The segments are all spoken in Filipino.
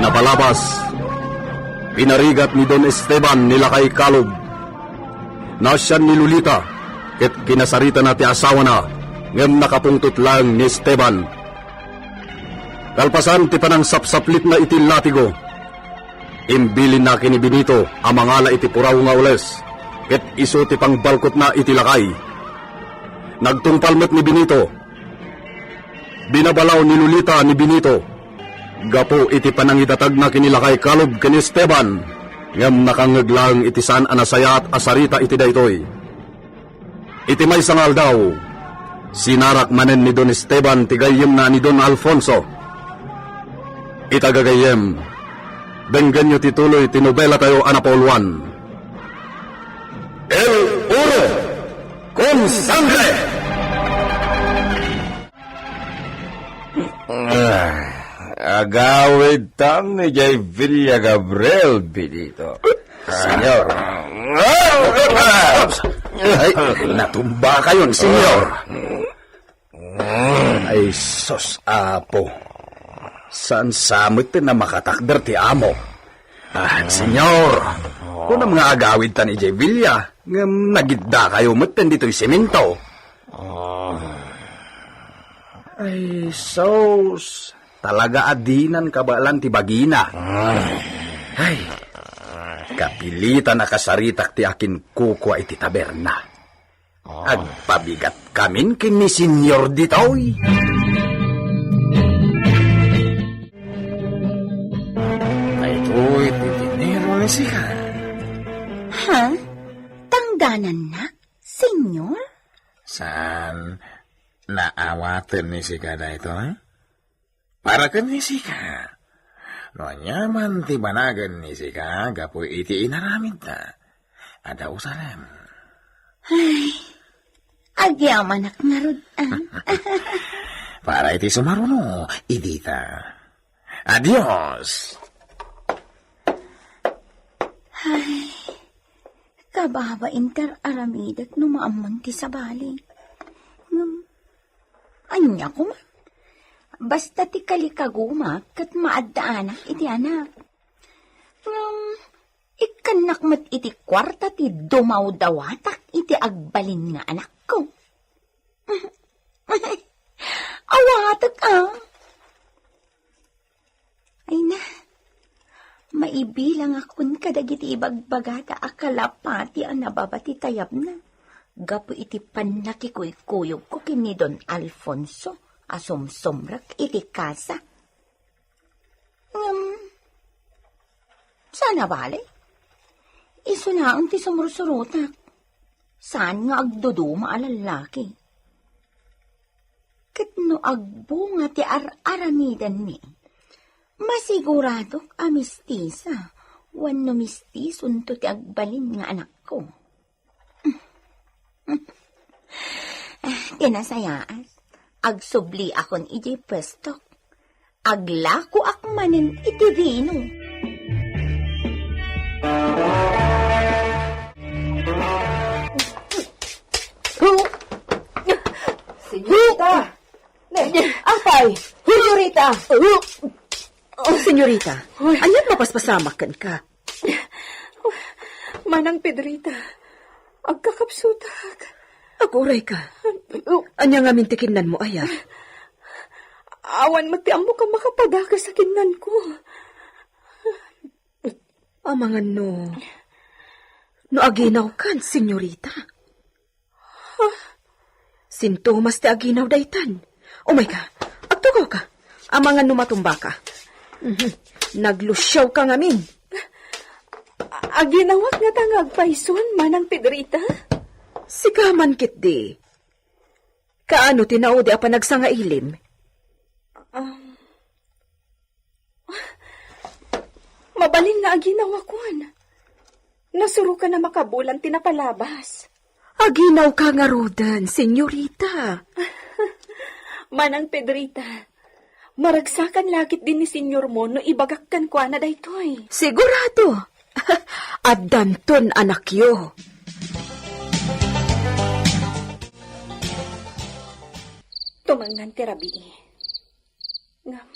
Pinapalabas. Pinarigat ni Don Esteban nila kay Kalob. Nasyan ni Lolita, ket kinasarita na ti asawa na, ngem nakapungtot lang ni Esteban. Kalpasan ti panang sapsaplit na iti latigo. Imbilin na kini Benito ang mangala iti puraw nga ules, ket iso ti pangbalkot na iti lakay. Nagtungpalmet ni Benito. Binabalaw ni Lolita ni Benito. Gapo iti panangitatag na kinilakay Kalob ken Esteban, ngem nakangeglang iti saan anasaya at asarita iti daytoy. Iti may sangal daw, sinarak manen ni Don Esteban tigayem na ni Don Alfonso. Itagagayem, benggan nyo tituloy tinobela tayo anapolwan. El Oro con Sangre! Agawid tam ni Jay Villa Gabriel, Benito. Senyor. Ay, natumba kayon, senyor. Ay, sos, apo. Saan samot na makatakder ti amo? Senyor, kung ang mga agawid ta ni Jay Villa, nagidda kayo maten dito'y semento. Ay, sos, talaga adinan kabalan ti bagina. Ay, kapilitan na kasaritak ti akin kukwa iti taberna. Agpabigat kamin kini senyor ditoy. Ito'y ti dinero ni siya. Ha? Tangdanan na, senyor? Saan naawatan ni si Kada ito, ha? Para ka ni si Ka. No nyaman ti banagan ni si Ka, gapo iti inaramid na. Ada usalam. Ay, agyaman ak nga Para iti sumaruno, idita. Adios! Ay, kababa inter aramidat numaamon ti sabali. Anya ko man. Basta ti kalikaguma kat maaddaanak iti anak. Ikanak mat iti kwarta ti dumaw dawatak iti agbalin nga anak ko. Awatak Ay na, maibilang akon kadagiti ibagbagata akalapati ang nababati tayab na. Gapo iti panakikuy-kuyog ko kini Don Alfonso. Asumsumrak iti kasa. Sana bale? Iso na ang ti sumursurutak. Saan nga agduduma alalaki? Katno agbunga ti aramidan ni. Masiguradok amistisa. Wano mistisun to ti agbalin nga anak ko. Tinasayaas. Agsubli akon iti pwestok. Aglako ak manen iti vino. Senyorita! Apay! Senyorita! Senyorita, anyat mapaspasamakan ka. Manang Pedrita, agkakapsutak. Aguray ka. Anya nga mintikinan mo, aya. Awan matiam mo ka makapadaka sa kinan ko. Amangan no. No aginaw kan, senyorita. Sintomas ti aginaw daytan. Umay ka, agtugaw ka. Amangan no matumba ka. Naglusyaw ka ngamin. Aginawat nga tangag paison, Manang Pedrita. Sigaman kit di. Kaano tinaudi apa nagsangailim? Mabalin na aginaw akuan. Nasuro ka na makabulan tinapalabas. Aginaw ka nga rodan, senyorita. Manang Pedrita, maragsakan lakit din ni senyor mo no ibagakkan ko na daytoy. Sigurado. At danton anak yo. Tumangan terabi. Ngam,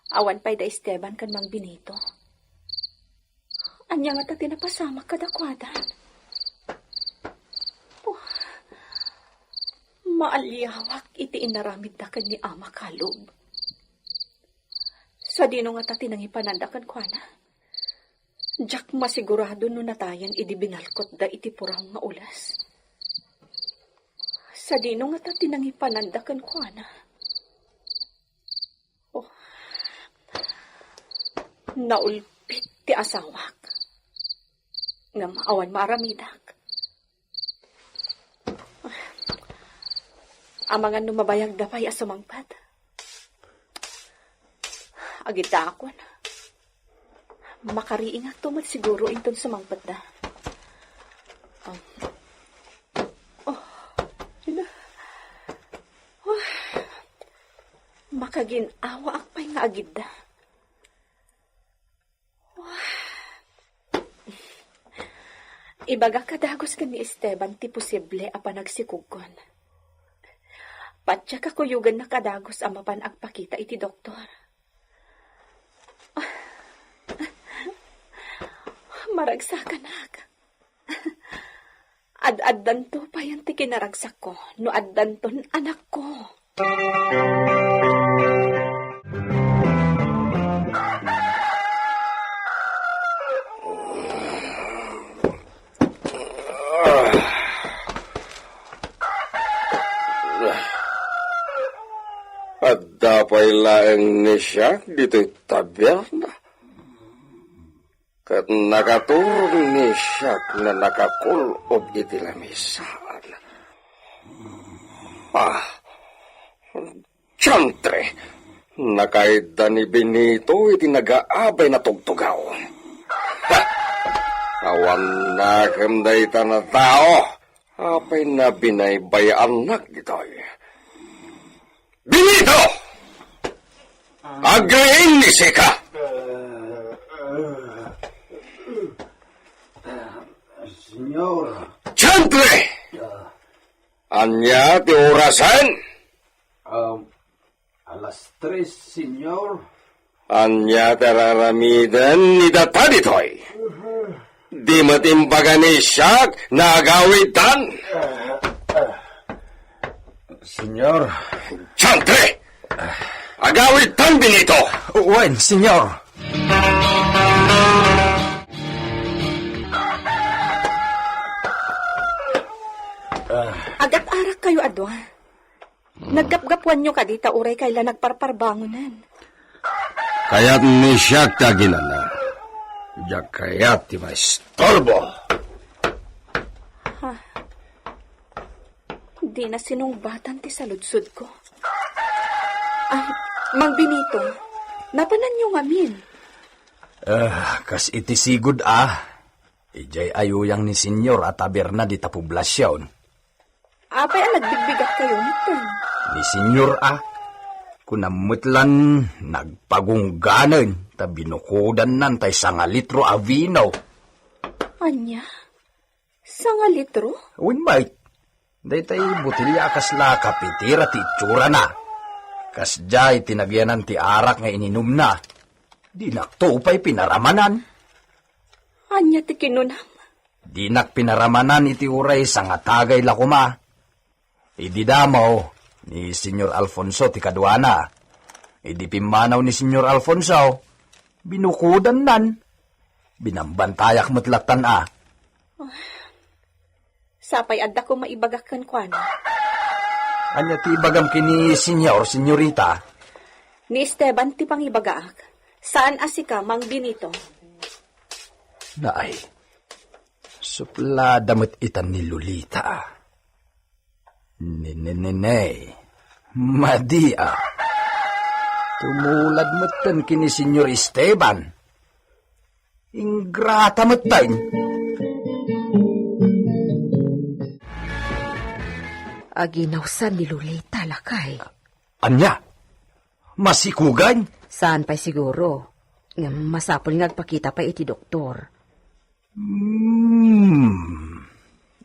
Awan pa'y da Esteban kan Mang Benito. Anya nga ta tinapasama kadakwadan. Oh, maalyawak iti inaramid da kan ni Ama Kalob. Sa dino nga ta tinangipanandakan kwa na. Jack masigurado no natayan idibinalkot da iti puraw nga ulas. Sa dino nga ta tinangipanandakan kwa na. Oh, naulpit ti asawak. Nga maawan maramidak. Amangan numabayag dapay asumangpad. Agita ako na. Makariing at tumat siguro inton sumangpad na. Makaginawa akpay nga agid da. Ibaga kadagos ka ni Esteban ti posible apa nagsikugkon. Patya kakuyugan na kadagos ang mapan agpakita iti doktor. Maragsakan aga. Ad-addan to pa yan ti kinaragsak ko, no addan ton anak ko. At dapay laeng ni siya dito'y taberna. Kat nakaturong ni siya na nakakulob iti lamisaan. Tiyantre, nakaida ni Benito iti nagaabay na tugtugaw. Awan na kamday na tao, apay na binaybay anak dito'y. Benito! Agreeing ni Sika! Senyor. Siyempre! Anya ti orasan? Alas 3, senyor. Anya tararamidan ni Dataditoy. Di matimbagan ni Siak na agawitan. Senyor. Siyempre! Agawitan, Benito! Wen, senyor. Agat-arak kayo, adwa. Naggapgapuan nyo kadita uray kaila nagparparbangunan. Kaya't ni Siak taginan na. Diyak kayat ti maistorbo. Di na sinungbatan ti saludsud ko. Mang Benito, napanan nyo ngamin. Kas iti sigud Ijay ayuyang ni senyor at taberna di ta poblasyon. Apay ang nagbigbigat kayo nito. Ni senyor kunamutlan nagpagungganan ta binukodan nan tay 1 litro a vino. Anya? 1 litro? Uy, mate. Daytay butilya kasla kapitira ti itsura na. Kas jay tinagyanan ti arak nga ininom na. Di naktupay pinaramanan. Anya ti kinunam? Di nak pinaramanan iti uray sa nga tagay lakuma. Idi damaw ni Senyor Alfonso ti kadwana. Idi pimanaw ni Senyor Alfonso. Binukudan nan. Binambantayak mutlatan Sapay adda ko maibagakan kwa na. Anya ti ibagam kini senyorita. Ni Esteban ti pangibagaak. Saan asika, Mang Benito? Naay, supla damit itan ni Lolita. Nenenenay, madia. Tumulad matan kini Senyor Esteban. Ingrata matan. Aginawsan ni Lolita lakay. Anya, masikugan? Saan pa'y siguro? Nga masapol nga agpakita pa iti doktor.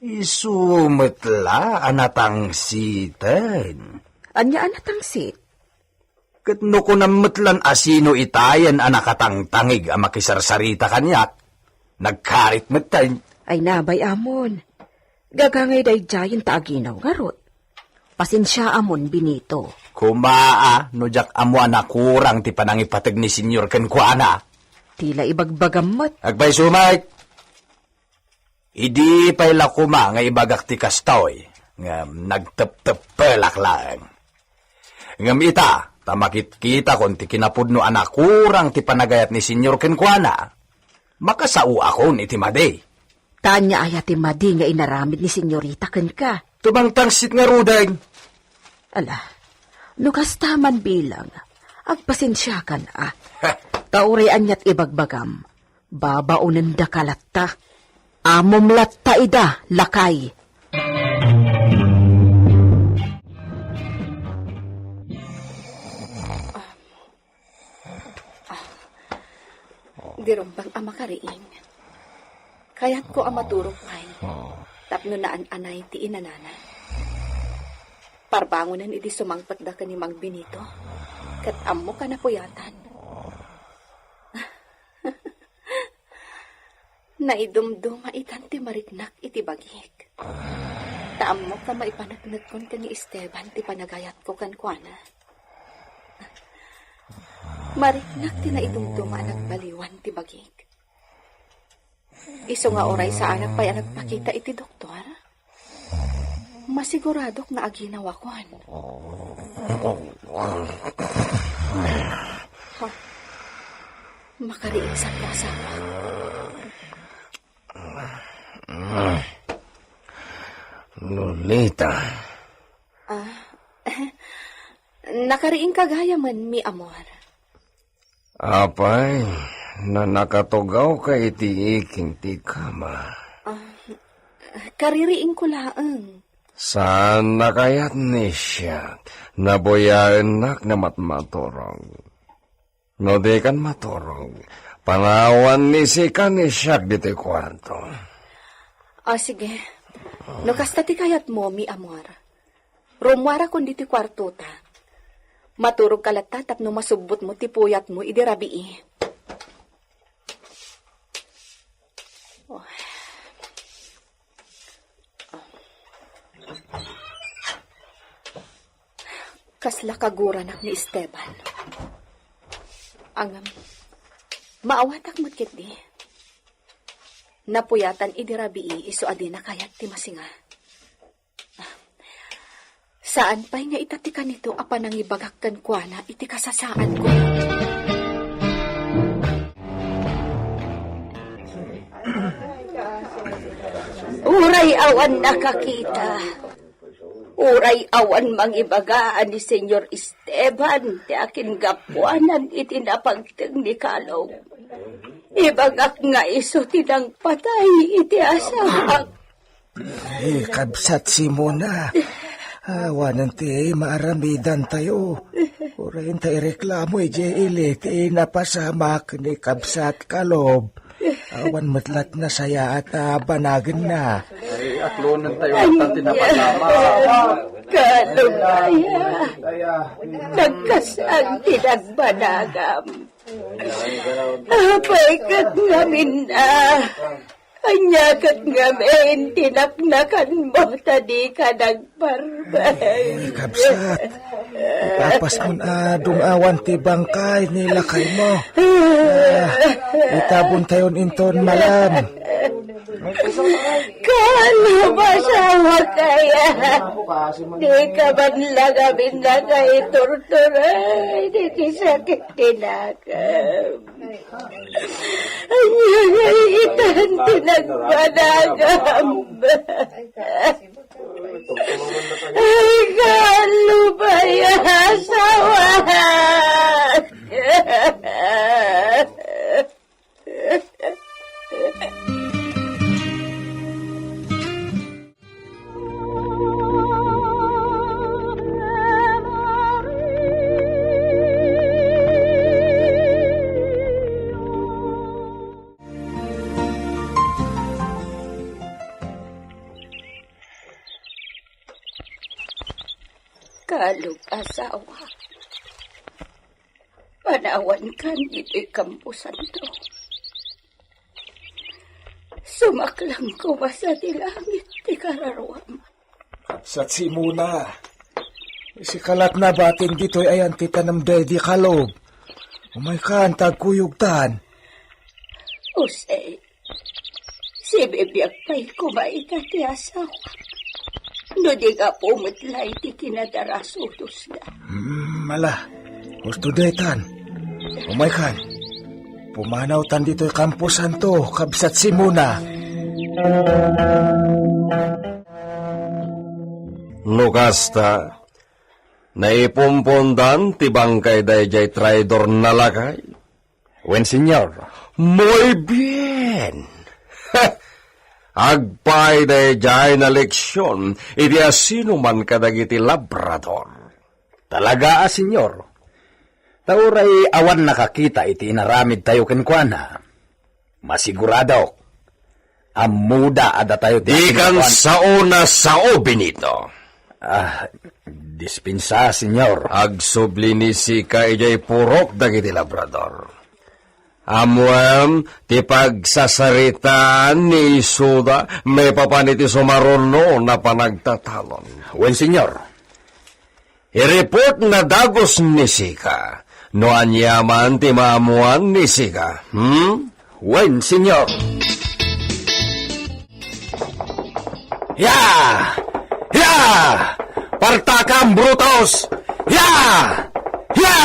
Isumetla anatang sitan. Anya anatang sit? Kat no ko namatlan asino itayan ang nakatangtangig ang makisarsarita kanyak. Nagkarit matay. Ay nabay amon. Gagangay day jayan taaginaw ngarot. Pasensya amon, Benito. Kumaa, no jak amo kurang ti panangipatag ni Senyor Kenkwana. Tila ibagbagamot. Agbay sumay. Idi pa'y lakuma nga ibagak ti kastoy. Nga nagtep-tep-pelak lang. Ngam ita, tamakit kita kung ti kinapudno kurang ti panagayat ni Senyor Kenkwana. Makasao ako ni Timade. Tanya ay ati madi nga inaramid ni Senyorita Kenka. Tumangtangsit nga rudag. Ala, nukas taman bilang. Agpasensya ka na. Tauray anyat ibagbagam. Babaunan da kalatta. Amom latta ida, lakay. Dirumbang ama kariing. Kaya't ko ang maturok ay. Tapno naan anay ti inanana. Parbangunan iti sumangpat da ka ni Mang Benito. Kat amo ka na puyatan. Naidumduma itan ti mariknak iti bagik. Taammo ka maipanagnag kon ka ni Esteban ti panagayat ko kankwana. Mariknak ti naidumduma nagbaliwan ti bagik. Iso nga oray sa anak pa'y nagpakita iti doktor. Masiguradok na aginawa ko. Makariisan ka asawa. Lolita. Nakariing kagaya man, mi amor. Apay, na nakatugaw ka iti iking ti kama. Kaririing ko laang. Saan na kaya't ni siya, naboyaan na matmaturong. No di kan maturong, panawan ni si siyak dito kwarto. Sige. No kasta ti kayat mo, mi amor. Rumwara kon diti kwarto ta. Maturog kalata tapno masubot mo ti puyat mo idirabii. Kasla kaguranak ni Esteban. Ang maawatak mo't di. Napuyatan idirabii iso adi na kayat ti masinga. Saan pa'y nga itatikan nito apan ang ibagakkan kwa na iti kasasaan ko. Uray awan nakakita. Uray awan mangibagaan ni Senyor Esteban, ti akin gapuanan iti napagteng ni Kalaw. Ibagak nga iso tinang patay iti asawa. Kabsat si Mona. Awanan ti maaramidan tayo. Urayin tayo reklamo ilit napasamak ni Kabsat Kalob. Awan matlat na saya at banagan na. Ay, atlonan tayo at tinapasama. Kalugaya. Nagkasang tinagbanagam. Apay kat ngamin na. Anyakat ngamin, tinapnakan mo, tadi ka nagparbay. Kabsat, ipapas mo na dumawan ti bangkay nilakay mo. Itabon tayo inton malam. Kano ba sawa kaya? Di ka man lagabin na kay torturay, di ti sakit tinagam. Anyagay itan tinagbanagam. Ay, kano ba yung asawa? Kalog asawa. Panawan kan ito'y kampusan to. Sumaklang ko ba sa dilangit ti kararwam? Sa simuna. Si kalat na batin dito'y ayan ti tanam dedi kalob. Umay kan tagkuyugtan. Use, si bibiyag pa'y kumaita ti asawa. No di ka pumutlay ti kinadarasutos na. Mala, gusto detan. Umay kan. Pumanaw tan dito'y kampusan to, kabsat simuna. Nukasta, naipumpundan ti bangkay dayjay traidor na lakay. Wen, senyor. Muy bien. Agpay dayjay na leksyon, iti asino man kadagiti labrador. Talaga, senyor. Tauray awan nakakita iti inaramid tayo kenkwana. Masigurado. Amuda ada tayo Di kan sao na sao, Benito. Dispensa, senyor. Agsubli ni Sika ijay purok dagiti labrador. Amuam, ti pagsasaritaan ni Isuda, may papaniti sumaruno na panagtatalon. Wen, senyor. I-report na dagos ni Sika, no anyaman ti maamuan ni Sika. Wen, senyor. Ya! Ya! Partakam, brutos! Ya! Ya!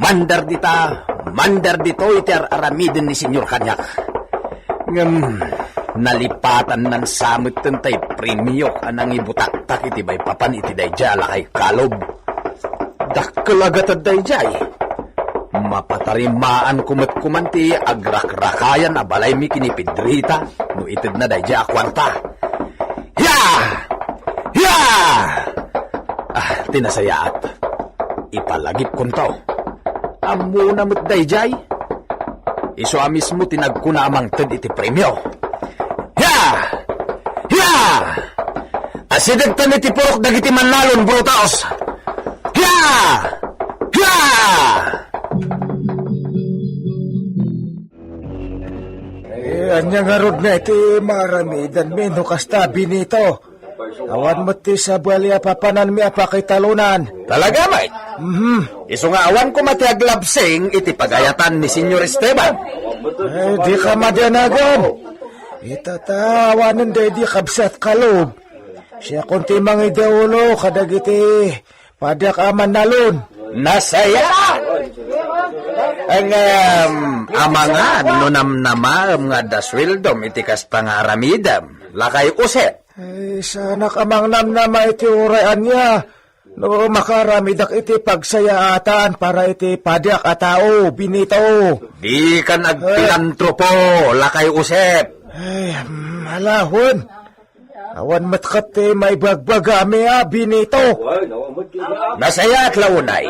Mandar dito iti aramidin ni Senyor Kanyak. Nalipatan ng samit tentay premio anang ibutaktak iti bay papan iti dayjala kay kalob. Dakkel agatad dayjay. Mapatarimaan kumat-kumanti agrak-rakayan abalay mi kinipidrita no itid na dayjay akwarta. Ya! Ya! Tinasayaat. Ipalagip kunto. Amo na mo't dayjay. Iso amis mo tinagkuna amang ted iti premyo. Ya! Ya! Asidagtan iti purok dagiti manlalon, brutos! Ya! Ya! Anyang arod na iti maramidan mi, no kasta Benito. Awan mo ti sa buwalya papanan mi apakitalunan. Talaga, mate? Iso nga awan ko matiaglabsing iti pagayatan ni Senyor Esteban. Di ka madanagan. Itatawanan di kabsat kalob. Siya kunti mga ideulo kadagiti padak aman nalon. Nasaya! Ang amangan no namnamam nga daswildom iti kasta nga aramidam. Lakay uset. Sana kamang namnama iti urayan niya. No makaramidak iti pagsayaatan para iti padak a tao, Benito. Di ka nagpilantropo, lakay usep. Malahon. Awan matkat may bagbagami Benito. Nasaya at launay.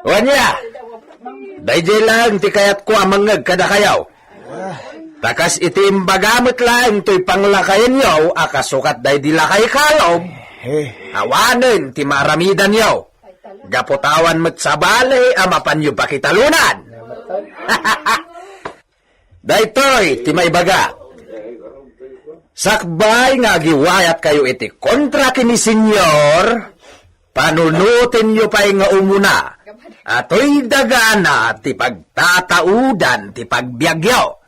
Wanya, dayjay lang ti kayat ko amangag kada kayaw. Takas iti imbagamot lang to'y panglakayan yaw, akasukat day di lakay kalob. Awanin ti maramidan yaw. Gaputawan mo't sa balay, amapan yu pakitalunan. Daytoy, ti may baga. Sakbay nga giwayat kayo iti kontra kini senyor, panunutin nyo pa'y nga umuna. Ato'y dagana ti pagtataudan ti pagbiagyaw.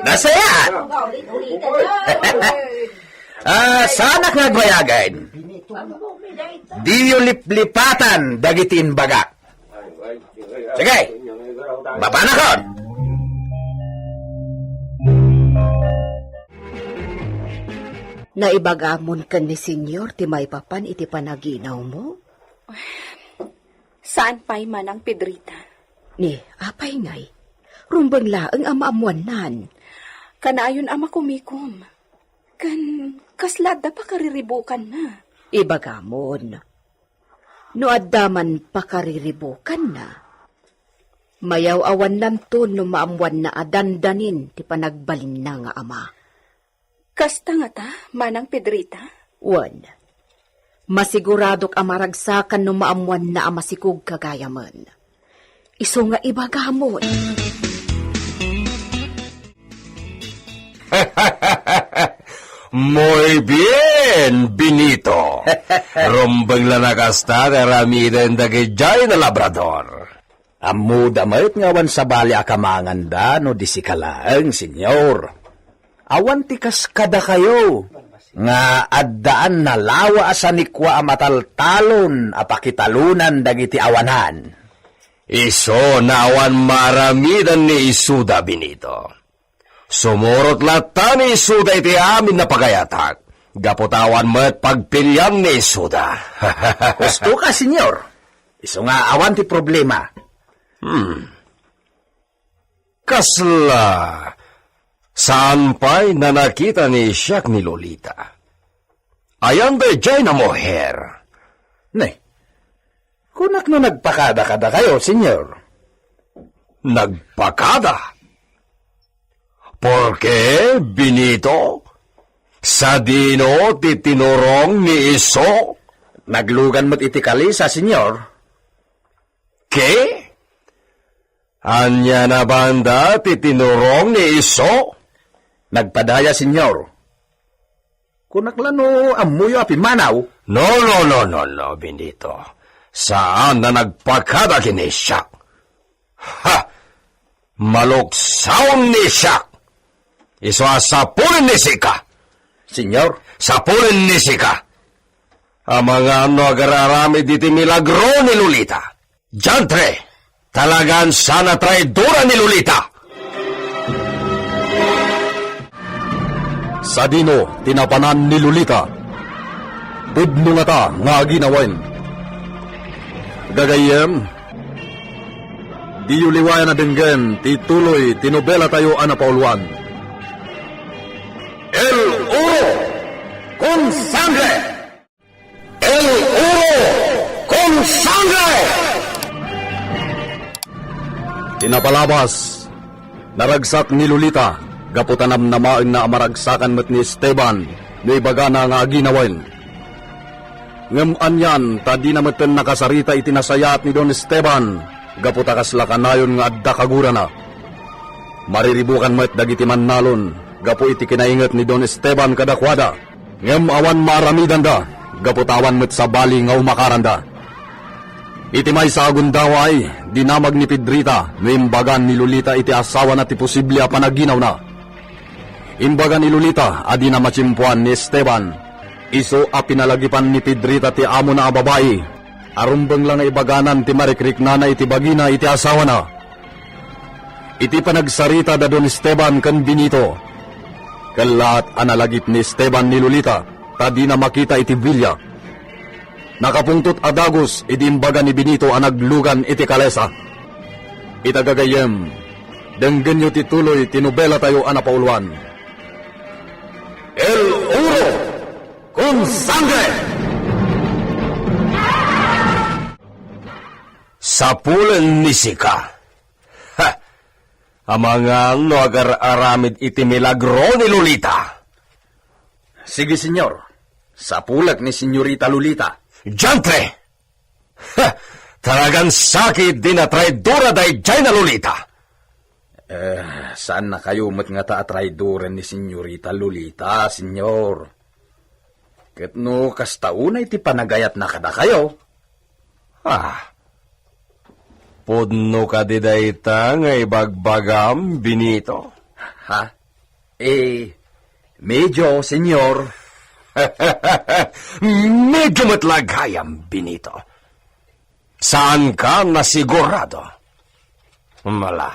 Nasayat! Sana nga gwayagan. Di yu liplipatan dagitin baga. Sige, babanakon! Naibagamon ka ni Senyor ti may papan iti panaginaw mo? Saan pa'y manang Pedrita? Ni, apay ngay. Rumbang laang amaamuan nan. Kanayon ama kumikom. Kaslada pa kariribukan na. Ibagamon. No addaman pakariribukan na. Mayaw awan namton no maamuan na adandanin ti panagbalin na nga ama. Kasta nga ta, Manang Pedrita? Wan. Masiguradok amaragsakan no maamuan na amasikog kagayaman. Iso nga ibagamon. Muy bien, Benito. Rumbang la nakasta karamiden dagijay na labrador. Ammo damayot ngawan sa bali akamanganda no di si kalaang, senyor. Awan tikas kada kayo. Nga addaan na lawa asanikwa amataltalon apakitalunan dagiti awanan. Iso na awan maramidan ni Isuda, Benito. Sumurot lata ni Isuda iti amin na pagayatak. Gaputawan mo't pagpilyan ni Isuda. Gusto ka, senyor. Iso nga awan ti problema. Kasla, saan pa'y na nakita ni Siak ni Lolita? Ayan ba dyan na moher? Ne, kunak no nagpakada-kada kayo, senyor. Nagpakada? Porke, Benito? Sa dino titinurong ni Iso? Naglugan mo't itikali sa senyor. Ke? Anya na banda titinurong ni Iso? Nagpadaya, senyor. Kunaklano amuyo api manaw. No, Benito. Saan na nagpakada kini Siak? Ha! Maluksaw ni Siak! Iso asapulin ni Sika! Senyor, Sapulin ni Sika! Ang mga ano agararamid iti milagro ni Lolita. Jantre! Talagang sana traidora ni Lolita! Sa dino, tinapanan ni Lolita. Pudno nga ta, nga ginawain. Gagayem, di uliwayan na dinggen, tituloy, tinobela tayo anapauluan. El Uro con sangre! El Uro con sangre! Tinapalabas, naragsak ni Lolita, gaputanam na maing na amaragsakan met ni Esteban, ni bagana nga ginawain. Ngem anyan, tadi na meten nakasarita itinasayat ni Don Esteban, gaputakas lakanayon nga adda kagura na. Mariribukan met dagiti mannalon, gapu iti kinaingat ni Don Esteban kadakwada. Ngem awan maramidan da, gaputawan met sa bali nga umakaranda. Iti may sa agundaway, dinamag ni Pedrita, no imbagan ni Lolita iti asawa na ti posible a panaginaw na. Imbagan ni Lolita, adi na matsimpuan ni Esteban. Iso a pinalagipan ni Pedrita ti amo na babae. Arumbang lang ibaganan ti marikrik na iti bagina iti asawa na. Iti panagsarita da Don Esteban kan Benito. Kalat analagip ni Esteban ni Lolita, tadi na makita iti bilya. Nakapungtot adagos, iti imbaga ni Benito ang naglugan iti kalesa. Itagagayem, denggen nyo tituloy, tinubela tayo anapauluan. El Uro con sangre! Sapulin ni Sika. Ha! Ang mga no agar-aramid iti milagro ni Lolita. sige senyor. Sapulak ni senyorita Lolita. Jantre! Ha! Talagang sakit din na traidora dahi dyan na Lolita. Saan na kayo mat nga ta traidoran ni senyorita Lolita, senyor? Ket no kastaunay ti panagayat na kada kayo. Pudno ka di dayta nga ibagbagam, Benito. Ha? Medyo, senyor. Medyo matlagayam, Benito. Saan ka nasigurado? Mala,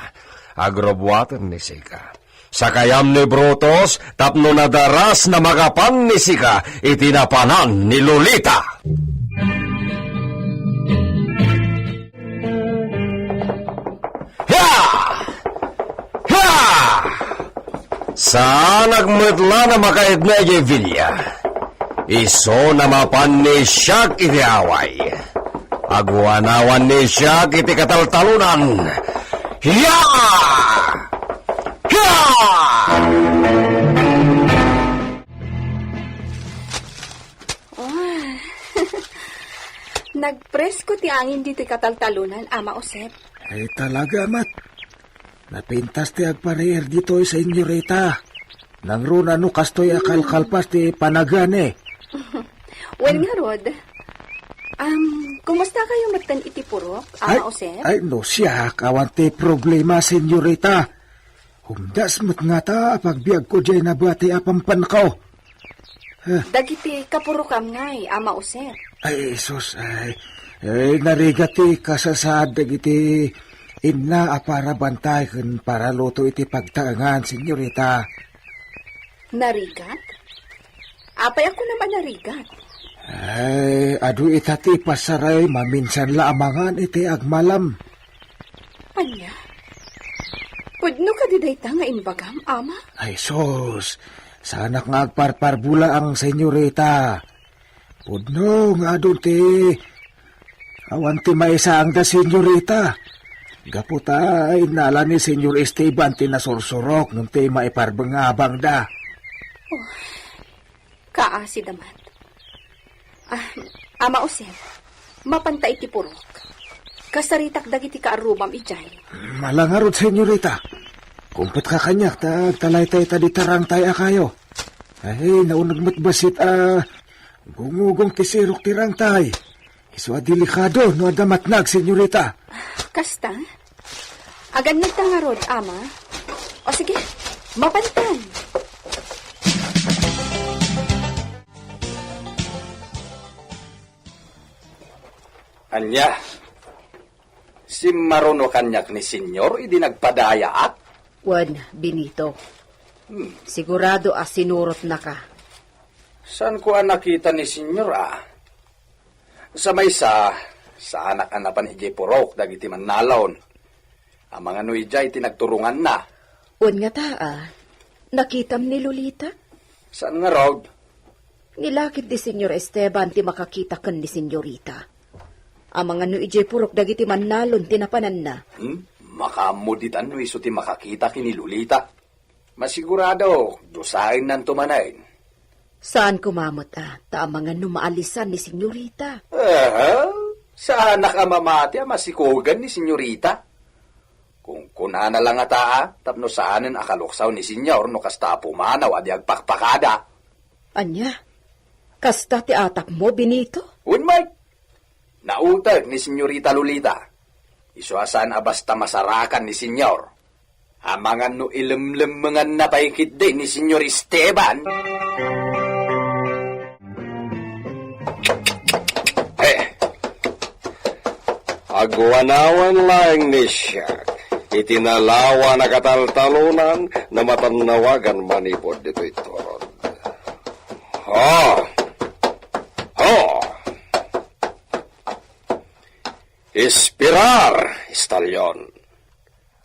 agrobwater ni Sika. Sakayam ni Brutus, tapno na daras na magapan ni Sika, itinapanan ni Lolita. Sa nagmutla na makaid na Vilya, iso na mapan ni Siak iti away. Agwanawan ni Siak iti kataltalunan. Hiya! Hiya! Presko ti angin diti kataltalunan, Ama Osep. Ay talaga, mat. Napintas ti agpareer dito sa inyorita. Nang runa no kastoy akalkalpas ti panagane. Well nga, Rod. Kumusta kayo matan iti purok, Ama Osep? Ay, no siya, kawan ti problema, senyorita. Humdas mo't nga ta, pagbiag ko dyan na bati apampan ko. Dagiti kapurokam ngay, Ama Osep. Ay, sus, narigati kasasad dagiti inna para bantay kun para luto iti pagtaangan, senyorita. Narigat? Apay ako naman narigat. Ay, adu itati pasaray, maminsan laamangan iti agmalam. Anya? Pudno ka didayta nga inbagam, Ama? Ay, sus, sana nga agparparbula ang senyorita. Pudno nga doon ti, awan ti maisa ang da senyorita. Gaputay, nala ni Senyor Esteban ti nasursurok nung ti maiparbangabang da. Kaasi damat. Ama Osep, mapantay ti purok. Kasaritak dagiti kaarumam ijay. Malangarod, senyorita. Kumpet ka kanyak, talay-tay ta di tarangtay kayo. Ay, naunag matbasit, gumugong kisirok tirangtay. Iso delikado, no adamatnag, senyorita. Kasta? Agan nagtangarod, Ama. O sige, mapantan. Anya, si Maruno kanyak ni Senyor, idi nagpadaya at? Wan, Benito. Sigurado sinurot na ka. Saan ko nakita ni Senyor Sa may sa anak-anapan ijay purok, dagiti manalon. Ang mga nuijay tinagturungan na. Wan nga nakitam ni Lolita. Saan nga raw? Nilakit ni Senyor Esteban ti makakita kan ni Senyorita. Ang mga nuijay purok dagiti manalon tinapanan na. Makamuditan no iso ti makakita kini Lolita. Masigurado, dosain nan tumanain. Saan kumamot ta ang mga numaalisan ni Senyorita? Sa anak amamati masikugan ni Senyorita. Kung kunana lang tapno saanen akaluksaw ni Senyor no kasta pumanaw adi agpakpakada. Anya, kasta ti atak mo, Benito? Unmay, nautag ni Senyorita Lolita. Isuasan basta masarakan ni Senyor. Amangan no ilemlemengan na paikit din ni Senyor Esteban. Agwanawan lang ni siya. Itinalawa na kataltalunan na matanawagan manipod dito itorod. Ispirar, istalyon.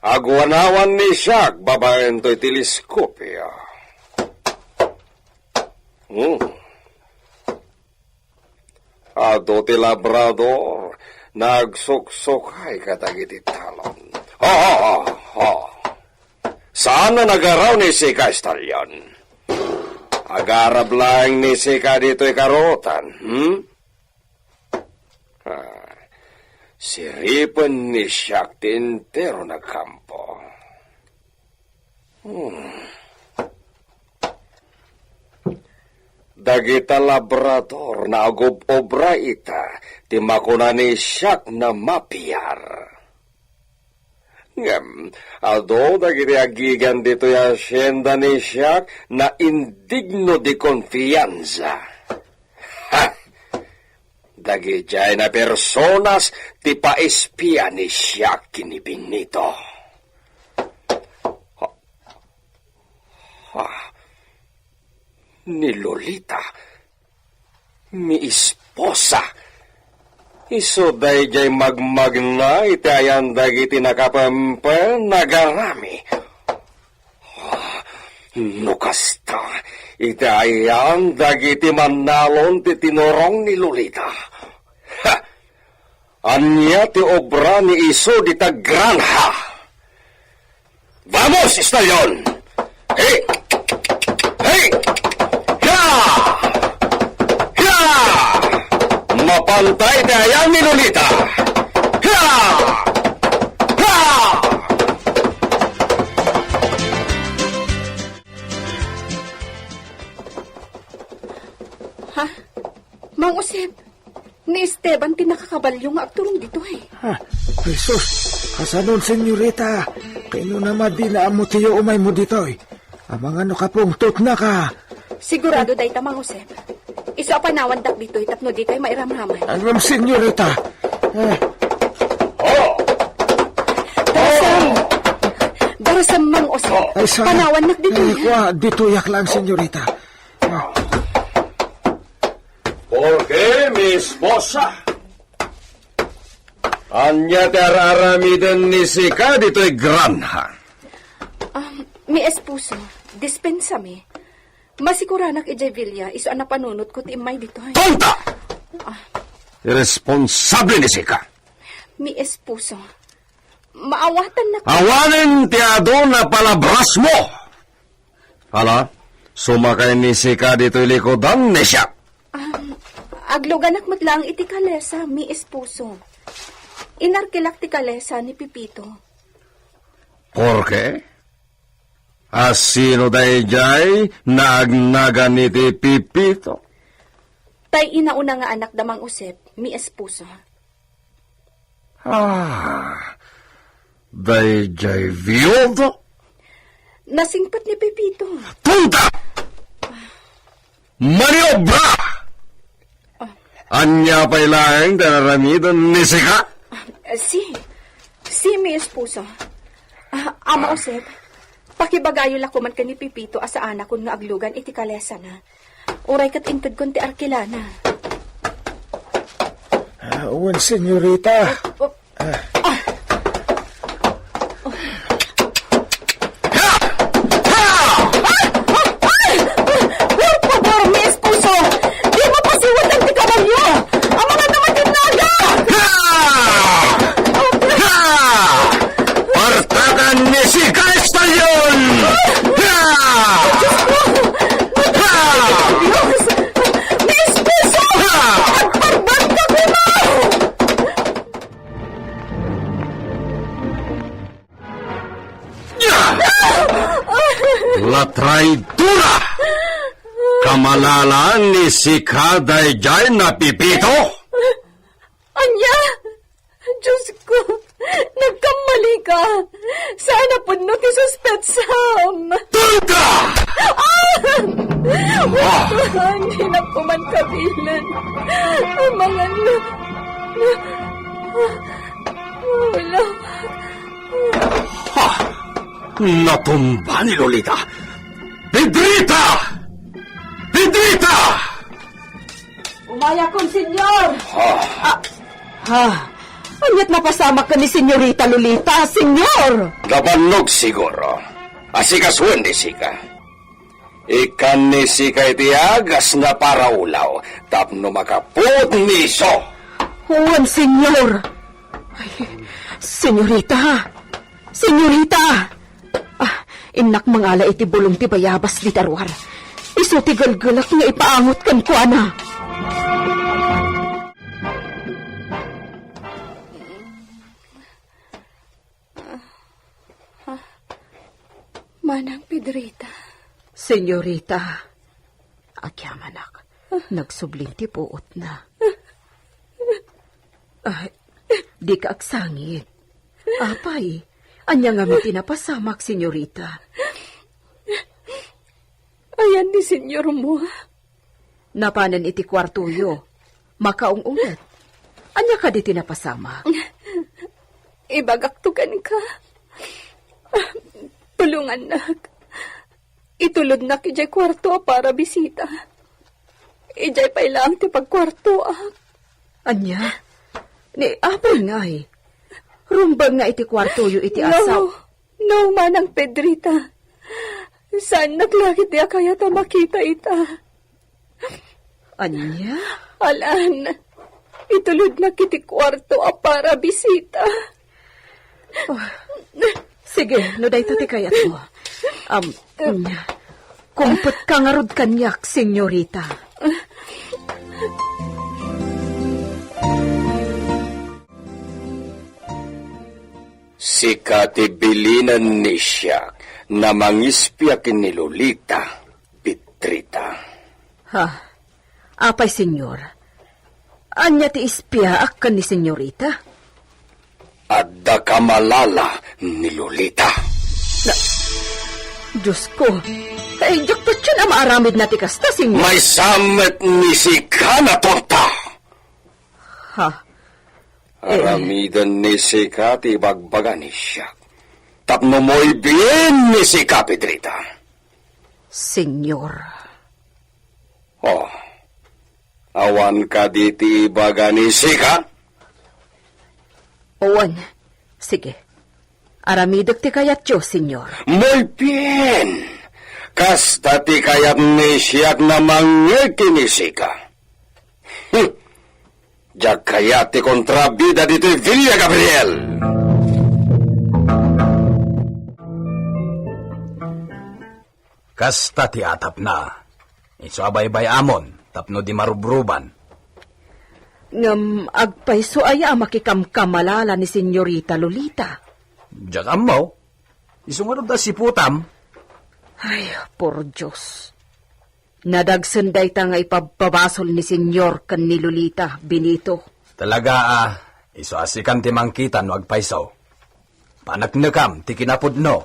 Agwanawan ni siya, babaen to'y teleskopya. Ado ti labrador, nagsuksukay katagiti talon. Saan na nagaraw ni Sika Estalyon? Agarab lang ni Sika dito'y karotan, Siripan ni siyak tintero na kampo. Dagita labrador na agob-obra ita, ti makuna ni siyak na mapiyar. Aldo dagiti agigan dito yung asyenda ni siyak na indigno di konfianza. Dagijay na personas ti paespia ni siyak kini Benito. Ni Lolita, mi esposa. Iso dayjay magmagna itayan dagiti nakapampan nagarami. Nukasta, itayan dagiti manalon ti tinorong ni Lolita. Anya ti obra ni iso di tagranja. Vamos, Estalyon! Hey! Hey! Ya! Ya! Bantay na yan ni Lolita! Ha! Ha! Ha? Mang Usep, ni Esteban tinakakabalyo nga akturong dito eh. Ha, Jesus, kasanon, senyorita. Kaino naman di na amo tiyo umay mo dito eh. Amang ano ka pong tot na ka. Sigurado day ta, Mang Usep. Isa panawan dak dito itapno di kay mairamraman. Anong senyorita? Darasam, Mang Usep. Ay, sa... Panawan nak dito Ay, yan. kwa, dito yak lang, senyorita. Porque mi esposa. Anya teraramiden ni Sika dito'y granja. Mi espuso, dispensa mi. Masiguranak ijay Villa, iso na panunot ko ti imay dito eh. Tonta! Irresponsable ni Sika. Mi espuso, maawatan na Awanin ti ado na palabras mo. Hala, sumakay ni Sika dito'y likodan ni siya. agluganak matlang iti kalesa, mi espuso. Inarkilak ti kalesa ni Pipito. Porque? Asino day jay naagnaga ni ti Pipito? Tay inauna nga anak damang Usep, mi espuso. Day jay viudo? Nasingpat ni Pipito. Punta! Maniobra! Anya pa'y laeng dararamidan ni Sika? Si mi espuso. Ama Usep, pakibagayo la kuman ka ni Pipito asa anak kun nga aglugan iti kalesa na. Uray kat inted kon ti arkilana. Uwan, senyorita. Por favor, mi esposo! Di mo pasiwat ang tikabalyo! Ang mga naman tinaga! Partagan ni Sika Estalyon! Diyos! Mi esposo! Magpagbanta ko na! La traidura! Kamalalaan ni Sika dayjay na Pipito? Anya! Diyos ko! Nagkamali ka! Sana po no ti suspetsam! Tulka! Hindi na po man kabilan. Ang mga wala. Natumba ni Lolita! Pedrita! Pedrita! Umaya kon, senyor! Anyat napasama ka ni senyorita Lolita, senyor! Kabanog siguro. Asikasuan ni Sika. Ikan ni Sika itiagas na para ulaw. Tapno makapot niso. Huwan, senyor! Ay, senyorita! Senyorita! Inak mangala iti bulong ti bayabas di darwar. Iso ti galgalak nga ipaangot kan ko, ana. Manang Pedrita. Senyorita, akyamanak, nagsubling ti puot na. Ay, di ka aksangit. Apay, anya nga mi tinapasamak, senyorita. Ayan ni senyor mo. Napanan iti kwartuyo, makaung-ungat. Anya ka di tinapasamak. Ibagaktukan ka. Tulungan nak. Itulod na kijay kwarto para bisita. Ijay pa ilang ti pagkwarto Anya? Ni apay nga eh. Rumbang nga iti kwartuyo iti asaw. No, manang Pedrita. Saan naglakit niya kaya ta makita ita? Anya? Alan, itulod na kiti kwarto para bisita. Sige, no day tati kayat mo. Kumpet ka nga rod kanyak, senyorita. Si katibilinan ni siya na mangispiakin ni Lolita, Pitrita. Ha? Apay, senyor. Anya ti ispya akan ni senyorita? Adda kamalala ni Lolita. Diyos ko. Ay, jakpat yun ang maaramid na ti kasta, senyor. May samet ni si Kana torta. Ha? Aramidan ni si Kati bagbagan ni siya. Tapno mo'y bien ni si Pitrita. Senyor. Oh, awan ka diti baga ni Sika? Owan. Sige. Aramidok ti kayat yo, senyor. Muy bien. Kasta ti kayat ni siyak na mangeki ni Sika. Jak kayat ti kontrabida dito Villa Gabriel. Kasta ti atap na. Iso abay-bay amon, tapno di marubruban. Ngam agpayso aya makikamkamalala ni senyorita Lolita. Diyak amaw. Iso nga da si putam. Ay, por Diyos. Nadagsanday ta nga ipababasol ni senyor kan ni Lolita, Benito. Talaga iso asikan ti mangkitan no agpaysaw. Panaknekam ti kinapudno.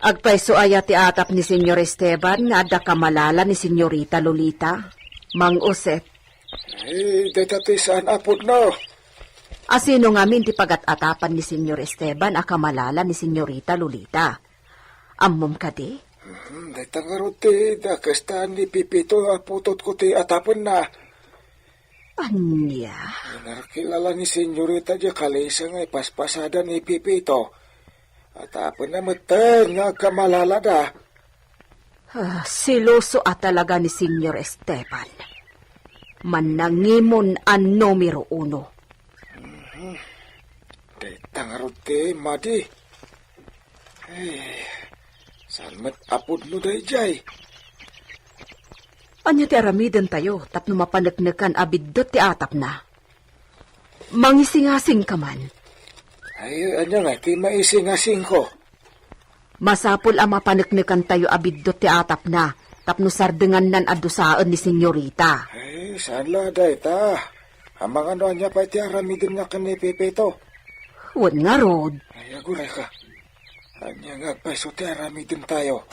Agpayso aya ti atap ni senyor Esteban nga adda kamalala ni senyorita Lolita. Mang Uset. dito ti saan apod no. Asino ngamin ti pagat-atapan ni senyor Esteban a kamalala ni senyorita Lolita. Ammom ka di? Dito nga ro ti dakastaan ni Pipito aputot ko ti atapon na. Anya? Nakilala ni senyorita di kalisa nga ipaspasada ni Pipito. Atapon na matan nga kamalala da. Siloso at talaga ni senyor Esteban. Manangimon ang numero 1. Dito nga ro ti Madi. Saan mat apod no day jay? Anya ti aramidan tayo, tapno mapanagnakan abiddot ti atap na. Mangisingasing ka man. Ay, anya nga, ti maisingasing ko. Masapol ang mapanagnakan tayo abiddot ti atap na, tapno sardengan nan adusaan ni senyorita. Ay, saan la day ta? Amang ano anya pa ti aramidin nga kan ni Pipito. Wan nga rod. Ay, aguray ka. Anya nga, paiso ti aramidin tayo.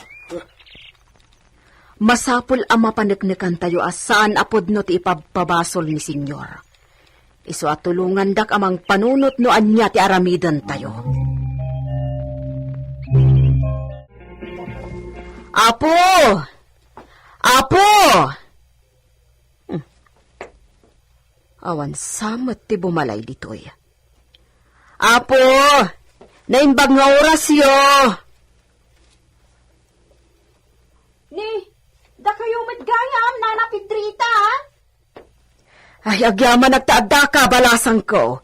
Masapol ang mapanagnakan tayo asaan apod no ti ipababasol ni senyor. Iso at tulungan dak amang panunot no anya ti aramidan tayo. Apo! Apo! Awan samat ti bumalay ditoy. Apo! Naimbag nga oras yo! Ni, da kayo matgayam, Nana Pedrita, Ay, agyaman nagtaada ka, balasang ko.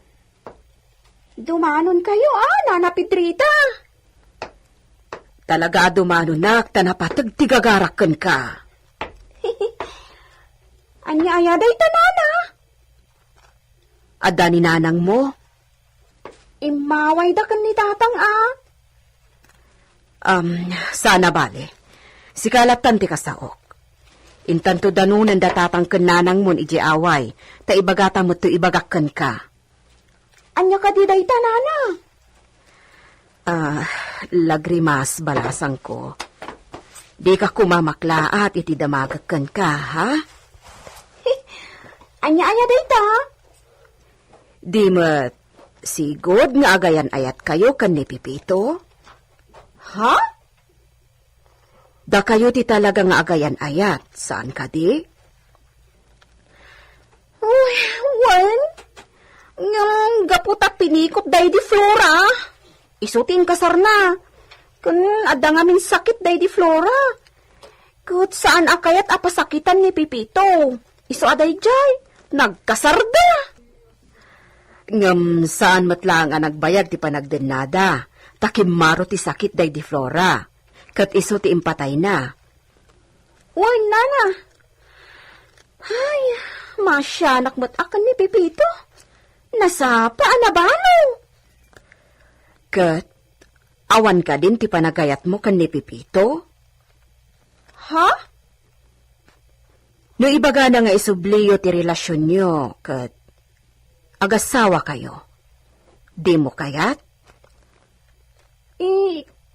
Dumanon kayo, Nana Pedrita. Talaga dumano nak, tanapatag tigagarakan ka. Anya-aya day ta, Nana. Ada ni nanang mo? Imaway da kan ni tatang, Sana bale. Sikalatan ti kasaok. Intanto danunan datatang kenanang mon iji away, ta ibagata mo to ibagakan ka. Anya ka di day ta, Nana. Lagrimas balasang ko. Di ka kumamakla at iti damagakan ka, ha? Anya-anya day ta. Di mo't sigod nga agayan ayat kayo kan ni Pipito? Ha? Da kayo ti talaga nga agayan ayat. Saan ka di? Uy, wan. Ngam gaputak pinikot day di Flora. Isuting kasar na. Kun ada ngamin sakit day di Flora. Kut saan akayat apasakitan ni Pipito. Isu aday jay. Nagkasarda. Ngam saan matlang ang nagbayag ti panagdenada. Takimaro ti sakit day di Flora. Kat iso ti impatay na. Uy, Nana. Ay, masyanak mo't akan ni Pipito. Nasa paanabalo. Kat, awan ka din ti panagayat mo kan ni Pipito? Ha? No ibaga na nga isubliyo ti relasyon nyo, kat agasawa kayo. Di mo kayat?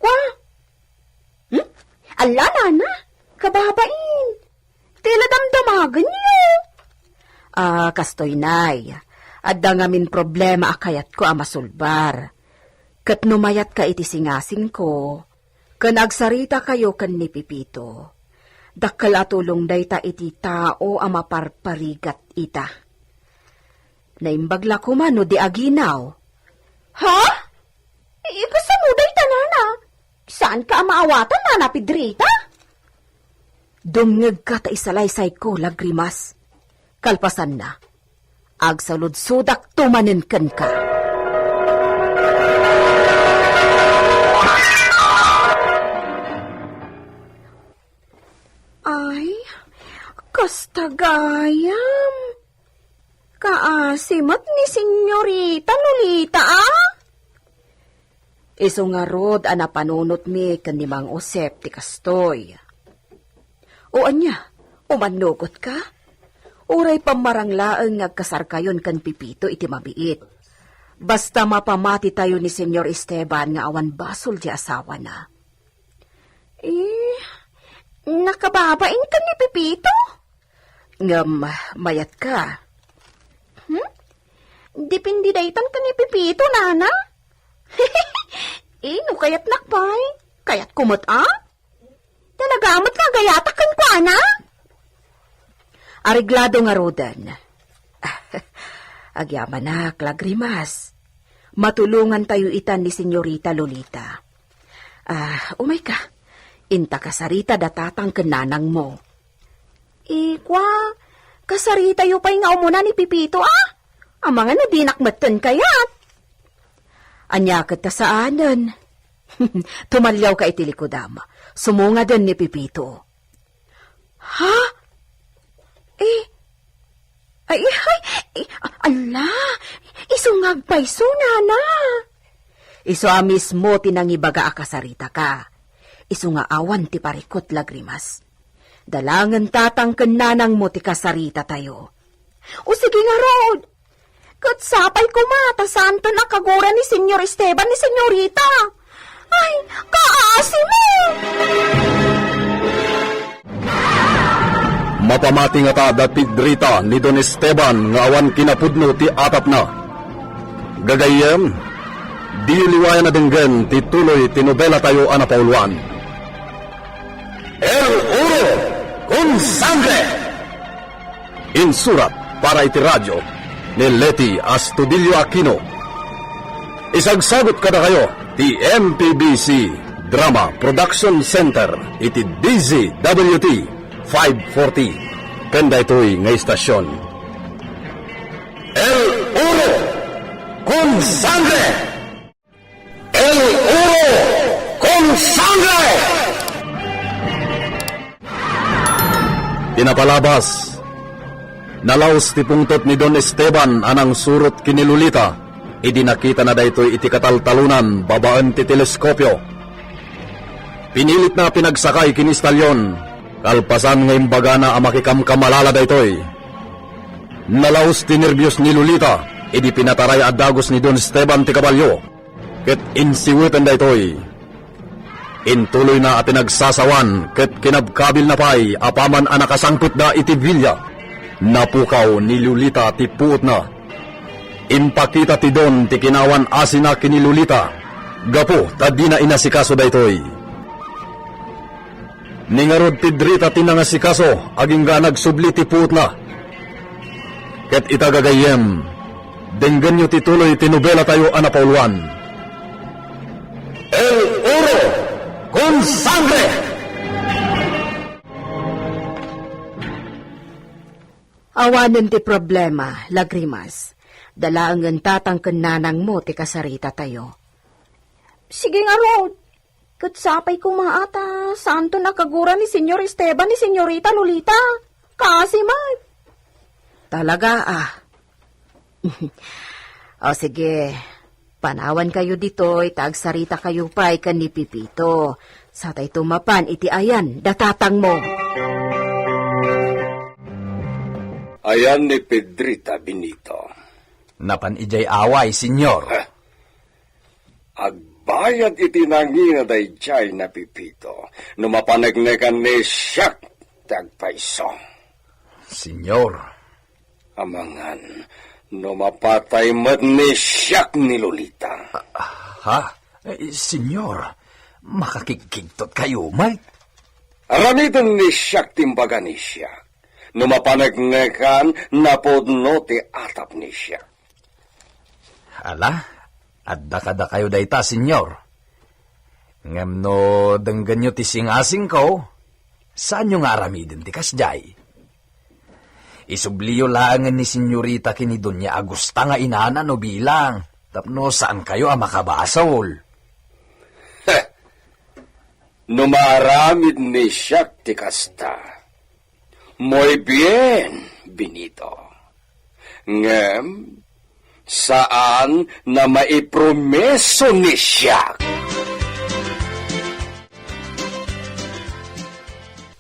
Kwa? Ala, nana, kababain. Tila damdamagan niyo. Kastoy nay, adda ngamin problema akayat ko masulbar. Kat numayat ka iti singasing ko, kan agsarita kayo kan ni Pipito. Dakkal atulong dayta iti tao maparparigat ita. Naimbagla ko man no di aginaw. Ha? Kasamuday tanana. Saan ka maawatan, nana Pedrita? Dumngeg ka ta isalaysay ko, lagrimas. Kalpasan na. Agsalud-sudak tumanin kan ka. Ay, kastagayam. Kaasimat ni Senyorita Lolita, Iso nga rod anapanunot mi kan ni Mang Osep ti kastoy. O anya, umanugot ka? Uray pamaranglaeng ngagkasar kayon kan Pipito iti mabiit. Basta mapamati tayo ni Senyor Esteban nga awan basol di asawa na. Nakababain ka ni Pipito? Ngam, mayat ka. Dipindi daytan ka ni Pipito, nana? No kayat nakpay. Kayat kumot, Talagamot ka gayatakan ko, ana? Ariglado nga rodan. Agyaman na, lagrimas. Matulungan tayo itan ni Senyorita Lolita. Umay ka. Inta kasarita datatang kenanang mo. Kwa, kasarita yu pa'y nga umuna ni Pipito, Ang mga nadinakmatan kayat. Anya kat saanan. Tumalyaw ka itilikodam. Sumunga din ni Pipito. Ha? Ala, isungag paiso, nana. Iso mismo tinangibaga akasarita ka. Iso nga awan ti parikot lagrimas. Dalangan tatang kenanang mo ti kasarita tayo. O sige nga, Rod. Katsapay ko mata santo na kagura ni Senyor Esteban ni Senyorita. Ay, kaasi mo! Mapamati nga ta da Pedrita ni Don Esteban nga awan kinapudno ti atap na. Gagayem, di liwayan na denggen ti tuloy tinobela tayo Pauluan. El Uro con Sangre! Insurat para iti radyo ni Leti Astudillo Aquino. Isagsagot kada kayo ti MPBC Drama Production Center iti DZWT 540. Kanda ito'y nga istasyon. El Uro con Sangre! El Uro con Sangre! Pinapalabas. Nalaos ti pungtot ni Don Esteban anang surot kinilulita. Idi nakita na daytoy iti kataltalunan babaan ti teleskopyo. Pinilit na pinagsakay kinistalyon. Kalpasan nga imbaga na amakikamkamalala daytoy. Nalaos ti nervyos ni Lolita. Idi pinataray adagos ni Don Esteban ti kabalyo. Ket insiwitan daytoy. Intuloy na at pinagsasawan ket kinabkabil na pay apaman anakasangput na iti vilya. Napukaw ni Lolita ti puot na. Impakita ti Don ti kinawan asina kini Lolita. Gapo tadi na inasikaso daytoy. Ningarod Pedrita tinangasikaso aging ga nagsubli ti puot na. Ket itagagayem. Denggan nyo ti tuloy tinubela tayo Pauluan. El Uro con Sangre! Awanan ti problema, lagrimas. Dalaangan tatang kenanang mo ti kasarita tayo. Sige nga, Rod. Katsapay ko maata, santo nakagura ni Senyor Esteban ni Senyorita Lolita. Kasi man. Talaga O sige, panawan kayo dito, itagsarita kayo pa'y kan ni Pipito. Sa tay tumapan, iti ayan, datatang mo. Ayan ni Pedrita Benito. Napan ijay away, senyor. Agbayad iti nangina day jay na Pipito. Numapanagnegan ni siyak tagpaiso. Senyor, Amangan, numapatay mat ni siyak ni Lolita. ha? Senyor, makakikigtot kayo, may? Aramitan ni siyak timbaga ni siyak. Numapanagnegan na podno ti atap ni siyak. Ala, adda kada kayo dayta, senyor. Ngam no denggan nyo ti singasing ko, saan nyo nga aramidin ti kasjay? Isubliyo laangan ni senyorita kini Doña Agusta nga inana no bilang, tapno saan kayo makabasol? Numaramid ni siyak ti kasta. Muy bien, Benito. Ngem, saan na maipromeso ni siyak?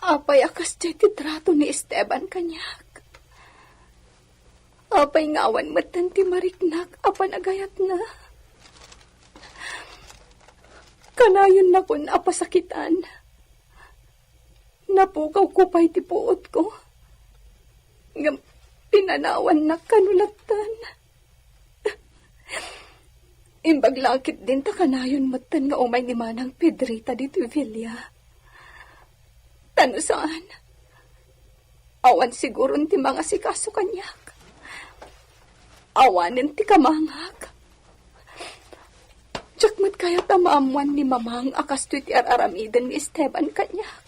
Apay akas ti trato ni Esteban kanyak. Apay ngawan matan ti mariknak apan agayat na. Kanayon na kun apasakitan. Napukaw ko pa'y ti puot ko. Ngam pinanawan na kanulatan. Imbaglakit din ta kanayon matan nga umay ni Manang Pedrita dito Villa. Tano saan? Awan siguro ti mga sikaso kanyak. Awanin ti kamangak. Tiyakmat kaya tamaamuan ni mamang akas ti araramidan ni Esteban kanyak.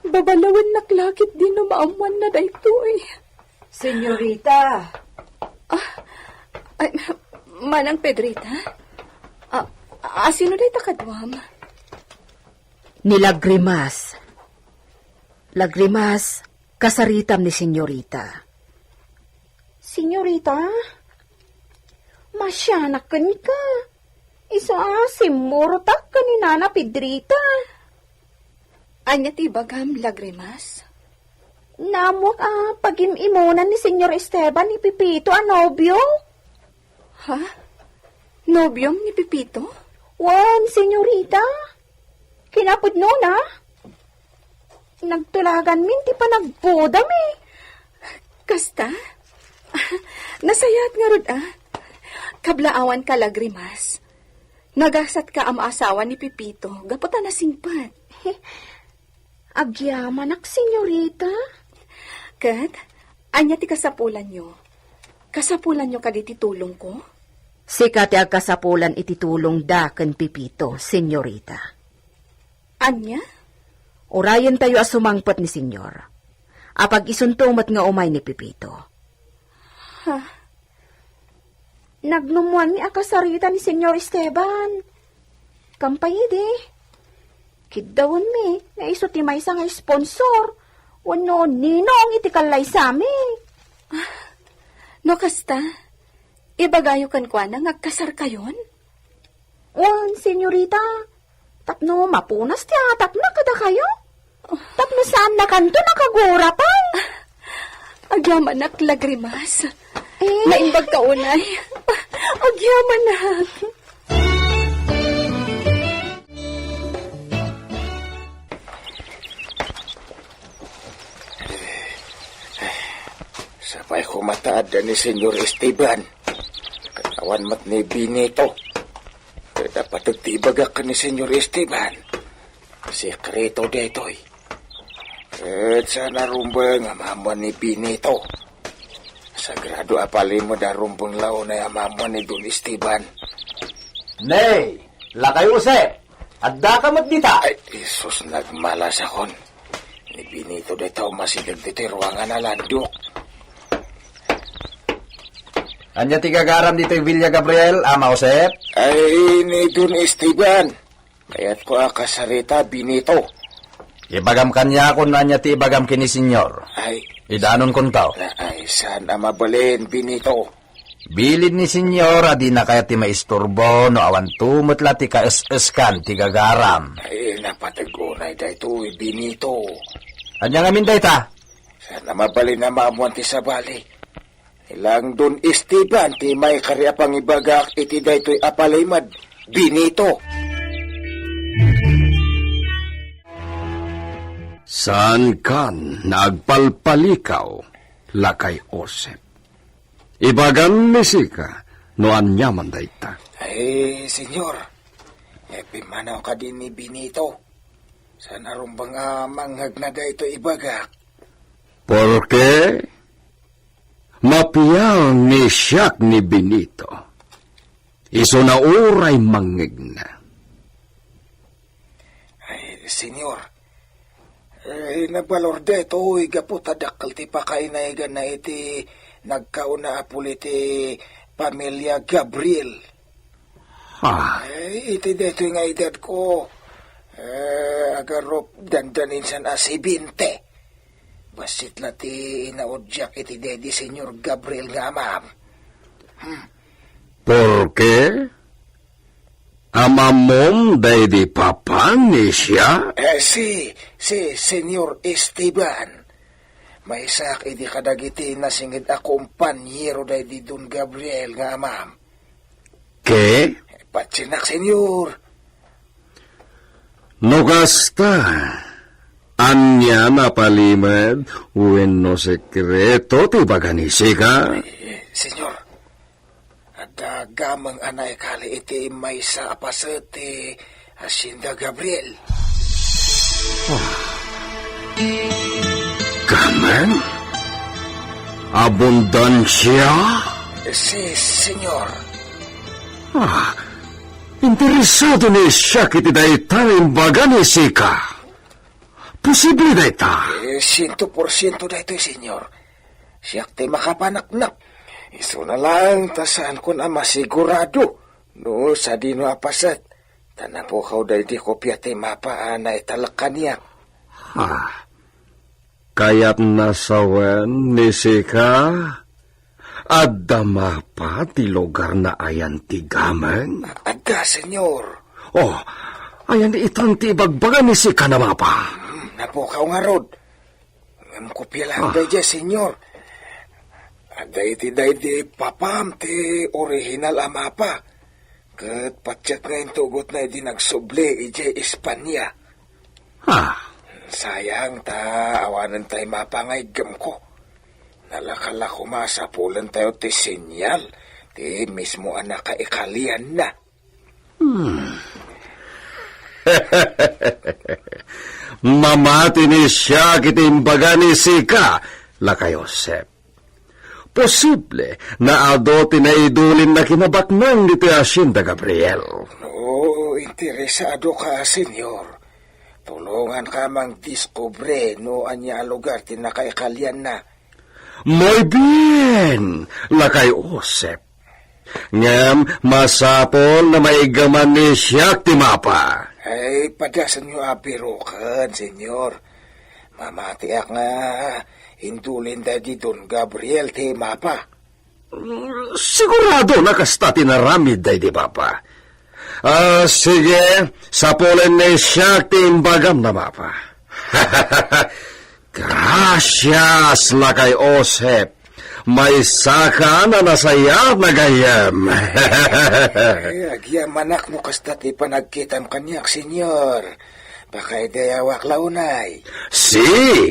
Babalawan naklakit din no maamuan na dayto eh. Senyorita, Ay, Manang Pedrita? Sino dayta kadwam? ni Lagrimas. Lagrimas, kasaritam ni senyorita. Senyorita? Masyanak ka ni ka. Isa simurtak ka ni Nana Pedrita. Anya ti bagam Lagrimas? Namok pag-imimunan ni Senyor Esteban ni Pipito nobyo? Ha? Nobyom ni Pipito? Wan, senyorita. Kinapod no na? Nagtulagan min ti pa nagpudam eh. Kasta? Nasayat nga rod Kablaawan ka Lagrimas. Nagasat ka ang asawa ni Pipito. Gaputan na singpat. Agyaman ak, senyorita. Kat, anya ti kasapulan nyo. Kasapulan nyo kaditi tulong ko? Sikat ti agkasapulan iti tulong da ken Pipito, senyorita. Anya? Orayan tayo asumangpat ni senyor. Apag isuntumat nga umay ni Pipito. Nagnumuan ni akasarita ni Senyor Esteban. Kampayide. Kidawon mi, nga iso ti may nga sponsor. Wano ninong iti kalay sami. No kasta, ibagayo kan kwa na ngagkasar kayon? Wan, senyorita. Tapno mapunas ti atap na kada kayo? Tapno saan na kanto nakagura pa? Agyaman nak Lagrimas. Naimbag ka unay. Agyaman nak. Sabay kumataad ni Senyor Esteban. Katawan mat ni Benito. Dapat tibagak ka ni Senyor Esteban. Sekreto detoy. At sana rumbang amamuan ni Benito. Sagrado apalin mo da rumbang lao na amamuan ni Don Esteban. Nay, lakay use. Adda ka mat dita. Ay, Isus, nagmalas akon. Ni Benito detaw masilag dito ruangan na landok. Anya ti gagaram dito Villa Gabriel, Ama Josep? Ay, ni Don Esteban. Kaya't ko akasarita Benito. Ibagam kanya kung nanya ti ibagam kini senyor. Ay, Idanon kontaw. Ay, saan mabalin, Benito? Bilid ni senyora di na kaya ti maisturbo no awan tumot la ti kaes-eskan ti gagaram. Ay, napatagunay da ito, Benito. Anya nga minday ta? Sana mabalin na maamuan ti sabali. Ilang dun Esteban, ti may karyapang ibagak iti da ito'y apalimad, Benito. Saan kan nagpalpalikaw, lakay Osep? Ibagan ni Sika, no anyaman dayta. Ay, senyor, pimanaw ka din ni Benito. Sana rumbang manghag na da ito ibagak. Porque mapiyaw ni siyak ni Benito. Iso na uray mangigna. Ay, senyor, nabalor da ito, igaputadakal ti pakainaigan na iti nagkauna apul iti pamilya Gabriel. Ay, iti dito nga edad ko, agarop dandanin san si 20. Basit la ti inaudyak iti dedi senyor Gabriel nga amam. Porque amamom day di papa ni siya? Si senyor Esteban. May sak iti kadagiti na singid akumpanyero day di Don Gabriel nga amam. Ke? Patsinak senyor. No kasta. Anya napalimad, uwen no sekreto ti baganisi ka? Senyor, ada gamang anay kali iti may sa apaset ti Hacienda Gabriel. Gamang? Abundansya? Senyor. Interesado ni siya kiti daytang baganisi ka. Posible dayta? 100% daytoy, senyor. Siyak ti makapanaknak. Iso na lang, tasan ko na masigurado. No, sa dino apasat. Tanang po kaw day di kopya ti mapa na italakan niya. Kaya't nasawen ni Sika, adda mapa ti lugar na ayan ti gaman? Aga, senyor. Oh, ayan itang ti ibagbaga ni Sika na mapa. Napukaw nga rod. Ngam kopya lang day senyor. Ada iti day di papam ti original amapa. Kat patyat ngayon tugot na di nagsuble ije Espanya. Sayang ta, awanan tayo mapangayagam ko. Nalakala ko masapulan tayo ti sinyal. Ti mismo anak kaikalian na. Mamati ni siya kitimbaga ni Sika, lakay Josep. Posible na adote na idulin na kinabaknang ni Hacienda Gabriel. No, interesado ka, senyor. Tulungan ka mang diskubre no anya lugar tinakaikalian na. Muy bien, lakay Josep. Ngam, masapol na maigaman ni siya timapa. Ay, padasan nyo abirukan, senyor. Mamatiak nga, indulin da di Don Gabriel ti mapa. Sigurado na kasta tinaramid day di papa. Sige, sapulen ni siya timbagam na mapa. Gracias, lakay Josep. May saka na nasayap na gayam. Ay, agyam anak mo kasta ti panagkitam kanyak, senyor. Baka idayawak launay. Si,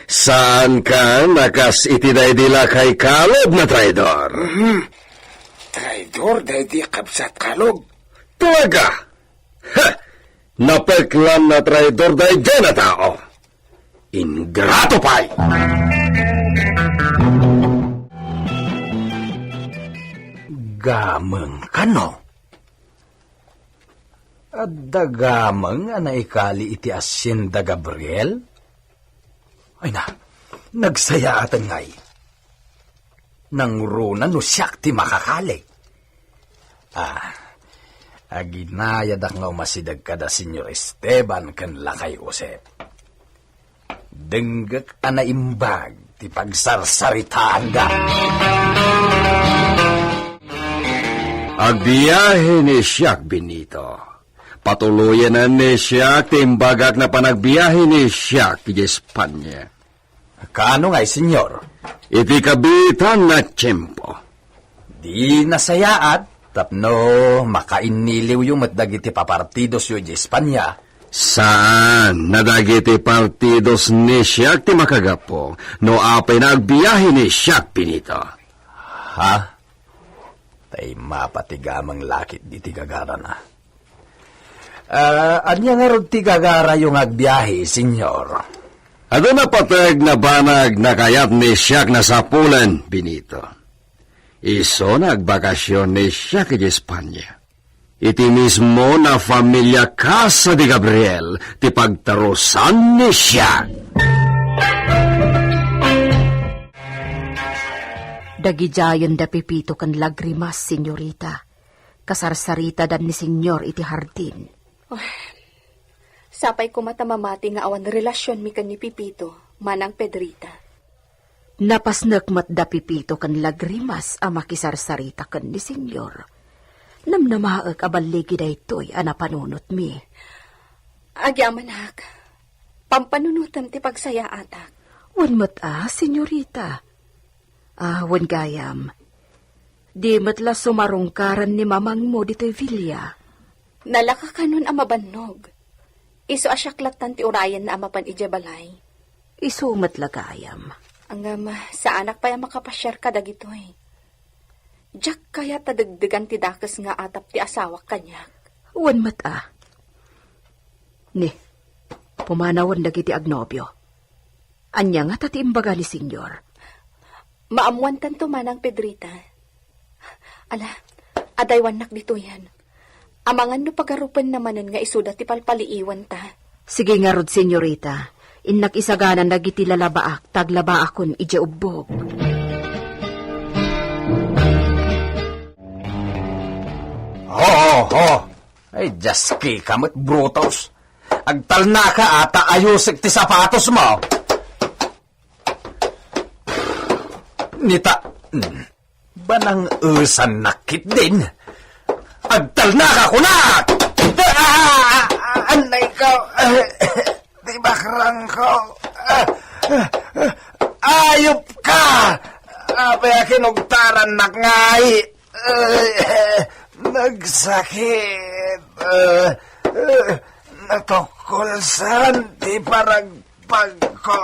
saan ka nakas itiday dila kay Kalob na traidor? Traidor, day di kapsat kalog. Talaga? Ha! Napeklan na traidor day dyan na tao. Ingrato pa'y! Gamang kano? At dagamang anaikali iti Hacienda Gabriel? Ay na, nagsaya atan ngay. Nangruna no siyak ti makakali. Aginayadak nga umasidag kada Senyor Esteban kan lakay Josep. Denggak anaimbag iti pagsarsaritaan da. Agbiyahe ni Siak Benito. Patuloyan na ni Siak timbagak na panagbiyahe ni Siak di Espanya. Kaano nga'y, senyor? Iti kabitan na tiyempo. Di nasayaat, tapno makainiliw yung matdag iti papartidos yung di Espanya. Saan nadagiti partidos ni Siak ti makagapo no apay na agbiyahe ni Siak Benito? Ha? Tay mapatigamang lakit di tigagara na. Anya nga ron tigagara yung agbiyahe, senyor? Ado na patag na banag na kayat ni Siak na sapulan, Benito. Iso nagbakasyon ni Siak di Espanya. Iti mismo na familia Casa de Gabriel ti pagtarusan ni Siak. Dagijayan da pipito kan lagrimas, senyorita. Kasarsarita dan ni senyor iti hardin. Sapay ko matamamati nga awan relasyon mi kan ni Pipito, manang Pedrita. Napasnak mat da pipito kan lagrimas a makisarsarita kan ni senyor. Namnamaag abaligi da ito'y anapanunot mi. Agyamanak, pampanunutan ti pagsaya atak. Wan mat senyorita. Wan gayam. Di matla sumarungkaran ni mamang mo dito'y Villa. Nalaka kanon ang mabannog. Iso asyaklatan ti urayan na amapan ijabalay. Iso matla gayam. Ang sa anak pa yung makapasyar ka dagitoy. Jack kaya tadagdagan ti dakas nga atap ti asawak kanyak. Wan mat Ni, pumanawan dagiti agnobyo. Anya nga tati imbaga ni senyor. Maamuan tanto manang Pedrita. Ala, adaywan nak dito yan. Amangan no pagarupan namanan nga isuda ti palpaliiwan ta. Sige nga rod, senyorita. Innak isaganan dagiti lalabaak, taglabaakon ije ubbog. Ay, jaski kamot brutos. Agtalna ka ata ayusik ti sapatos mo. Nita, banang usan nakit din. Agtalna ka kunak! Anay ko, di bakrang ko. Ayop ka! Apay kinugtaran na ngay. Nagsakit. Natukulsan di paragpag ko.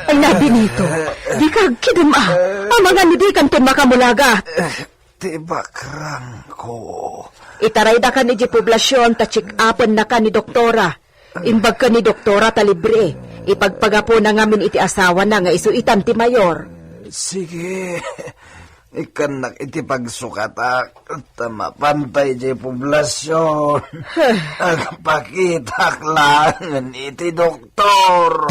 Ay na, Benito. Di ka agkidum Ang mga nidikan ton makamulaga. Tibakrang ko. Itaray da ka ni di poblasyon ta check-upan na ka ni doktora. Imbag ka ni doktora ta libre. Ipagpagapo na ngamin iti asawa na nga isuitan ti mayor. Sige. Ikan nak iti pagsukata tamapantay di poblasyon. Agpakitak lang iti doktor.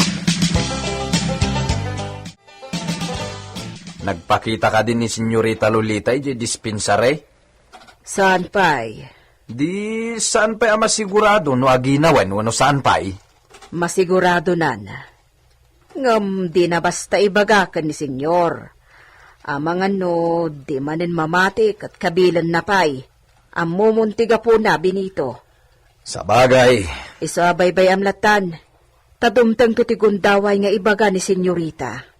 Nagpakita ka din ni Senyorita Lolita iti dispensary? Saan pa'y? Di saan pa'y masigurado no aginawan no saan pa'y? Masigurado nan. Ngam di na basta ibagakan ni senyor. Amangan no, di manin mamatik at kabilan na pa'y. Amumuntiga po na, Benito. Sa bagay. Isabaybay amlatan. Tadumtang tutigundaway nga ibaga ni senyorita.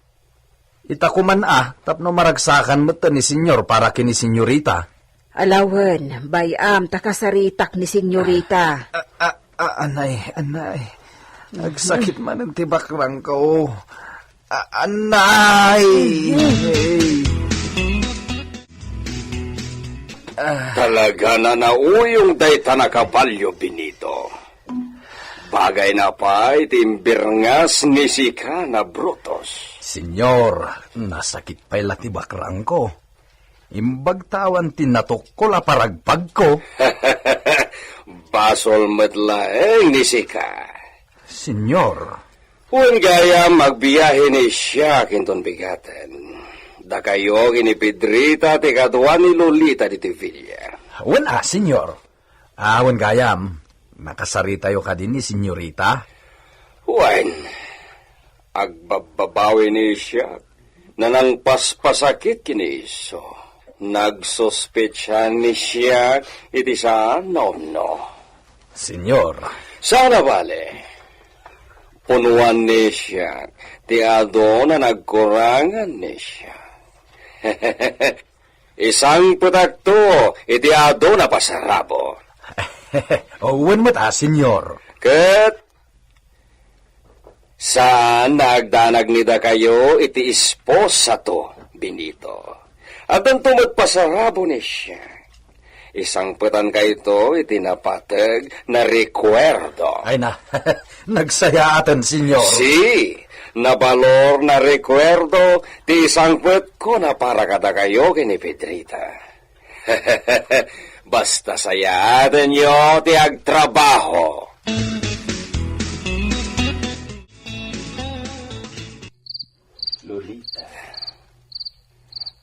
Itakuman tapno maragsakan mo ni senyor para kini senyorita. Alawan, bayam takasaritak ni senyorita. Anay. Nagsakit man ang tibakrang ko. Anay! Talaga na nauyong day tanakapalyo, Benito. Bagay na pa itimbirngas ni sika na brutos. Senyor, nasakit pa'y latibakrang ko. Imbag tawan tinatukol paragpag ko. Basol matlaeng ni sika. Senyor. Kung gaya magbiyahe ni siya kinton bigaten. Da kayo kini Pedrita ti kadwa ni Lolita di Villa. Wala, senyor. Awan gayam, nakasarita yo ka din ni senyorita. Wan, agbababawi ni siya, nanang paspasakit kini iso. Nagsospetsyan ni siya, iti saan no. Senyor, Sana bale, punuan ni siya, ti ado na nagkurangan ni siya. Isang putakto, iti ado na pasarabo. owen mo ta, senyor. Ket, saan nagdanag nida kayo iti esposa to, Benito? At ang tumagpasarabo ni siya. Isang putan kayo iti napatag na recuerdo. Ay na, nagsayaatan, senyor. Si, nabalor na recuerdo ti isang put ko na para kada kayo kini Pedrita. Basta sayaan nyo ti agtrabaho. Lolita,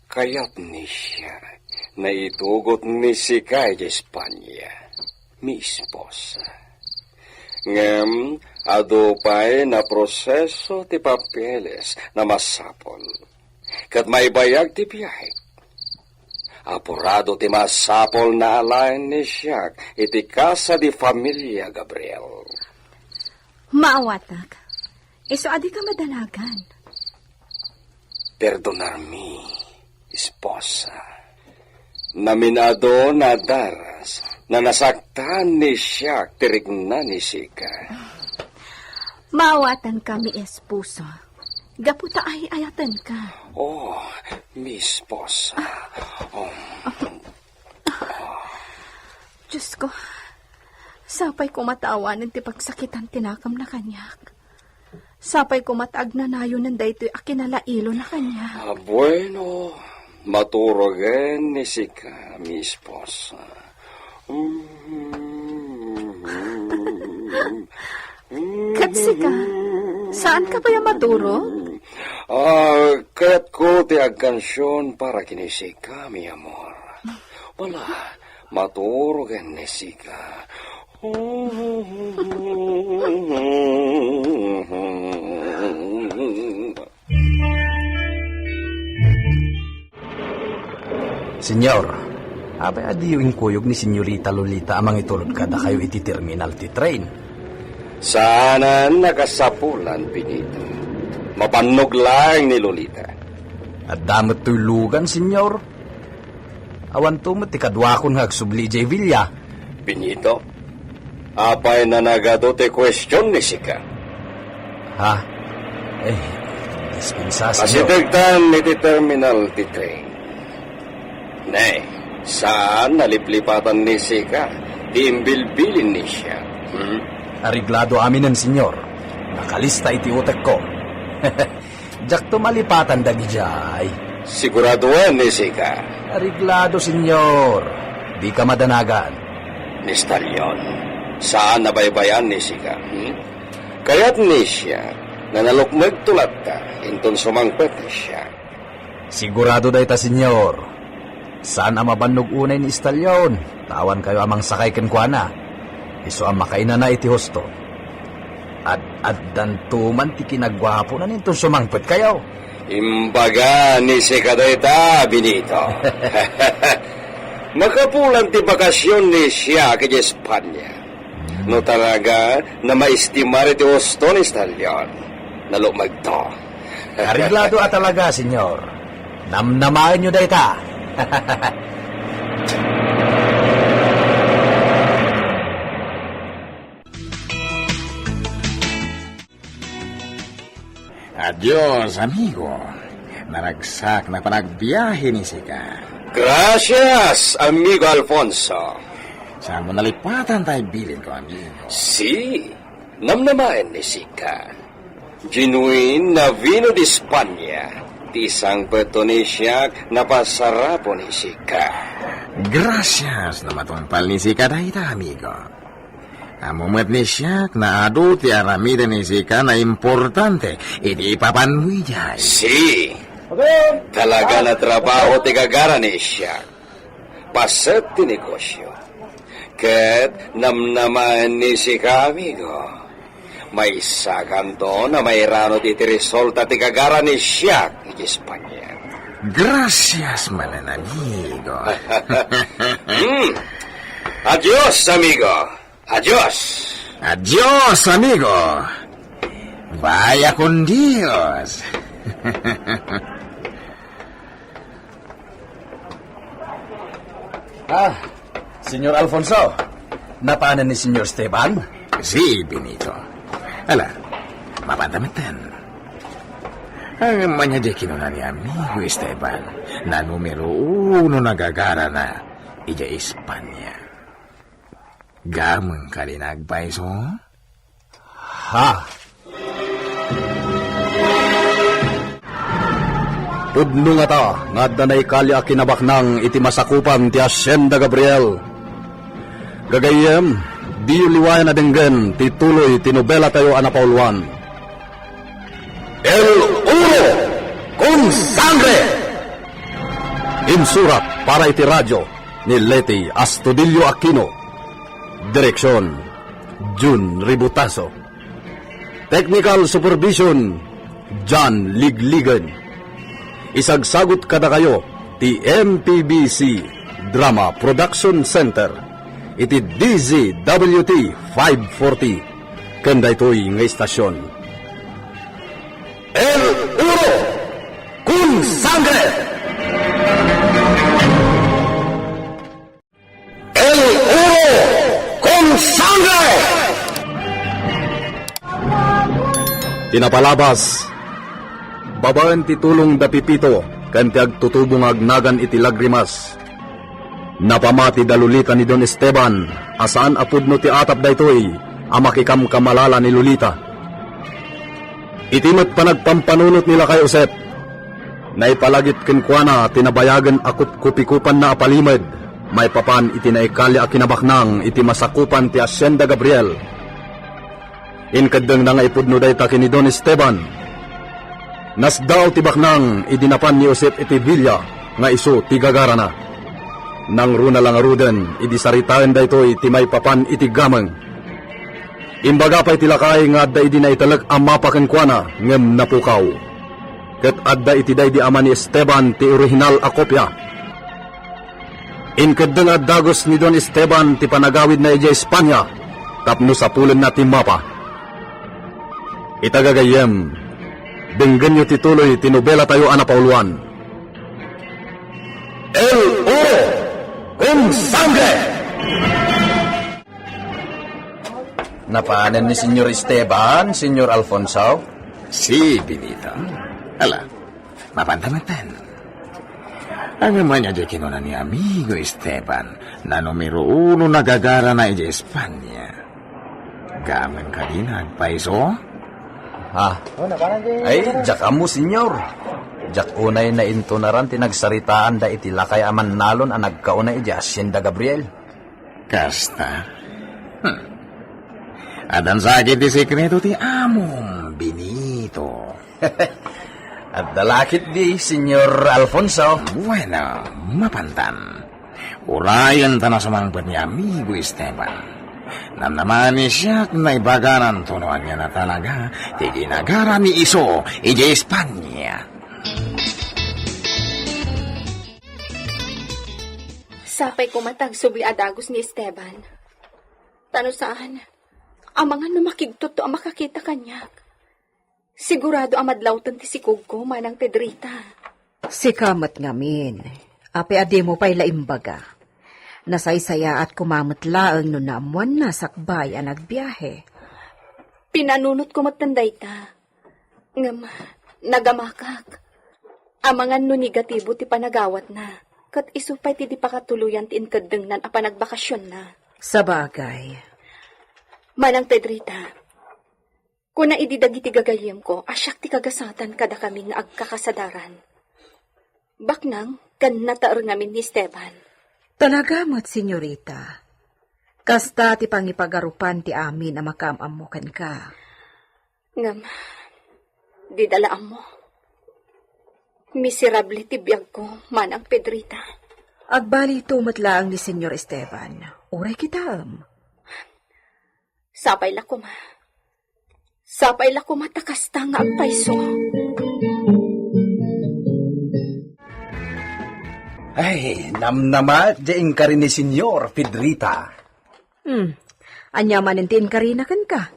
kaya't ni siya na itugot ni si Kay de Espanya, mi esposa. Ngem, adupay na proseso ti papeles na masapol. Kat may bayag ti biyahe. Apurado ti masapol na alain ni siya iti Casa di Familia Gabriel. Maawatag. Iso adi ka madalagan. Perdonar mi, esposa. Naminado na daras na nasaktan ni siya tirigna ni Sika. Maawatan kami, esposo. Gaputa ay ayatan ka. Oh, mi esposa. Diyos ko, sapay ko matawanan ti pagsakitan tinakam na kanyak. Sapay ko mataag na nayo ng daytoy akinalailo na kanya. Bueno, maturogen ni Sika, mi esposa. Katsi ka, saan ka ba yung maturo? Kaya't ko ti agkansyon para kini Sika, mi amor. Wala, maturogen ni Sika. Senyor, abay adi yung kuyog ni senyorita Lolita amang itulod kada kayo iti terminal ti train. Sana nakasapulan, Benito. Mapanog lang ni Lolita. At damot tulugan, senyor. Awan tumot ti kadwakon nga agsubli jay Villa. Benito, apay na nagado te question ni Sika. Ha? Dispensa, senyor. Asitigtan iti terminal ti train. Nay, saan naliplipatan ni Sika? Di imbilbilin ni siya. Ariglado aminan, senyor. Nakalista iti utek ko. Jak tumalipatan dagi jay. Siguraduan ni Sika. Ariglado, senyor. Di ka madanagan. Ni Stallion, saan nabaybayan ni Sika? Kaya't ni siya, nanalukmag tulad ka, inton sumangpet ni siya. Sigurado day ta, senyor. Saan ang mabannog unay ni Stallion? Tawan kayo amang sakay kenkwana. Iso ang makaina na iti husto. At dantuman ti kinagwapo na nito sumangpet kayo. Imbaga ni Sika dayta, Benito. Makapulan ti bakasyon ni siya kay Espanya. No talaga na maestimar iti husto ni Stallion. Nalumag to. Ariglado at talaga, senyor. Namnamahan nyo dayta. Adios, amigo. Naragsak na panagbiyahe ni Sika. Gracias, amigo Alfonso. Saan mo nalipatan tayo bilin ko, amigo? Si, namnamain ni Sika. Genuine na vino di Espanya. Tisang Petonesiak na pasarapo ni Sika. Gracias na matumpal ni Sika dahita, amigo. Amumat ni siya na ado ti aramida ni Sika na importante. Iti ipapanwi jay. Si, talaga na trabaho ti gagara ni siya. Paset ti negosyo. Ket namnaman ni si amigo. May sakanto na may ranot iti resulta ti kagara ni siyak iti Espanya. Gracias, malan amigo. Adios, amigo. Adios. Adios, amigo. Vaya con Dios. Senyor Alfonso, napaanan ni Senyor Esteban? Sí, Benito. Ala, mapatamitan. Ang manya kinuna ni amigo Esteban na numero 1 nagagara na ija Espanya. Gamang kalinagpaiso? Ha? Pudno nga ta, nga danay kalya kinabaknang iti masakupan ti Hacienda Gabriel. Gagayem, di liwayan na denggen ti tuloy ti nobela tayo anapauluan. El Uro con Sangre! Insurat para iti radyo ni Leti Astudillo Aquino. Direksyon, Jun Ributaso. Technical Supervision, John Ligligan. Isagsagot kada kayo ti MPBC Drama Production Center iti DZWT 540 kanda ito'y nga istasyon. El Uro con Sangre! El Uro con Sangre! Tinapalabas babaan ti tulong da pipito, kanti agtutubong agnagan iti lagrimas. Napamati da Lolita ni Don Esteban, asaan apudno ti atap da ito'y, amakikam kamalala ni Lolita. Itimat pa nagpampanunot nila kay Josep, na ipalagit kinkwana tinabayagan akut kupikupan na apalimad, may papan iti naikalya akinabaknang iti masakupan ti Hacienda Gabriel. Inkadeng na nga ipudno da itaki ni Don Esteban, nasdaw ti baknang idinapan ni Josep iti Villa nga iso ti gagara na. Nang runa lang aruden, idisaritaan da ito iti may papan iti gamang. Imbaga pa iti lakay nga adda idi na italag amapakan kwa na ngem napukaw. Ket adda iti day di ama ni Esteban ti original a kopya. Inkadeng addagos ni Don Esteban ti panagawid na ija Espanya, tapno sa pulen na ti mapa. Itagagayem, denggan nyo tituloy tinobela tayo anapauluan. El Uro con Sangre! Napaanan ni Senyor Esteban, Senyor Alfonso? Si, Benito. Ala, mapantamitan. Ang manya kinuna ni amigo Esteban na numero 1 nagagara na ija Espanya. Gaman ka din nagpaiso? Ha? Ay, jak amo, senyor. Jak unay na intunaran tinagsaritaan da iti lakay aman nalon ang nagkaunay iti Hacienda Gabriel. Kasta. Adan sakit di sekreto ti amom, Benito. At dalakit di, Senyor Alfonso. Bueno, mapantan. Urayan tanah sumangpet ni amigo Esteban. Namnamani siya na ibaganan tunuan niya na talaga ti ginagara ni iso ija Espanya. Sapay kumatag subi adagos ni Esteban. Tano saan? Ang mga numakigtot to ang makakita kanyak. Sigurado ang madlawtan ti sikog ko manang Pedrita. Sikamat ngamin. Ape adi mo pa'y laimbaga. Nasaysaya at kumamot laang no naamuan na sakbay ang nagbiyahe. Pinanunot ko matanday ta. Ngam, nagamakak. Ang mga negatibo ti panagawat na. Kat isupay ti di pakatuluyan ti inkadeng nan a panagbakasyon na. Sa bagay. Manang Pedrita, kung naididagi ti gagayem ko, asyak ti kagasatan kada kami nga agkakasadaran. Baknang, kan nataar ngamin ni Esteban. Talagamot, senyorita. Kasta ti pangipagarupan ti amin na makamamukan ka. Ngam, di dalaan mo. Miserable ti biyag ko, manang Pedrita. Agbali tumat lang ni Senyor Esteban. Uray kita. Sapay la kuma. Sapay la kuma takasta nga agpayso. Ay, namnama, diing ka rin ni Senyor Pedrita. Anya manintiin karina kan ka.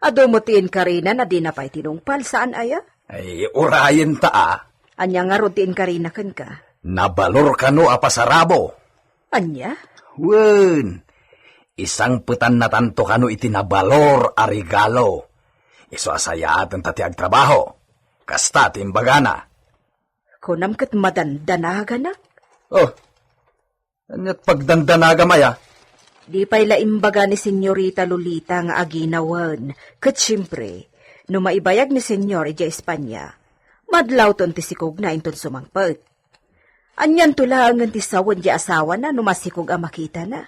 Ado mo tiin karina na di na pa'y tinungpal saan aya? Ay, urayan ta Anya nga tiin karina kan ka. Nabalor ka no apasarabo. Anya? Wen, isang putan na tanto ka no itinabalor a regalo. Iso asayaan tati agtrabaho. Kasta timbagana. Kunam kat madandanaga na. Oh, anyat pagdandanaga maya. Di pa'y laimbaga ni Senyorita Lolita nga aginawan. Kat siyempre, no maibayag ni Senyor ija Espanya, madlaw ton ti sikog na inton sumangpag. Anyan tulangan ti sawan di asawa na no masikog ang makita na.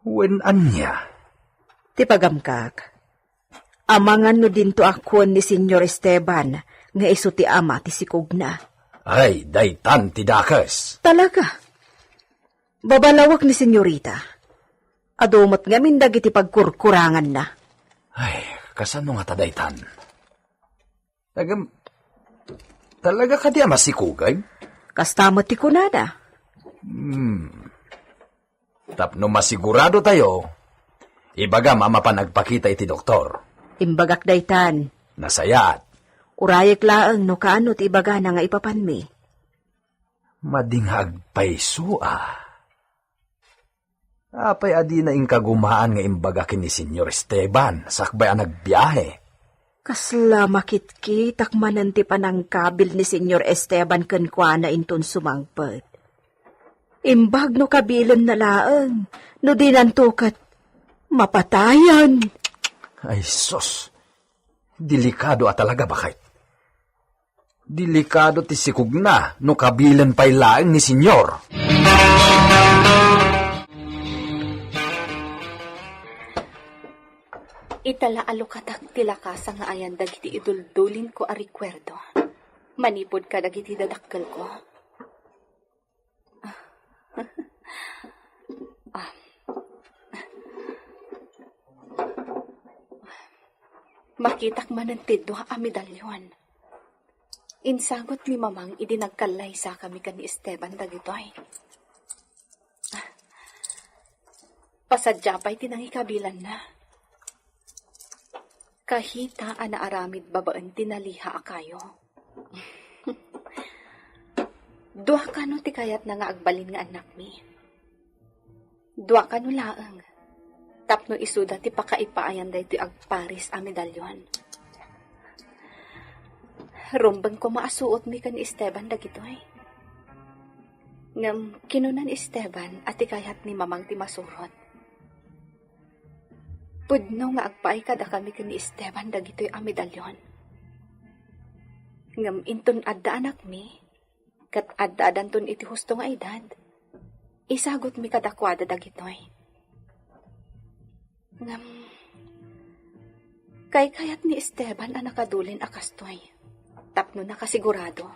Wen anya? Ti pagamkak, amangan no din to akon ni Senyor Esteban nga iso ti ama ti sikog na. Ay, daytan ti dakas. Talaga? Babalawak ni Senyorita. Adumot nga mindag iti pagkurkurangan na. Ay, kasano nga tadaytan? Talaga ka di masikugay? Kastamot ti kunada. Tapno masigurado tayo, ibaga mama pa nagpakita iti doktor. Imbagak daytan. Nasayat. Urayek laang no kaano ti ibaga na nga ipapanmi. Madinghag paiso Apay adi na kagumaan nga imbaga kini Senyor Esteban, sakbay ang nagbiyahe. Kasla makit-kitak mananti pa ng kabil ni Senyor Esteban kankwana inton sumangpad. Imbag no kabilan na laang, no dinantukat, mapatayan. Ay sos, delikado talaga bakit? Delikado ti sikog na, no kabilan pa'y laang ni Senyor. Itala alukatak tilakasa nga ayan dagiti iduldulin ko a rekwerdo. Manipod ka dagiti dadakkel ko. Makitak man ang tidwa a medalyon. Insagot ni mamang idinagkalay sa kami kan ni Esteban dagitoy. Pasadya pa'y tinangikabilan na. Kahita ana aramid babaan tinaliha akayo. Dua kano ti kayat na nga agbalin nga anak mi. Dua kano laang. Tapno isuda ti pakaipaayan da iti agparis a medalyon. Rumbang ko maasuot mi kan Esteban dagitoy. Ngam kinunan Esteban at ti kayat ni mamang ti masurot. Pudno nga agpaay kada kami kan ni Esteban dagitoy a medalyon. Ngam inton adda anak mi, kat adda adanton iti husto nga edad, isagot mi kadakwada dagitoy. Ngam, kayat ni Esteban a nakadulin akastoy, tapno nakasigurado.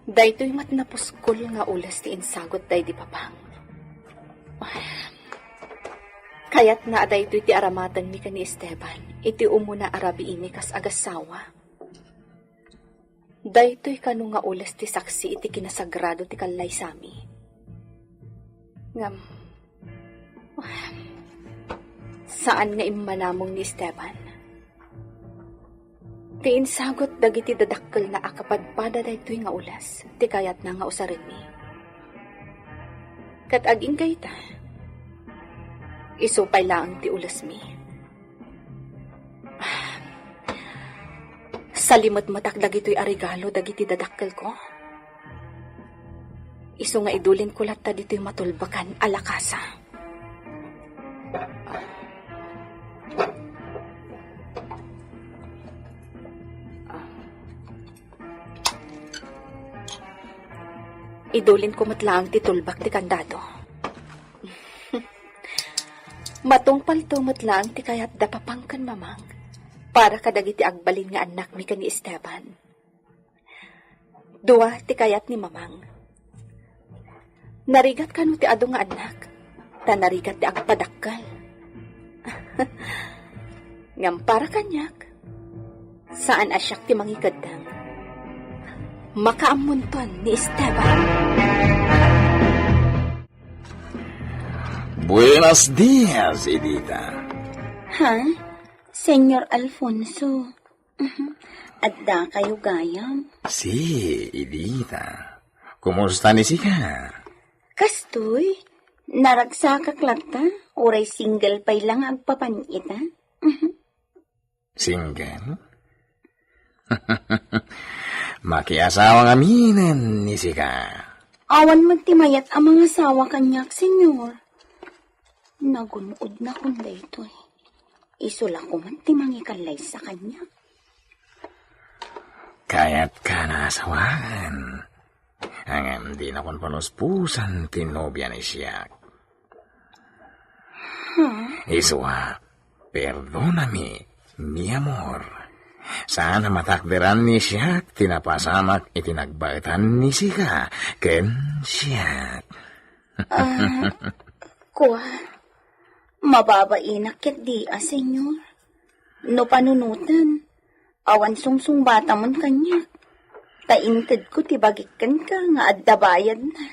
Daytoy mat napuskol nga ulas ti insagot day di papang. Kayat na aday iti aramatan mi ni Esteban, iti umuna arabi ini kas agasawa. Daytoy kanu nga ulas ti saksi iti kinasagrado ti kalay sami. Ngam, saan nga immanamong ni Esteban? Ti insagot dagiti dadakkel na akapadpada daytoy nga ulas, ti kayat na nga usarin mi. Kat aging kayta, isupay lang ti ulas mi. Salimot matak dagito'y arigalo dagiti dadakkel ko. Isu nga idulin ko latta dito'y matulbakan alakasa. Idulin ko matlaang ti tulbak ti kandado. Matungpal to matlaang ti kayat dapapangkan mamang para kadagiti agbalin nga anak mi kan ni Esteban. Dua ti kayat ni mamang Narigat ka no ti ado nga anak. Ta narigat ti agpadakkel. Ngam para kanyak. Saan asyak ti mangikadang? Makaamunton ni Esteban. Buenos dias, Edita. Ha? Senyor Alfonso. Adda kayo gayam. Si, Edita. Kumusta ni Sika? Kastoy, naragsakak lagta. Oray single pay lang agpapanita. Single? Makiasawang aminin ni Sika. Awan magtimayat ang mga asawa kanyak, senyor. Nagunod na kunda ito eh. Isula ko man timangikalay sa kanya. Kaya't ka nasawagan. Hanggang di na kon paluspusan tinobya ni siya. Iswa, perdóname, mi amor. Sana matakderan ni siya, tinapasamak itinagbaitan ni Sika, ken siya. Kuha, mababain akit di senyor. No panunutan, awan sungsung bata mon kanya. Tainted ko tibagikan ka nga adda bayad na.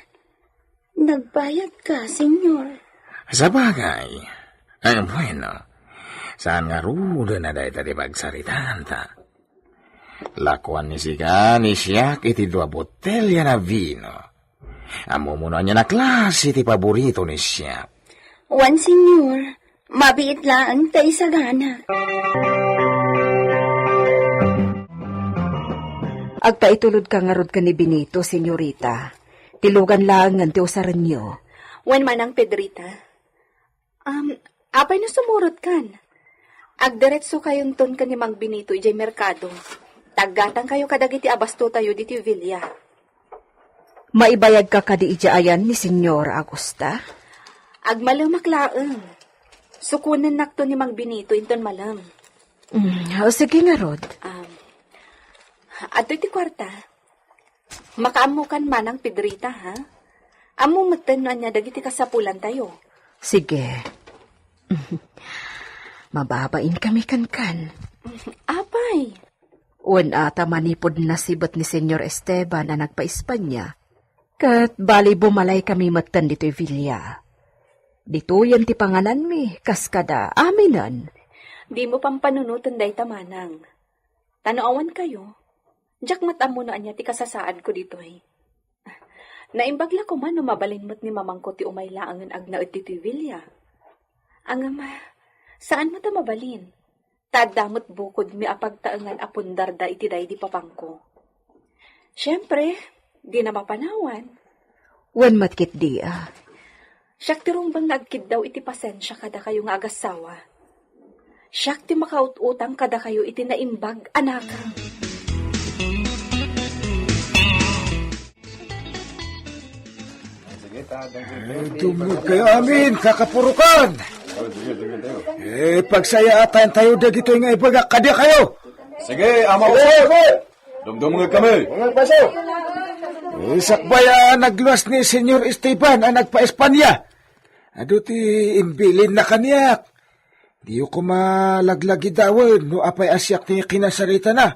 Nagbayad ka, senyor. Sa bagay, ang bueno, saan nga rudo na dahi tadi pagsaritaan ta? Lakuan ni Sika ni siyak iti 2 botelya na vino. Amo muna niya na klase iti paborito ni siyak. Wan, senyor. Mabiit lang tayo sa gana. Agpaitulod ka nga rod ka ni Benito, senyorita. Tilugan lang nga ti usaran nyo. Wen manang Pedrita. Apay na sumurot kan. Agdiretso kayong ton ka ni Mang Benito ijay merkado. Taggatang kayo kadagiti abasto tayo diti Villa. Maibayad ka kadi ijaayan ni Senyor Augusta? Agmalumaklaang. Sukunan nakto ni Mang Benito inton malam. Sige nga rod. Ato iti kwarta. Makaamo kan manang Pedrita, ha? Amo matanuan niya dagiti kasapulan tayo. Sige. Mababain kami kan. Apay. Wen ata manipod na sibot ni Senyor Esteban na nagpa-Espanya. Kat bali bumalay kami matan dito'y Villa. Dito yan ti panganan mi, kaskada, aminan. Di mo pampanunutan day tamanang. Tanawan kayo. Diyak matamunaan niya ti kasasaad ko dito eh. Naimbagla ko man mabalin mo't ni mamang ko ti umayla angan agnaud dito'y Villa. Ang saan mo ta mabalin? Tadamot bukod mi apagtaangan apundarda iti day di papangko. Siyempre, di na mapanawan. Wen matkit di Siyak ti rumbang nagkid daw iti pasensya kada kayo nga agasawa. Siyak ti makaut-utang kada kayo iti naimbag anakang. Tumod kayo amin, kakapurukan. Pagsayatan tayo dagito nga ibaga, kadya kayo. Sige, ama ko. Dumdumungag kami. Sakbaya nagluwas ni Senyor Esteban ang nagpa-Espanya. Ado ti imbilin na kanyak. Di ko malaglagi dawon no apay asyak ti kinasarita na.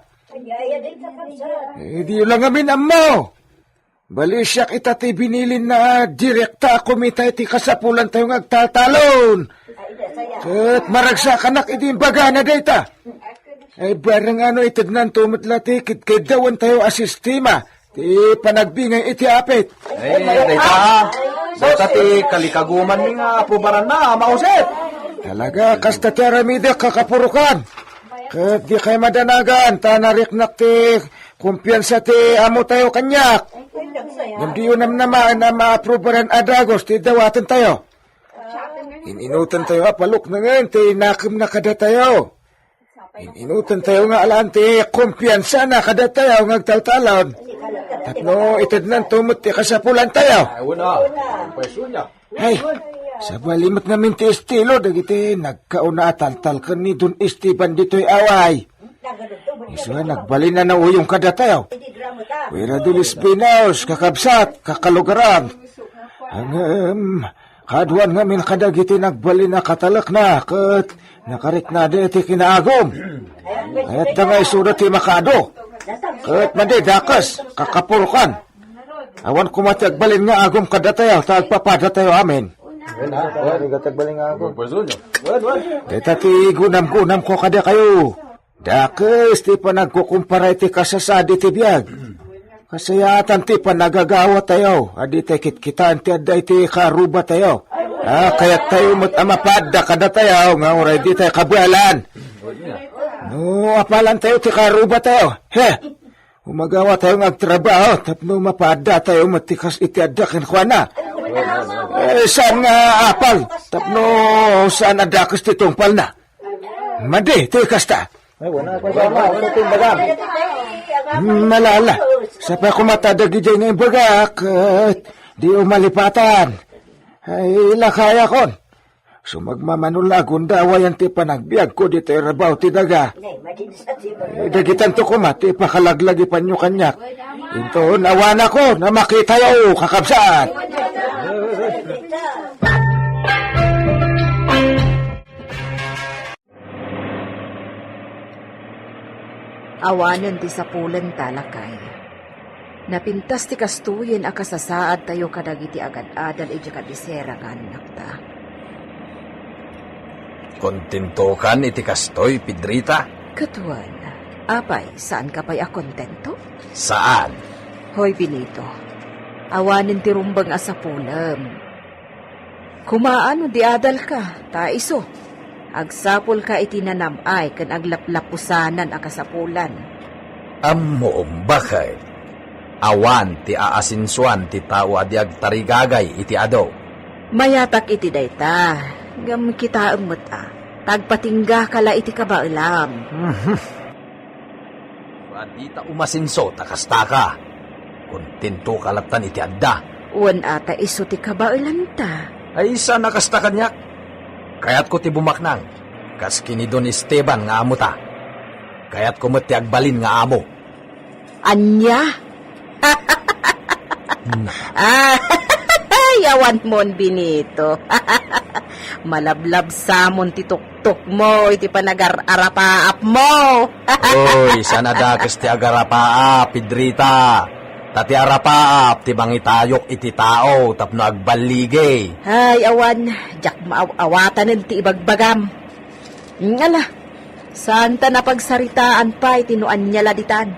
Di lang amin ammo. Bali siyak itati binilin na direkta kumita iti kasapulan tayong agtatalon. At maragsakan idimbaga na data. Ay barang ano itagnan tumatlati kit dawan tayo asistema. Ti panagbingay iti apit. Data. Data ti kalikaguman ni nga pubaran na, mausit. Talaga, kasta ti aramida kakapurukan. Kat di kayo madanagan, tanariknak ti kumpiyansa ti amo tayo kanyak. Hindi yun naman na ma-aprobaran adagos, ti dawatan tayo. Ininutan tayo apalok na ngayon, ti nakim na kada tayo. Ininutan tayo nga alaan, ti kumpiyansa na kada tayo, ngagtaltalon. Tapno, itadnan tumot ti kasapulan tayo. Ay, sa balimot namin ti estilo, dagiti nagkauna ataltal ka ni Don Esteban dito'y away. Isa nagbalin na uyong kada tayo. Pwera dulis binaos, kakabsat, kakalugaran. Kaduan ngamin kadagiti nagbali na katalak na, kat nakarik na iti kinaagom. At da nga isudat ti makado. Kat madi dakas, kakapulkan. Awan kumatiagbalin nga agom kadatayaw, tagpapada tayo amin. Dita ti gunam-gunam ko kada kayo. Dakas ti pa nagkukumpara iti kasasadi ti biyag. Kasayatan ti pa nagagawa tayo. Adi ti kitkitaan ti adda iti karuba tayo. Kaya tayo amapadda kada tayo. Nga oray di tayo kabualan. No, apalan tayo ti karuba tayo. Umagawa tayo ngagtrabaho. Tapno mapadda tayo matikas iti adda kinkwana. Saan nga apal? Tapno saan adakas ti tungpal na? Madi, ti kasta. Malala, sa pa kumatadagi dyan ng bagak, di umalipatan. Ay, lakaya kon. Sumagmamanulagon dawayan ti panagbiag ko di tayo rabaw ti daga. Dagitan to kumati, pakalaglagi pa nyo kanyak. Ito, nawana ko na makita yaw, kakabsaan. Awanan ti sapulan talakay. Napintas ti kastuyen akasasaad tayo kadagiti agad-adal iti kadisera nga anak ta. Kontentokan iti kastoy, Pedrita? Katuan, apay, saan ka pa'y akontento? Saan? Hoy, Benito, awanan ti rumbang asapulam. Kumaano di adal ka, taiso. Agsapol ka itinanamay kan aglaplapusanan akasapulan. Ammoong bakay. Awan ti aasinsuan ti tao adi agtarigagay iti ado. Mayatak iti dayta. Gam kita umot tagpatingga kala iti kabailam. Adi ta umasinso takasta ka. Kontento kalatan iti adda. Wan ata iso ti kabailam ta. Ay isa nakasta kanyak. Kaya't ko ti bumaknang. Kas kini Don Esteban nga amo ta. Kaya't ko ti agbalin nga amo. Anya? Yawan mon, Benito. Malablab samon ti tuktok mo, iti panagar-arapaap mo. Oy, sana dakas ti agarapaap, Pedrita. Tati arapaap, ti bangitayok iti tao, tapno agbaligay. Ay, awan, jak maaawatan ti ibagbagam. Ngala, saan ta napagsaritaan pa itinuan niya laditan.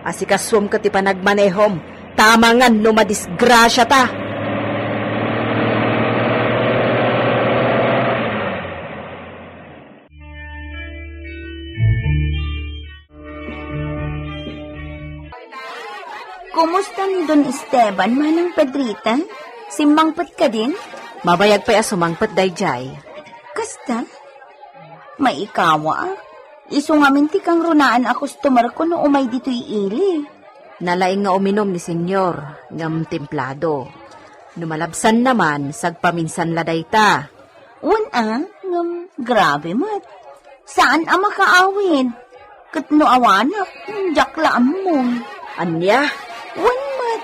Asikaswam ka ti panagmanehom, tamangan no madisgrasya ta. Kumusta ni Don Esteban, manang Pedrita? Simbangpet ka din? Mabayag pa sumangpet dayjay. Kasta? May ikawa. Iso ngamin ti kang runaan a customer ko no umay dito'y ili. Nalaing nga uminom ni senyor, ngam templado. Numalabsan naman, sagpaminsan laday ta. Grabe mat. Saan ang makaawin? Katno awanak, jaklaan mo. Anya? Mat.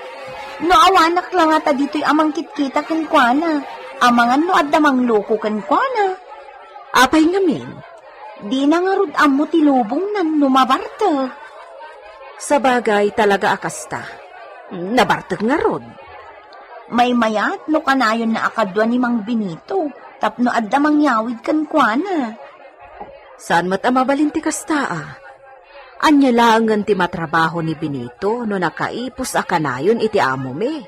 No awanak lang ata dito'y amang kitkita kankwana. Amangan no addamang loko kankwana. Apay ngamin? Di na nga rod amo ti lubong nan numabarta. Sa bagay talaga akasta. Nabartag nga rod. May mayat no kanayon na akadwa ni Mang Benito. Tapno addamang yawid kankwana. Saan mat amabalinti kasta Anya langan ti matrabaho ni Benito no nakaipos akanayon iti amo me.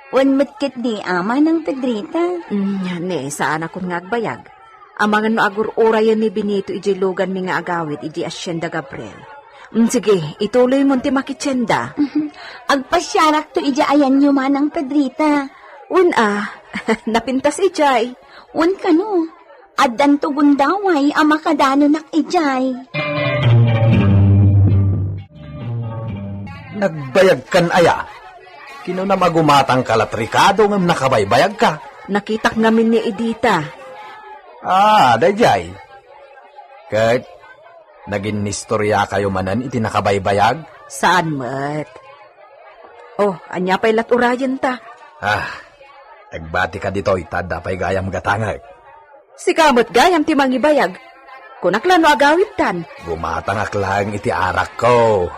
Matkit di ama ng Pedrita. Ne, saan akong ngagbayag. Amangan no agur-urayan ni Benito iji lugan mi nga agawit iji Hacienda Gabriel. Sige, ituloy mo ti makitsenda. Agpasyarak to iji ayan nyo manang Pedrita. Napintas ijay. Kano, addan to gundaway ama kadano nak ijay. Nagbayag kan aya. Kino na magumatang kalatrikado ngam nakabaybayag ka. Nakitak ngamin ni Edita. Dayjay. Kat, naging nistorya kayo manan iti nakabaybayag? Saan mat? Anya pa'y laturayan ta. Agbati ka dito, itada pa'y gayam gatangag. Si kamot gayam ti mangibayag. Kunaklan no agawid tan. Gumatangak lang iti arak ko.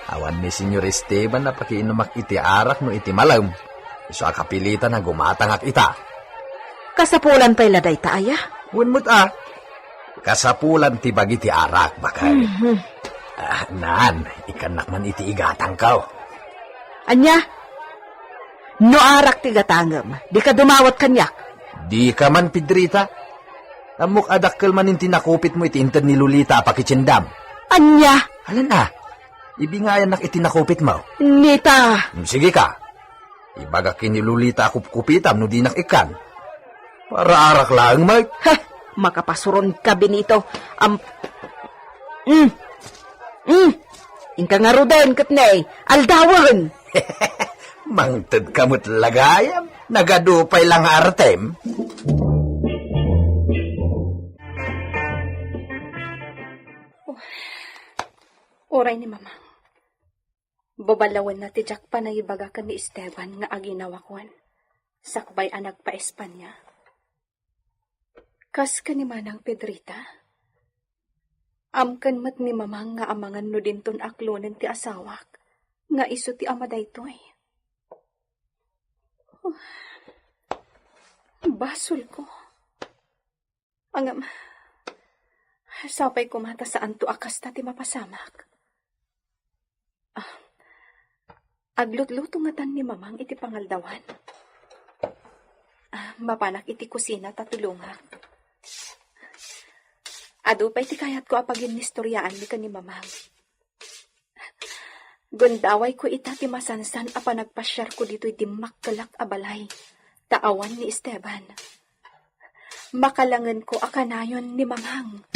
Awan ni Senyor Esteban na pakiinumak iti arak no iti malam. Iso akapilitan na gumatangak ita. Kasapulan pa'y laday taaya. Unmut kasapulan ti bagi ti arak bakal. Naan, ikanak man iti igatang ka. Anya? No arak ti gatangam. Di ka dumawat kanyak. Di ka man, Pedrita. Amok adakkel man inti nakupit mo iti inted ni Lolita pakitsindam. Anya? Alan ibingayan nak iti nakupit mo. Nita. Sige ka. Ibagak ni Lolita kupitam no di ikan. Para arak lang, Mike. Ha! Makapasuron ka, Benito. Inka nga roden, katnay. Aldawan. Mangted kamot lagayam. Nagadupay lang artem. Oray ni Mama. Babalawan na ti Jack pa na ibagakan ni Esteban nga aginawakwan. Sakbay anak pa Espanya. Kas ka ni Manang Pedrita. Amkan mat ni Mamang nga amangan no din ton aklonen ti asawak. Nga iso ti ama daytoy. Basol ko. Angam. Sapay kumata saan to akas ta ti mapasamak. Aglutluto nga tan ni Mamang iti pangaldawan. Mapanak iti kusina tatulungak. Ado pa iti kayat ko apagin nistoryaan ni ka ni Mamang. Gundaway ko ita ti masansan apa nagpasyar ko dito iti makkalak abalay. Taawan ni Esteban. Makalangan ko akanayon ni Mamang.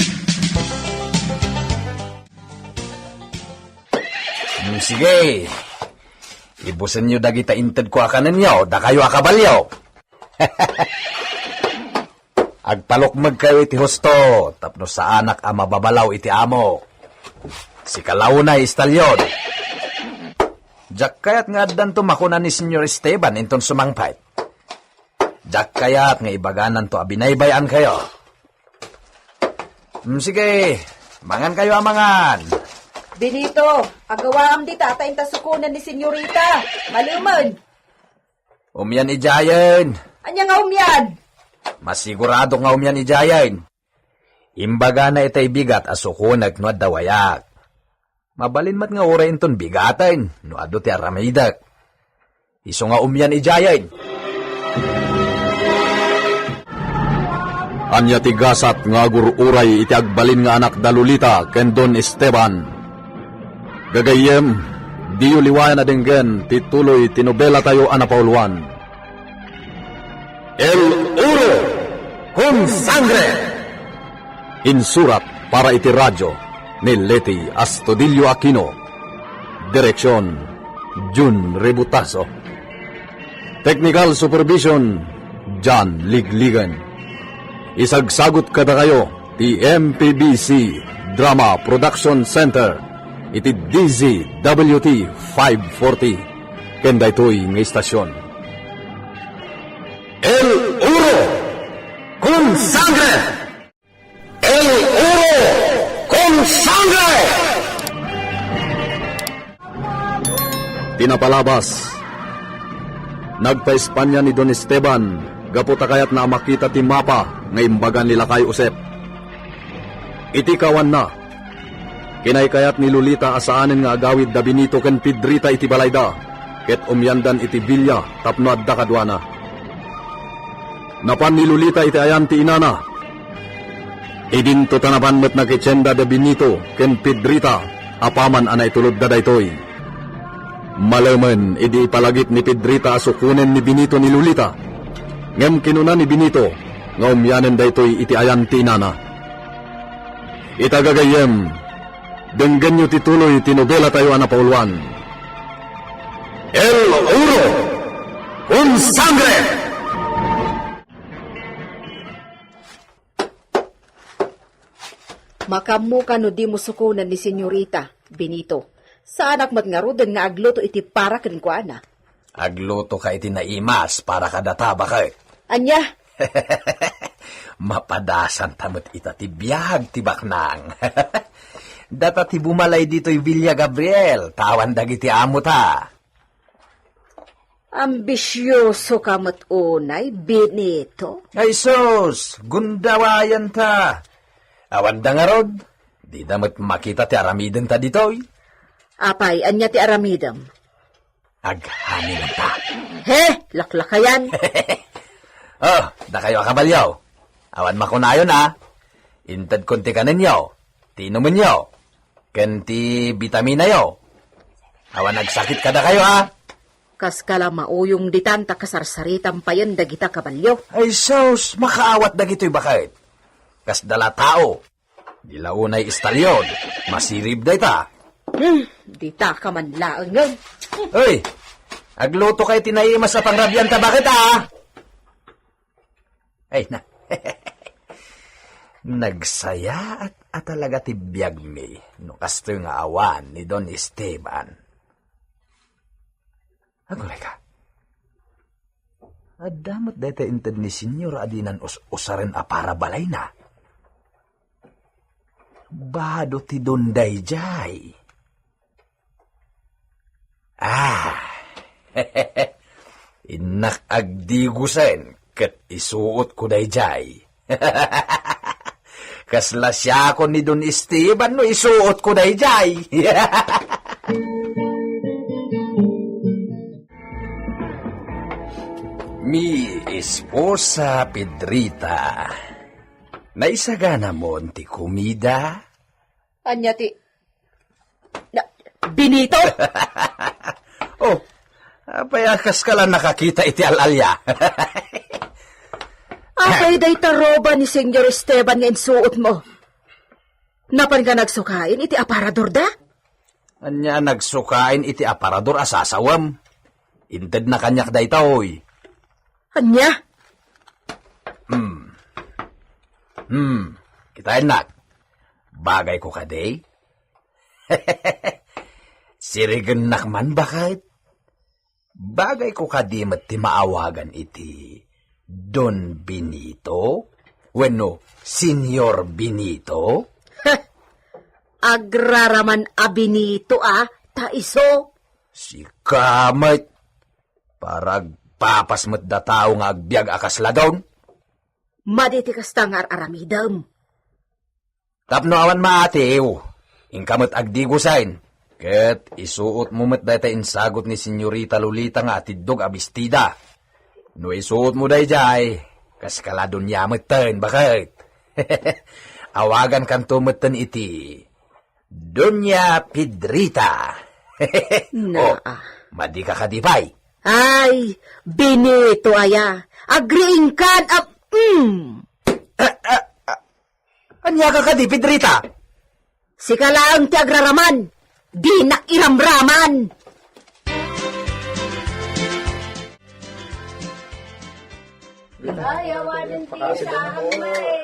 Sige. Ibusan nyo dagita inted ko akanan nyo, da kayo akabalyo. Agpalokmag kayo iti husto, tapno sa anak ang mababalaw iti amo. Si Kalauna istalyon. Jak kayat nga addan tumakunan ni Senyor Esteban inton sumangpay. Jak kayat nga ibaganan to abinaybayan kayo. Sige, mangan kayo amangan. Benito, agawaam di tatay tasukunan ni Senyorita. Maluman. Umyan ijayan. Anya nga umyan? Masigurado nga umyan ijayan. Imbaga na itay bigat asukunag no dawayak. Mabalin mat nga oray inton bigatan no ado ti aramidak. Iso nga umyan ijayan. Anya tigasat nga gururay iti agbalin nga anak da Lolita ken Don Esteban. Gagayem, diyo liwayan na dinggen, tituloy tinobela tayo anapauluan. El Uro con Sangre! Insurat para iti radyo ni Leti Astudillo Aquino. Direksyon, Jun Rebutaso. Technical Supervision, John Ligligan. Isagsagot kada kayo, ti MPBC Drama Production Center. Iti DZWT 540 ken daytoy nga istasyon. El Uro con Sangre! El Uro con Sangre! Pinapalabas. Nagpa-Espanya ni Don Esteban, gaputa kayat na makita ti mapa nga imbagan nila kay Usep. Iti kawan na. Kinay kayat ni Lolita asaanen nga agawid da Benito ken Pedrita iti balayda, ket umyandan iti bilya tapno adda kadwana. Napan ni Lolita iti ayan ti inana. Idinto tanapan met na kitsenda da Benito ken Pedrita, apaman anay tulod da daytoy. Malaman idi palagip ni Pedrita asukunen ni Benito ni Lolita. Ngem kinuna ni Benito nga umyanen daytoy iti ayan ti inana. Itagagayem, denggan nyo tituloy tinobela tayo anapauluan. El Uro con Sangre! Makamuka no di mo sukunan ni Senyorita, Benito. Sa anak mat nga roden nga agluto iti para ken kuana. Agluto ka iti naimas para kadata bakit? Anya? Mapadasan tamot ita ti biyag ti baknang. Data ti bumalay dito'y Villa Gabriel, tawan dagiti amo ta. Ambisyoso kamot unay, Benito. Ay sus, gundawayan ta. Awan da nga rod, di damot makita ti aramiden ta dito'y. Apay, anya ti aramidam. Aghanin ta. He, laklakayan. Oh, da kayo akabalyaw. Awan makunayon ha. Intad konti ka ninyo. Tinumin nyo. Kanti vitamina yo. Awan nagsakit ka da kayo ha. Kas kala mauyong ditanta kasarsaritan pa yan dagita kabalyo. Ay sus, makaawat dagito'y bakit. Kas dala tao. Dilaunay istalyon. Masirib da ita. Dita ka man laang. Uy, agluto kay tinaimas sa pangrabyan ta bakit ha? Ay na. Nagsaya at talaga ti biyag mi no kasto nga awan ni Don Esteban. Agulay ka. Adamot dete inted ni Senyor Adinan usaren a para balay na. Bado ti Don Dayjay. Inak agdigusen ket isuot ko dayjay. Kasla siya ko ni Don Esteban no isuot ko dayjay. Mi esposa Pedrita. Naisagana mo ti kumida? Anya ti... Benito? Oh, payakas ka lang nakakita iti alalya. Apay day taroba ni Senyor Esteban nga insuot mo. Napan ka nagsukain iti aparador da? Anya nagsukain iti aparador asasawam. Inted na kanyak da itaoy. Anya? Kita enak. Bagay ko ka day? Sirigan nakman bakit? Bagay ko ka di mat ti maawagan iti Don Benito? Bueno, Senyor Benito? Agraraman a Benito taiso. Si kamay. Parag papas mat da tao nga agbyag akas lagawn. Maditi kastangar aramidam. Tapno awan maatew. Ingkamot agdigusain. Ket isuot mo met dayta insagot ni Senyorita Lolita nga atidog abistida. No isuot mo dayjay, kas kaladon yameten bakit? Awagan kanto meten iti Doña Pedrita. Madi ka kadipay. Ay, Benito agriing kan Anya ka kadi Pedrita? Si kalaang ti agraraman, di na iramraman.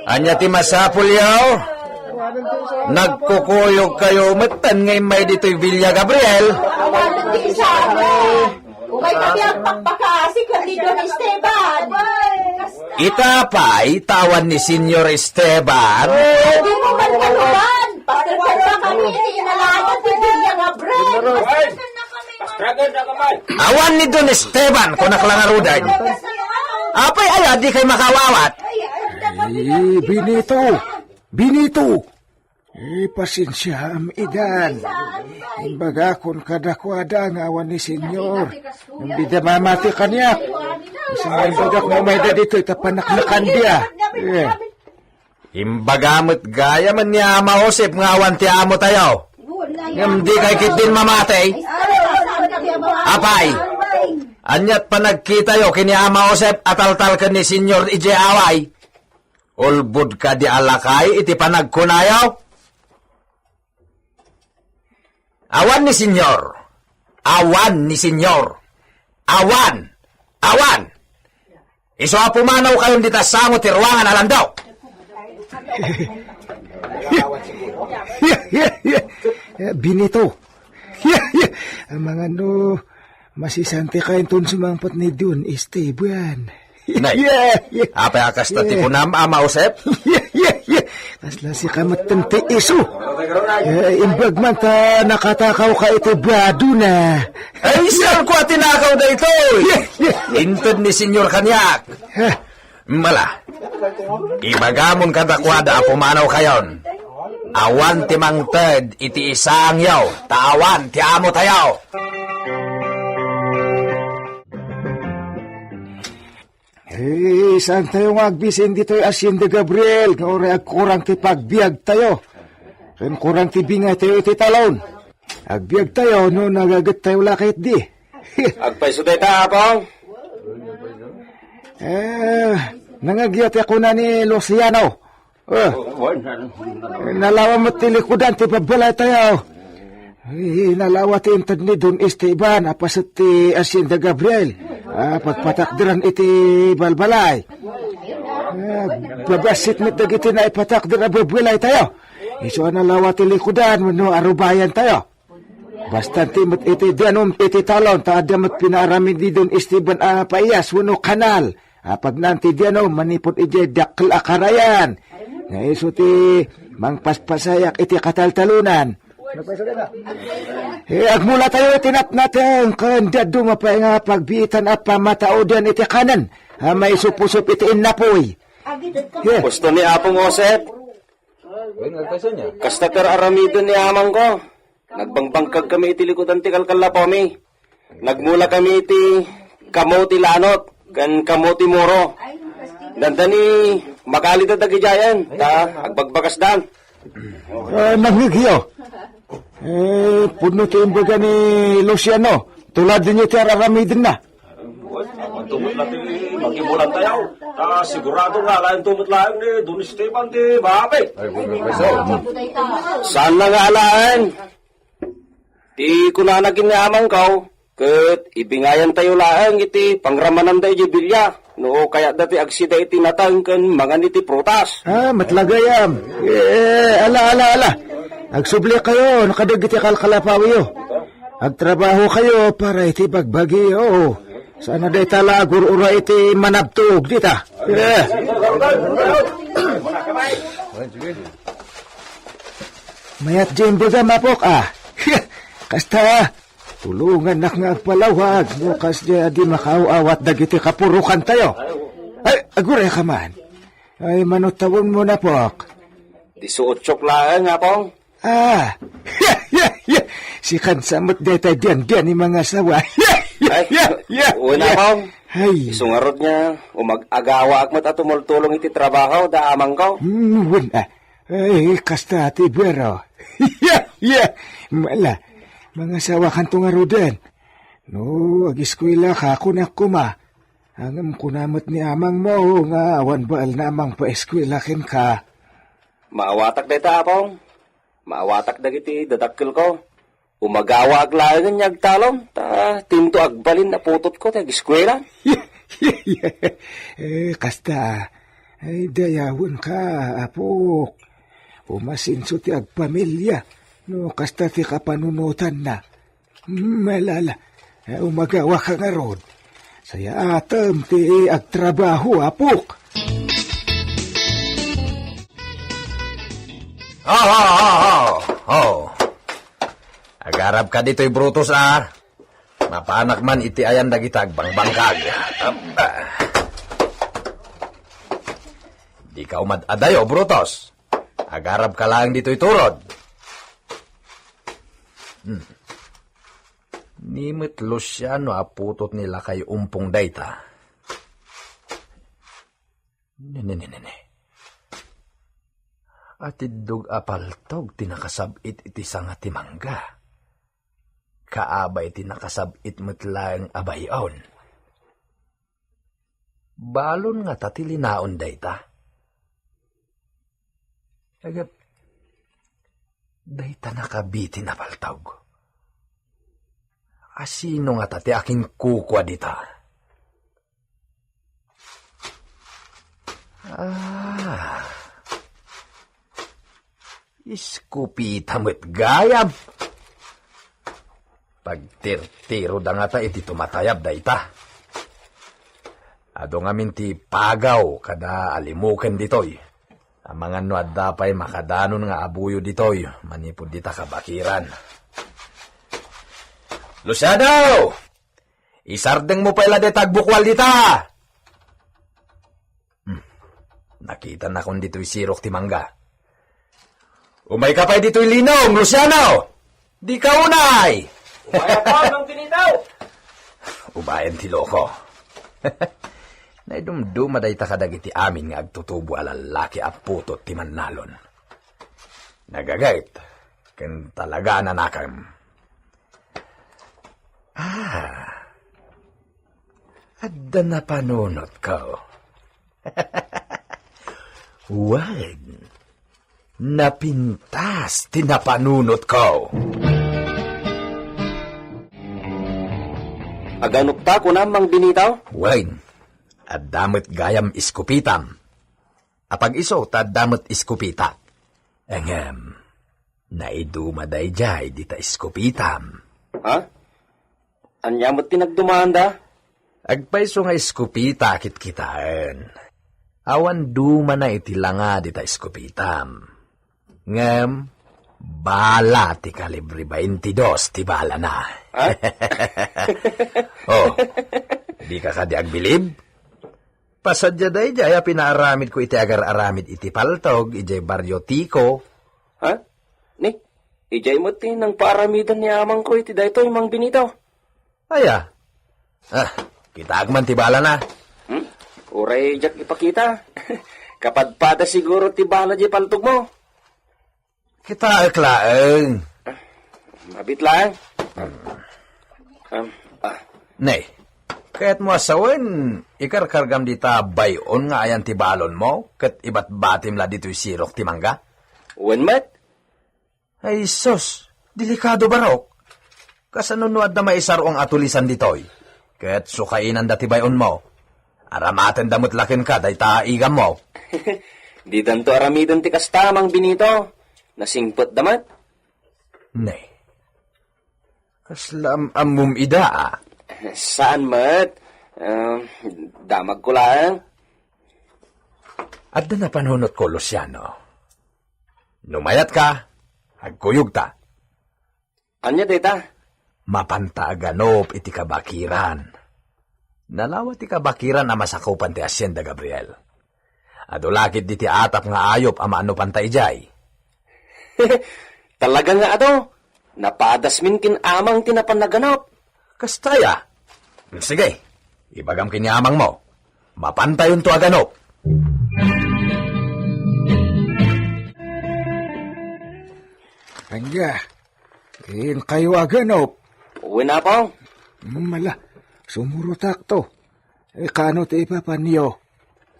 Anya ti masapul yaw? Nagkukuyog kayo metan ngay may dito'y Villa Gabriel. Ukay kami ang pagpakasi kami Don Esteban. Itapay, tawan ni Senyor Esteban. Hindi mo man kaluban. Paskalpan na kami inalayan ni Villa Gabriel. Awan ni Don Esteban kung naklangarudan. Apay aya, di kay makawawat. Benito! Pasensya am idan. Imbaga kon kadakwada nga awan ni Senyor. Bida mamati kanya. Isang imbaga mo may da dito itapanaknakan dia. Imbagamot gaya man niya mausip nga awan ti amo tayo. Hindi kay kitin mamatay. Apay, anyat pa nagkita yo kini ama Josep ataltal ka ni Senyor Ije Away. Ulbud ka di alakay iti panagkunayaw. Awan ni Senyor. Awan ni Senyor. Awan. Awan. Iso pumanaw kayo di tasangot ti ruangan alandaw. Benito. Mga Masisante kayo itong sumangpat ni Don Esteban. Nay. Apa akas na tipunam, Usep? Kasla si kamatante iso. Imbag man ta nakatakaw ka ito bado na. Ay, saan ko tinakaw na ito? Intod ni Senyor Kanyak. Mala, ibagamon ka dakwada pumanaw kayon. Awan ti mangted iti isang yaw, tawan ti amo tayaw. Saan tayo magbisin dito'y Hacienda Gabriel? Kauri agkurang ti pagbiag tayo. Kan kurang ti bingay tayo iti talon. Agbiag tayo no nagagat tayo lakit di. Agpaiso tayo tapong. Nangagyat ako na ni Luciano. Nalawa mo tilikudan ti pabalay tayo. Nalawa ti intad ni Don Esteban apasat ti Hacienda Gabriel. Pagpatakdiran iti balbalay. Babasit mit dagiti na ipatakdir babalay tayo. Iso nalawa ti likudan no arubayan tayo. Basta ti met iti dianom iti talon taadamat pinarami di Don Esteban paiyas wano kanal. Pag nanti dianom manipot iti dakkel akarayan. Nga iso ti mangpaspasayak iti kataltalunan. Agmula tayo itinat natin kanda dumapay nga pagbitan at pamataodan iti kanan. May supusup iti inapoy. Gusto ni Apong Josep. Kasta per aramidon ni amang ko. Nagbangbangkag kami iti likudan ti kalkalapomi. Nagmula kami iti kamuti lanot. Kan kamuti muro. Dandani makalita tagijayan. Agbagbakas dan. Nangigyo. Puno ti imbaga ni Luciano. Tulad din yung tiraramidin na. Tumot natin magimulan tayo. Sigurado nga lain tumot lang ni Don Esteban di Babe. Saan na nga alaan? Di kunanagin ni amang kau. Kat ibingayan tayo laang iti pangramanan tayo di bilya. No kaya dati agsida iti natang kan mga niti prutas. Matlagayam. Ala. Agsubli kayo, nakadagiti kalkalapawiyo. Agtrabaho kayo para iti bagbagiyo. Sana day talagur ura iti manabtog dita. Mayat jimbaga mapok Kasta, tulungan nak nga agpalawag. Bukas di makauawat dagiti kapurukan tayo. Ay, aguray ka man. Ay, manutawon mo na pok. 18 lang nga pong. Si kansamot deta diyan ni mga sawa. Una pong. Ay. Isungarod niya, umag-agawa akmat at tumultulong iti trabaho da amang ko. Wala. Ay, kasta ti buwero. Mala. Mga sawa kan tungaroden. No, agiskwila ka kunak kuma. Angam kunamot ni amang mo nga awan baal na amang paeskwila ka. Maawatak deta apong. Maawatak dagiti dadakkel ko. Umagawa aglayan niyag talong. Tinto agbalin na putot ko tag eskwela. Kasta. Ay, dayawon ka, apok. Umasinso ti agpamilya. No, kasta ti kapanunutan na. Malala, umagawa ka nga ron. Saya atam ti agtrabaho, apok. Agarap ka dito'y Brutus, Mapanak man iti ayan dagitag bangbangkag. Di ka umad-adayo, Brutus. Agarap ka lang dito'y turod. Nimit Luciano aputot nila kay umpong dayta. Nene. At idug apaltog tinakasabit iti sanga timangga. Kaabay tinakasabit metlaeng abayon. Balon nga tatilinaon dayta. Agap, dayta nakabiti na paltog. Asino nga tati aking kukwa dita? Iskupita mo't gayam. Pagtirtiro da nga ta iti tumatayab da ita. Ado nga minti pagaw kada alimuken ditoy. Ang mga no at dapay makadanon nga abuyo ditoy, manipod dita kabakiran. Luciano! Isardeng mo pa ila de tagbukwal dita! Nakita na kung dito'y sirok ti mangga. Umay ka pa dito'y linong, Luciano! Di ka unay! Umaya po ng binitaw! Ubayan ti loko. Naidumduma day takadagiti amin nga agtutubo alalaki a putot ti manalon. Nagagayt, ken talaga nanakam. Adda na panunot ko. Wag, napintas tinapanunot ko. Aganok ta ko namang binitaw? Wag, at damot gayam iskupitam. Apag iso, tad damot iskupita. Engem, naidumaday jay dita iskupitam. Ha? Anyamot tinagdumanda? Agpaiso nga iskupita kit kitaan. Awan duma na itilanga dita iskupitam. Ngem, bala ti kalibre 22 ti bala na. Ha? Oh, di ka kadi agbilib? Pasadya day jaya pinaaramid ko iti agar-aramid iti paltog, ijay baryo tiko. Ha? Ni, ijay mo ti nang paaramidan ni amang ko iti dayto imang binitaw. Aya, kita agman ti bala na. Uray jak ipakita. Kapadpada siguro ti bala di paltog mo. Kita aklaeng. Mabit lang. Nay, kaya't mo asawen, ikarkargam dita bayon nga ayan ti balon mo, kat ibat batim la dito'y sirok ti mangga? Wen mat? Ay sus, delikado barok. Kasanunuad na maisaro ang atulisan dito'y, kat sukainan dati bayon mo. Aramaten damot lakin ka, day taigam mo. Di tanto aramidon ti kastamang binito. Nasingpot damat. Nay, kaslam amum ida Saan mat? Damag ko lang. At na panunot ko, Luciano. Numayat ka, agkuyog ta. Anya dita? Mapantaaganop iti kabakiran. Nalawat ti kabakiran na masakupan ti Hacienda Gabriel. Adulakit di ti atap nga ayop ama ano pantay jay. Talaga nga ato. Napadas min kin amang tinapanaganap. Kastaya. Sige, ibagam kinyamang mo. Mapantayon to aganop. Anya, in kayo aganop. Uwi na po. Mala, sumurutak to. Kano ti ipapaniyo?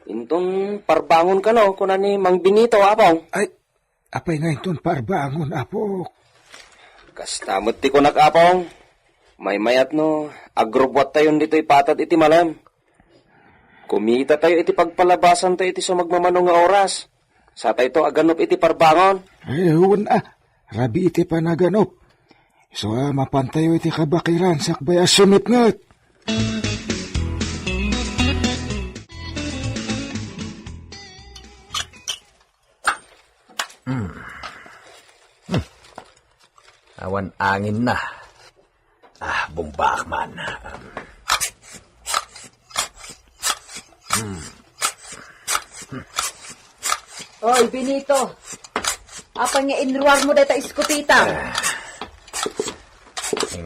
Intong parbangon ka no, kuna ni Mang Benito apong. Ay, apay nga itong parbangon, apo. Kastamot ti kunak apong. May mayat no, agrobwat tayo dito ipatat iti malam. Kumita tayo iti pagpalabasan tayo iti sumagmamanong nga oras. Sa tayo to aganop iti parbangon. Ay, rabi iti panaganop. So, mapantayo iti kabakiran, sakbay asunit ngat. Awan angin na. Bumbak man. Oy, Benito. Apa nga inruar mo data iskupita?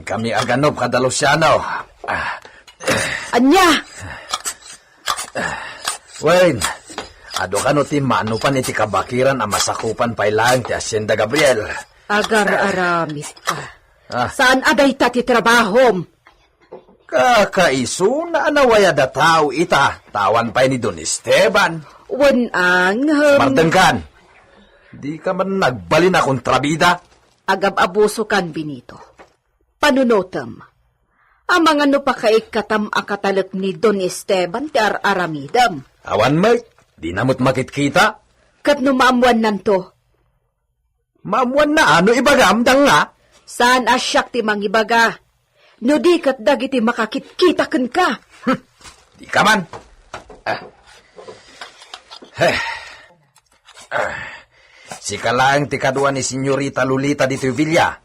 Kami aganop kada Luciano. Anya? Wayne, ado ka no ti manupan iti kabakiran ang masakupan pailang ti Hacienda Gabriel. Agar-aramit ka. Saan aday ta ti trabahom? Kakaiso na anawaya da tao ita. Tawan pa ni Don Esteban. Wanang... Martengkan, di ka man nagbalin akong trabida? Agab-abuso kan, Benito. Panunotam. Ang mga no pa kaikatam akatalak ni Don Esteban ti aramidam. Awan mate, di namot makitkita. Kat no maamuan nanto. Maamuan na ano ibagam dang nga? Saan asyak ti mangibaga? No di kat dagiti makakit-kitaken ka. Di ka man. Si kalaang ti kadua ni Senyorita Lolita dito Villa.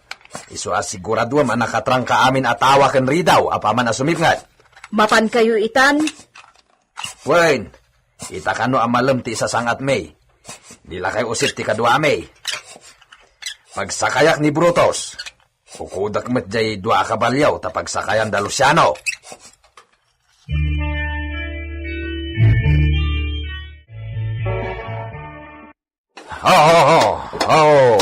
Iso asigurado man nakatrang ka amin atawa ken ridaw apaman asumipngat. Mapan kayo itan. Wen, ita kano amalem ti isa sangat May. Dila kay usip ti kadua May. Pagsakayak ni Brutus. Kukudak met jay dua kabalyaw ta pagsakayan da Luciano. Oh.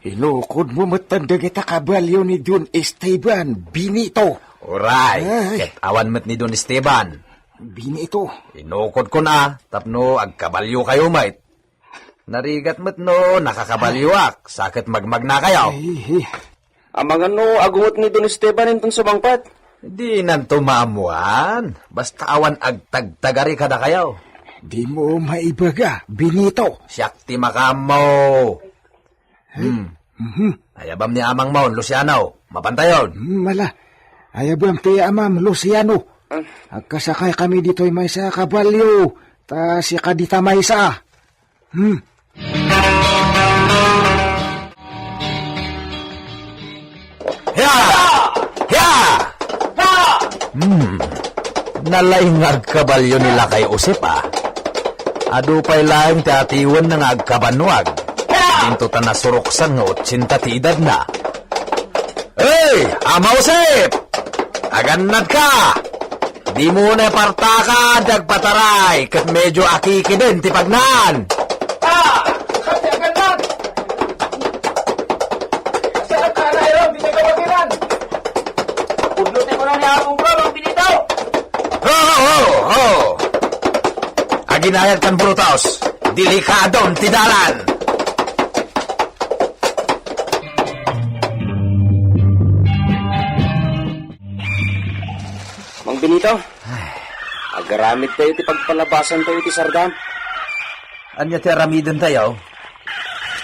Ilokod mo matandang ita kabalyo ni Don Esteban, Binito. Oray, Ay. ket awan met ni Don Esteban. Binito. Inukod ko na, tapno agkabalyo kayo, mate. Narigat met no, nakakabalyoak. Sakit magmag na kayo. Ay, Amang ano, agungot ni Don Esteban intong sumangpat. Di nan tumamuan. Basta awan agtagtagari kada kayo. di mo maibaga, Binito. Siyak ti makamo. Ayabam ni amang maon, Luciano. Mapantayon. Mala, ayabam ti amam, Luciano. Agkasakay kami dito'y may sa kabalyo, ta si kadita may sa. Nalaing agkabalyo nila kay Usip Ado pa'y laing ti atiwan ng agkabanwag. Dinto ta nasuruksan nga 80 ti edad na. Hey, Ama Usip! Agannad ka! Di mo na partaka, dagpataray, kat medyo akiki din ti pagnan. Kasi agad! Saan ka na yun? Di na kawagiran! Pudlutin mo na niya akong bro, mga pinitaw! Oh! Aginayad kan Brutus, delikadong tidalan. Mang Benito, agaramid tayo ti pagpalabasan tayo ti Sardam. Anya ti aramidan tayo?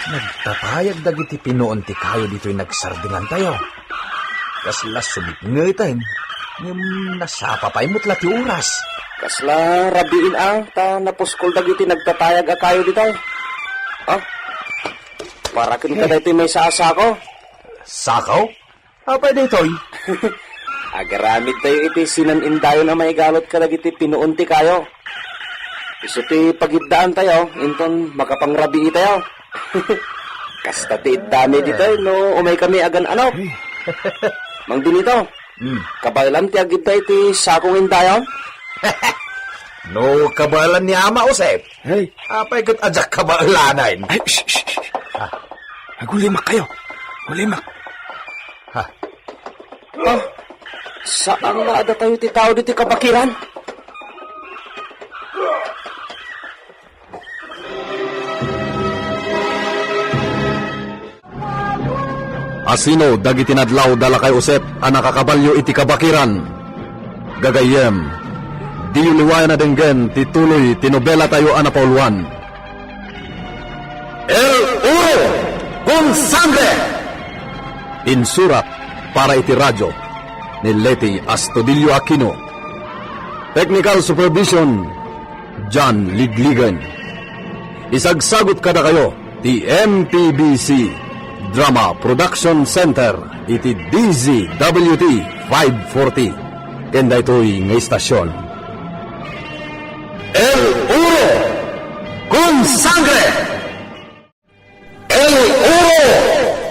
Nagtatayag dagiti pinuon ti kayo dito'y nagsardingan tayo. Kaslas sumipngay tayo. Ngam nasapa pa'y mutla ti oras. Kasla rabiin ta napuskol dagiti nagtatayag a kayo dito. Para kun ka dito may saasako. Sakaw? Apay dito'y? Agaramid tayo iti sinan-indayon na may galot ka dagiti pinuon ti kayo. Iso ti pagidaan tayo, inton makapangrabii tayo. Kasta ti dami dito, no umay kami agan ano. Mang Benito, kabalan ti agid tayo ti sakong indayon. No, kabalan ni Ama Usep. Hey, Apay kat ajak kabalanan. ay, shh. Agulimak kayo. Gulimak. Saan nga ada tayo ti tao dito kabakiran? Asino dagiti nadlaw dala kay Usep a nakakabalyo iti kabakiran. Gagayem, di uliwayan na denggen tituloy tinobela tayo anapauluan. El Uro con Sangre! Insurat para iti radyo ni Leti Astudillo Aquino. Technical Supervision, John Ligligan. Isagsagot kada kayo ti MPBC Drama Production Center iti DZWT 540. Kenda ito'y nga istasyon. El Uro con Sangre! El Uro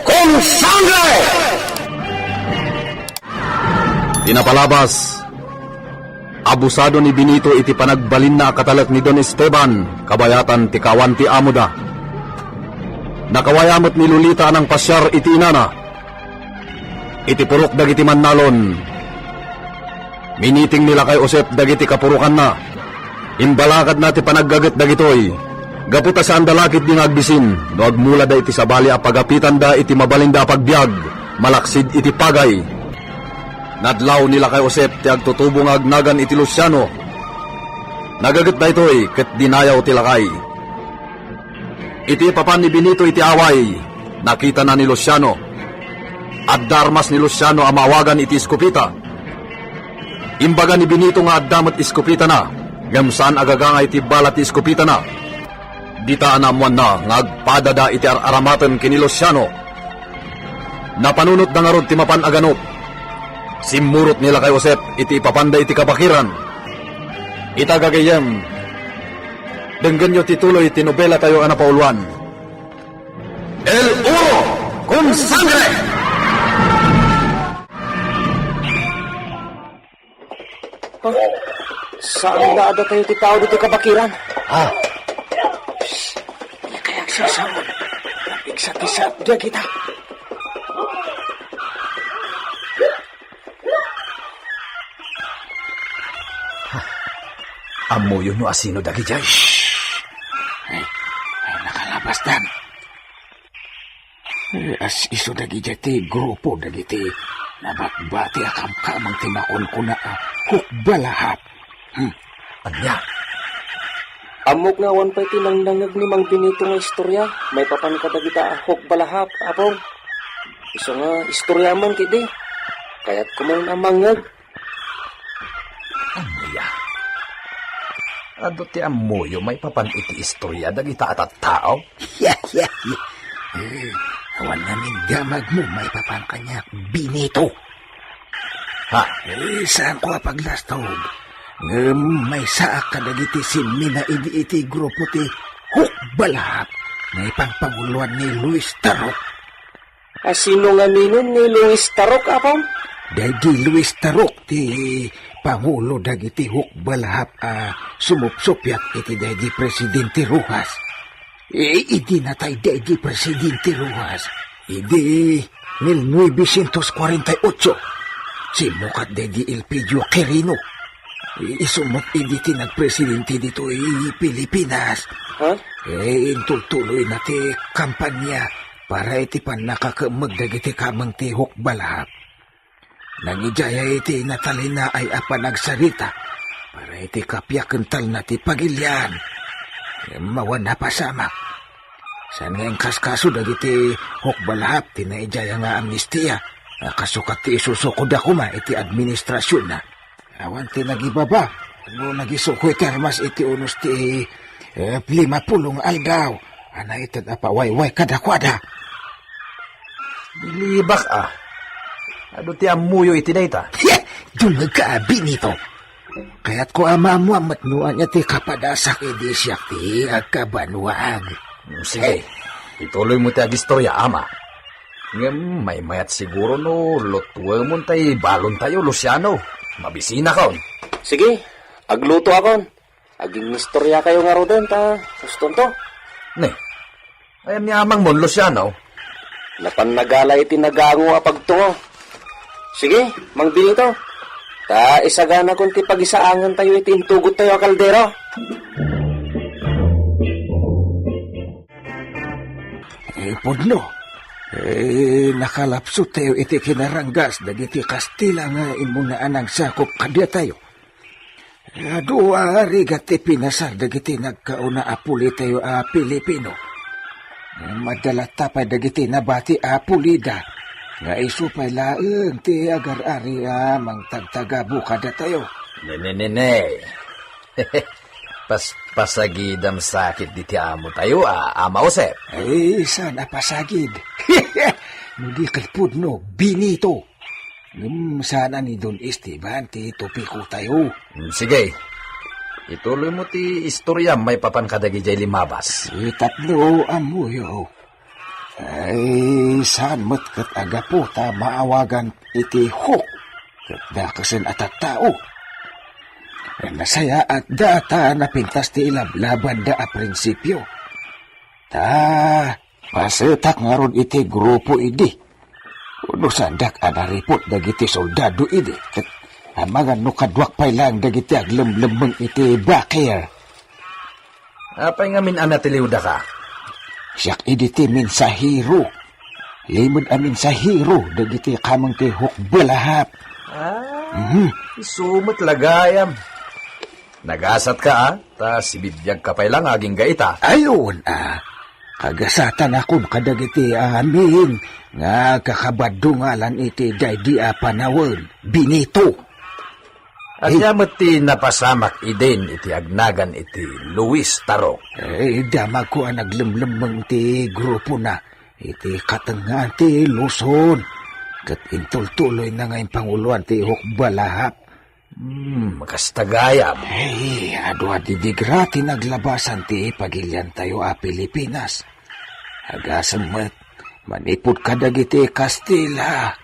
con Sangre! Tinapalabas, abusado ni Benito iti panagbalin na katalak ni Don Esteban, kabayatan ti kawan ti amuda. Nakawayamot ni Lolita ng pasyar iti inana. Iti purok dagiti mannalon. Miniting nila kay Usep dagiti kapurukan na. Imbalakad na ti panaggagat dagitoy. Gaputa sa andalakit di ngagbisin, no agmula da iti sabali a pagapitan da iti mabalinda pagbiag, malaksid iti pagay. Nadlaw nila kay Usep ti agtutubong agnagan iti Luciano. Nagagat na ito'y ket dinayaw ti lakay. Iti papan ni Benito iti away, nakita na ni Luciano. at darmas ni Luciano ang mawagan iti iskupita. Imbaga ni Benito nga addamat iskupita na, gamsaan agaga nga iti balat iskupita na. Dita anamuan na nga agpadada iti aramatan kini Luciano. Napanunot na nga rod ti mapan aganop. Simurot nila kay Josep iti ipapanda iti kabakiran. Itagagayam, denggan nyo tituloy tinobela tayo anapauluan. El Uro con Sangre! Saan daada tayo ti tao dito kabakiran? Ah, Di kaya sasamon. Iksat-isat dia kita. Amo yun no asino dagi jay. ay nakalabas dan. As iso dagi jati grupo dagiti nabakbati akam kamang timakon ko na hukbalahap. Anya? Amok nga wan pa'y tinangnangag ni Mang Benito nga istorya. May papan ka dagita ahok balahap, apong. Iso nga istorya man kidi. Kaya't kumain ang mangag. Anya? Ado ti amoyo may papan iti istorya dagita at tao? Yeah. Awan namin gamag mo may papan kanya Benito. Ha? Saan ko paglastog? May saak ka dagiti simina iti grupo ti hukbalahap. May pangpanguluan ni Luis Tarok. Asino nga minon ni Luis Tarok, apong? Dagi Luis Tarok ti pangulo dagiti hukbalahap sumupsupyak iti dagi Presidente Rojas. Idi natay dagi Presidente Rojas. Idi 1948. Simukat dagi Elpidio Quirino. Isumot idi ti nagpresidente dito Pilipinas. Ha? Intutuloy na ti kampanya para iti pan nakakamag dagiti kamang ti hukbalahap. Nangijaya iti natalina ay apanagsarita para iti kapyakental na ti pagilyan. Mawan na pasamak. San nga ang kaskaso dagiti hukbalahap tinaijaya nga amnestia. Kasukat ti isusukod ako ma iti administrasyon na. Awan ti nagibaba. No nagisukoy termas iti unos ti 50 aldaw. Ana iti apawayway kadakwada. Bilibak Ado ti amuyo iti dayta? Dumag ka, Benito. Kaya't ko amamuamat nuan niya ti kapadasak edi siyak ti agkabanwaag. Sige, ituloy mo ti agistorya, ama. Ngem, may mayat siguro no, lutuwa mo tay balon tayo, Luciano. Mabisina ka. Sige, agluto akon. Aging istorya kayo nga roden, ta. Guston to. Ne, ayam yamang mon, Luciano. Napanagala iti nagango apagtungo. Sige, Mang Benito. Ta isagana kung ti pagisaangan tayo iti intugot tayo a kaldero. Pudno. Nakalapso tayo iti kinaranggas dagiti Kastila nga imunaan ang sakop kadya tayo. Dua rigat ti pinasar dagiti nagkauna apuli tayo Pilipino. Madala tapay dagiti nabati Pulida. Nga isupay laeng ti agar-ari mangtagtagabu kada tayo. Ne. Pasagidam sakit di ti amo tayo, ama Josep. Ay, sana pasagid. Hindi kay Pudno, Benito. Sana ni Don Esteban, ti tupiko tayo. Sige, ituloy mo ti istorya may papan kadagi jay limabas. Tatlo amuyo. Ay, saan mo't kat agapo ta maawagan iti huk. Kat dakasan at tao. Nasaya at data na pintas ti ilablaban da a prinsipyo. Ta, pasetak nga ron iti grupo idi. Uno sandak anaripot dagiti soldado idi. Kat amagan no kadwak pay lang dagiti aglemlembeng iti bakir. Apay nga min anatiliwda ka? Siyak idi ti minsahiro. Limod amin sa hero dagiti kamang ti hukbalahap. Isumot lagayam. Nagasat ka, ta sibidyag ka pay lang aging gaita. Ayun, Kagasatan akong kadagiti amin nga kakabadungalan iti daydi a panawon, Benito. At yamat ti napasamak idin iti agnagan iti Luis Tarok. Damag ko ang naglemlemeng ti grupo na iti katangan ti Luzon. Kat intultuloy na ngayon panguluan ti Hukbalahap. Makastagayam. Ado didigra ti naglabasan ti pagilyan tayo a Pilipinas. Agasan met, manipod ka dagiti Kastila.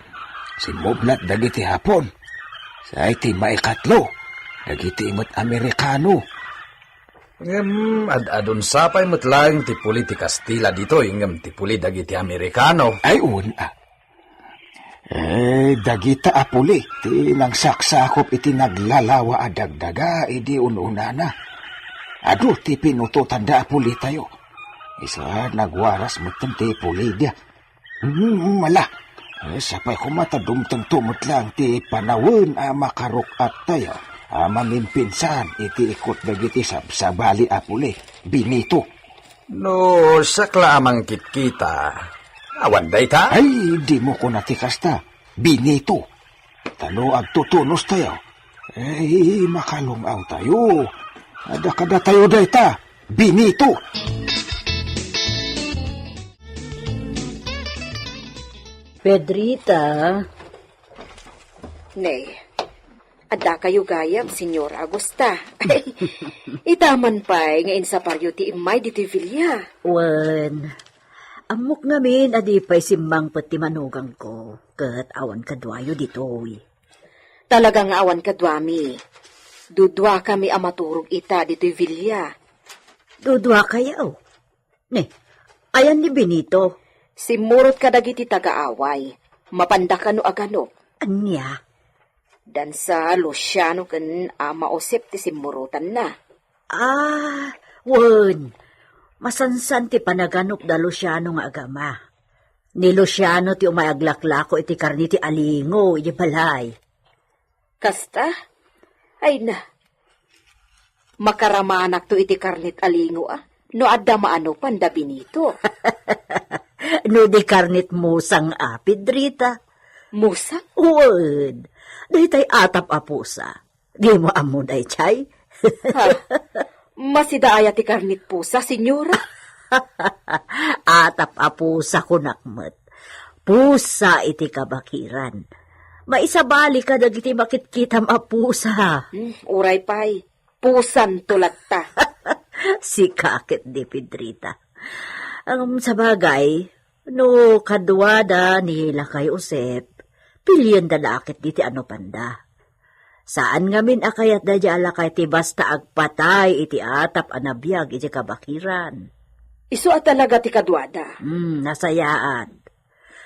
Simublat dagiti Hapon. Sa iti maikatlo, dagiti imot Amerikano. Adun sapay matlaing ti puli ti Kastila dito, ingam ti puli dagiti Amerikano. Ay una. Dagita apuli, ti nang saksakop iti naglalawa a dagdaga, idi ununa na. Ado ti pinututan da apuli tayo. Isa nagwaras mutan ti puli dia. Wala. Sapay kumatadumtang tumot lang ti panawon a makarok at tayo. Mamimpinsan iti ikot dagiti sabali apuli, Benito. No, sakla amang kitkita. Awan day ta? Ay, di mo ko natikasta. Benito. Tano agtutunos tayo. Makalungaw tayo. Ada tayo day ta. Benito. Pedrita. Nay, ada kayo gayam, Senyor Agusta. Itaman pa'y ngayon sa paryo ti imay dito Villa. Wen, amok ngamin adi pa'y simbang pati manugang ko. Kat awan kadwayo ditoy. Talagang awan kadwami. Dudwa kami amaturog ita dito Villa. Dudwa kayo. Ne, ayan ni Benito. Simurot ka dagiti tagaaway. Mapanda ka no agano. Anya? Dan sa Luciano kan maosip ti simurutan na. Wen. Masansan ti panaganok da Luciano nga agama. Ni Luciano ti umayaglaklako iti karni ti alingo, iti balay. Kasta? Ay na. Makaramanak to iti karnit alingo No adda maano panda Benito. No di karnit musang Pedrita. Musang? Wen. Dahi tay atap apusa. Di mo amo day chay. Masidaaya ti karnit pusa, senyora. Atap apusa kunakmet. Pusa iti kabakiran. Maisabali ka dagiti makitkitam apusa. Uray pay, pusan tulat ta. Si kakit di Pedrita. Sa bagay, no kadwada ni Lakay Usep, pilyon dalakit diti ano panda. Saan ngamin akayat da jala kay ti basta agpatay iti atap anabiyag iti kabakiran. Isu at talaga ti kadwada. Nasayaan.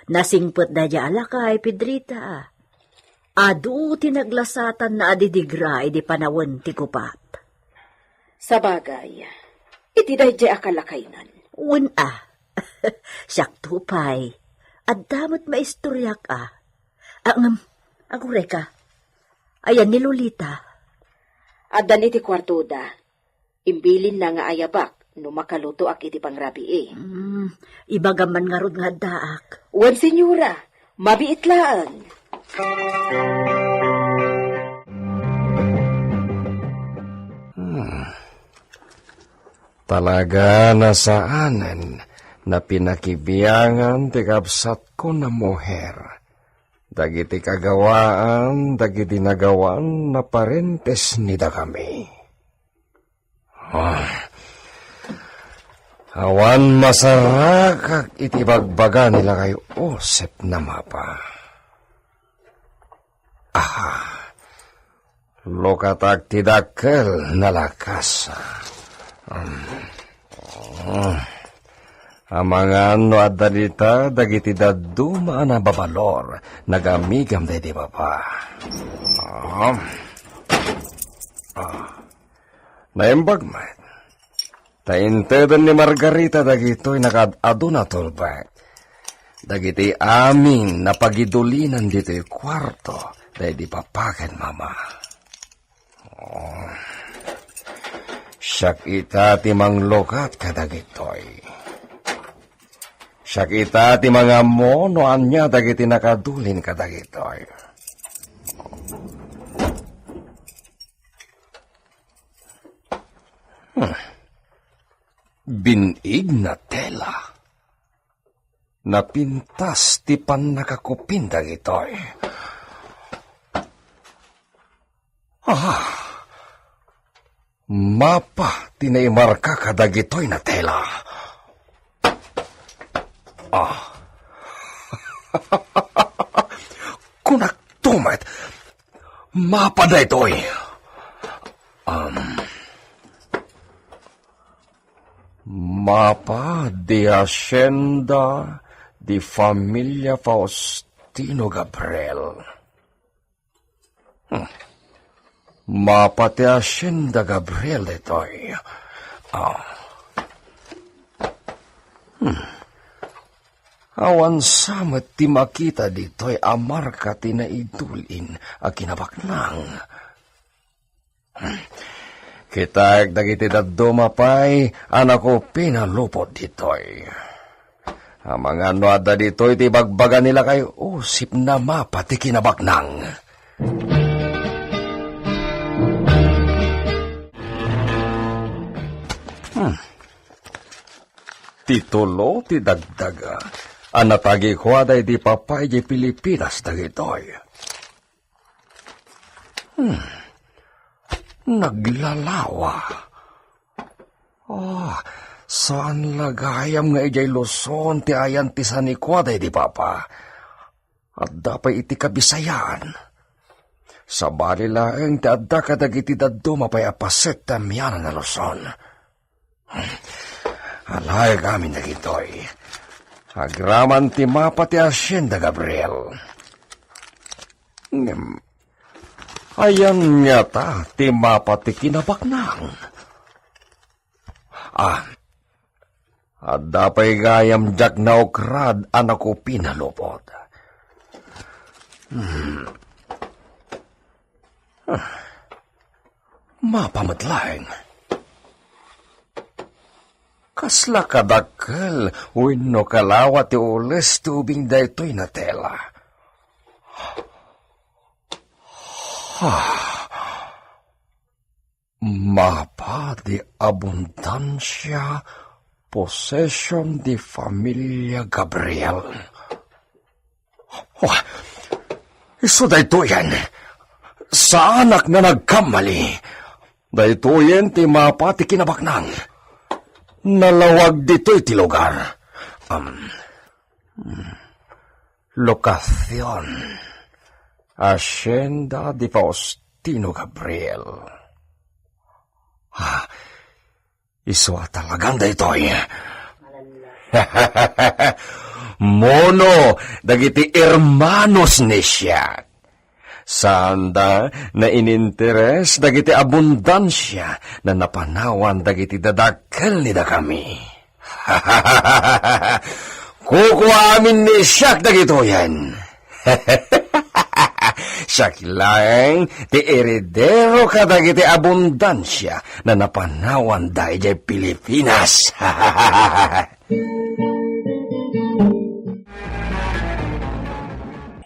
Nasingput da jala kay Pedrita. Adu tinaglasatan na adidigra iti panawon ti kupat. Sa bagay, iti dayjay akalakaynan. Siyak tupay. At damat maistoryak agure ka. Ayan ni Lolita. Adan iti kwartuda. Imbilin na nga ayabak no makaluto ak iti pangrabi Ibagaman nga rod nga daak. Wan senyora, mabiitlaan. Talaga nasaanan na pinakibiyangan ti kapsat ko na moher. Dagiti kagawaan, dagiti nagawan na parentes nida kami. Awan masarakak iti bagbaga nila kay Osep na mapa. Lokatag tidakkel na lakas. Amangan no adalita dagiti daduma na babalor nagamigam di baba. Naimbag man. Taintedan ni Margarita dagito'y nakadado na tolbak. Dagiti amin na pagidulinan dito'y kwarto dahil di papakan mama. Siyak ita timang lokat kadagito'y. Siya kita ti mga mono anya dagiti nakadulin ka dagitoy. Binig na tela. Napintas ti pan nakakupin dagitoy. Mapa tinaimarka kadagitoy na tela. Kunak tumat. Mapa da itoy. Mapa de Hacienda di Familia Faustino Gabriel. Mapa de Hacienda Gabriel itoy. Awan samet ti makita dito'y amarka tinaidulin a kinabaknang. Kitag dagiti daddo mapay anak ko pinalupot dito'y. Ang mga nuada dito'y ti bagbaga nila kay usip na mapa ti kinabaknang. Titulo ti dagdaga. Anatagi ko aday di papay di Pilipinas dagitoy. Naglalawa. Saan lagayam nga ijay Luzon ti ayan ti sanikwaday di papa. At dapay iti kabisayaan. Sa bali laeng ti adda kadagiti daddo mapay apaset tamyanan na Luzon. Alay kami dagitoy. Agraman ti mapa ti Hacienda Gabriel. Ayan nga ta, ti mapa ti kinabaknang. At dapay gayam jak na okrad anak ko pinalupot. Mapamatlaeng. Kasla kadakkel, wenno kalawa ti ules tubing daytoy na tela. Mapa di abundansya, possession di Familia Gabriel. Iso daytoyan, sa anak na nagkamali, daytoyen ti mapa ti kinabaknang. Nalawag dito iti lugar. Lokasyon. Hacienda di Faustino Gabriel. Iswa talagang dito Mono, dagiti hermanos ni siya. Sanda na ininteres dagiti abundansya na napanawan dagiti dadakkel ni da kami. Kukuha amin ni siyak dagito yan. Siyak lang ti eredero ka dagiti abundansya na napanawan dahil jay Pilipinas.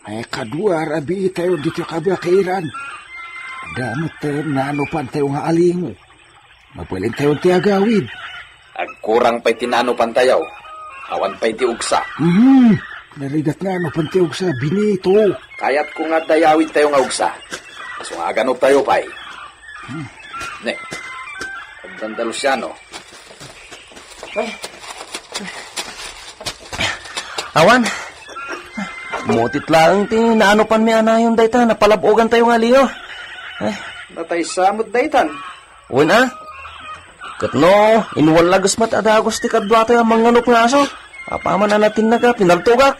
Ay kadua rabi tayo dito kabakiran. Damot tayo na anupan tayo nga alingo. Mapaling tayo ti agawid. Agkurang pa'y tinanupan tayaw. Awan pa'y ti ugsa. Narigat nga anupan tayo sa binito. Kaya't ko nga dayawid tayo nga ugsa. Kaso nga ganop tayo pa'y. Ne, Agdandalusiano. Awan, mutit lang ti naanupan mi anayon dayta, napalabogan tayo nga liyo. Natay samot daytan. Una, katno, inwalagos mat adagos ti kadwa tayo ang manganop nga aso. Apaman na natin naga, pinagtugak.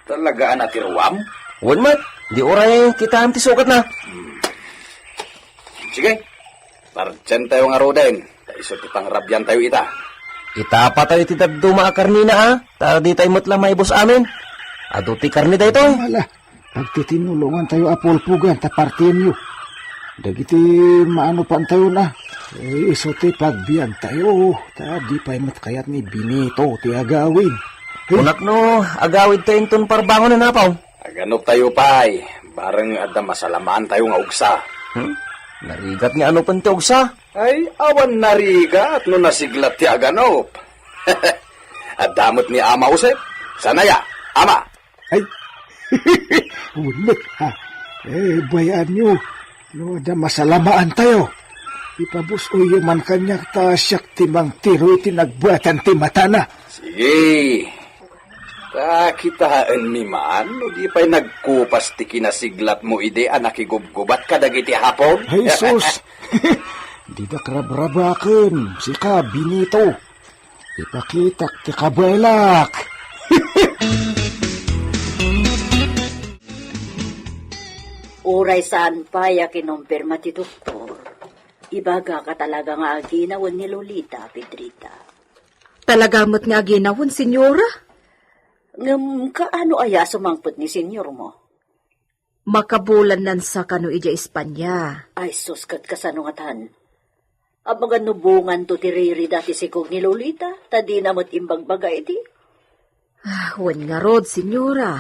Talagaan na tiruam? Wan mat, di oray kita ti sukat na. Sige, parchen tayo nga roden. Kaiso kitang rabyan tayo ita. Itapa tayo ti daduma karnina ha, tardi tayo matla maibos amin. Ado ti karni da ito. Wala, pagtitinulungan tayo apulpugan ta partiyan nyo. Dagiti maanupan tayo na. Iso ti pagbiyan tayo. Ta di pa matkayat ni Binito ti agawin. Kunak no, agawid tayo ton parbangon na napaw. Aganop tayo pay, bareng adda masalamaan tayo nga ugsa. Narigat nga ano pantog sa? Ay, awan narigat no nasiglat ti aganop. At damot ni Ama Usep. Sanaya, Ama. Ay, ulit ha. Bayaan nyo. No, da masalamaan tayo. Ipabusoy man kanyak ta siyak timang tiro iti nagbuatan ti matana. Sige. Kakitaan mi man, no di pa'y nagkupas ti kinasiglat mo ide anak igubgubat kadagiti hapon. Ay, sus. Di da krabrabaken. Si ka, Binito. Ipakitak ti kabailak. Uray saan pa ya kinumpirma ti doktor. Ibaga ka talaga nga aginawan ni Lolita, Pedrita. Talagamot nga ginawon, senyora? Ngam, kaano aya sumangpot ni senyor mo? Makabulan nan sa kano ija Espanya. Ay, suskat ka sa nungatan. Ang nubungan to tiriri dati sikog ni Lolita, tadi namot imbagbaga iti. Wan nga rod, senyora.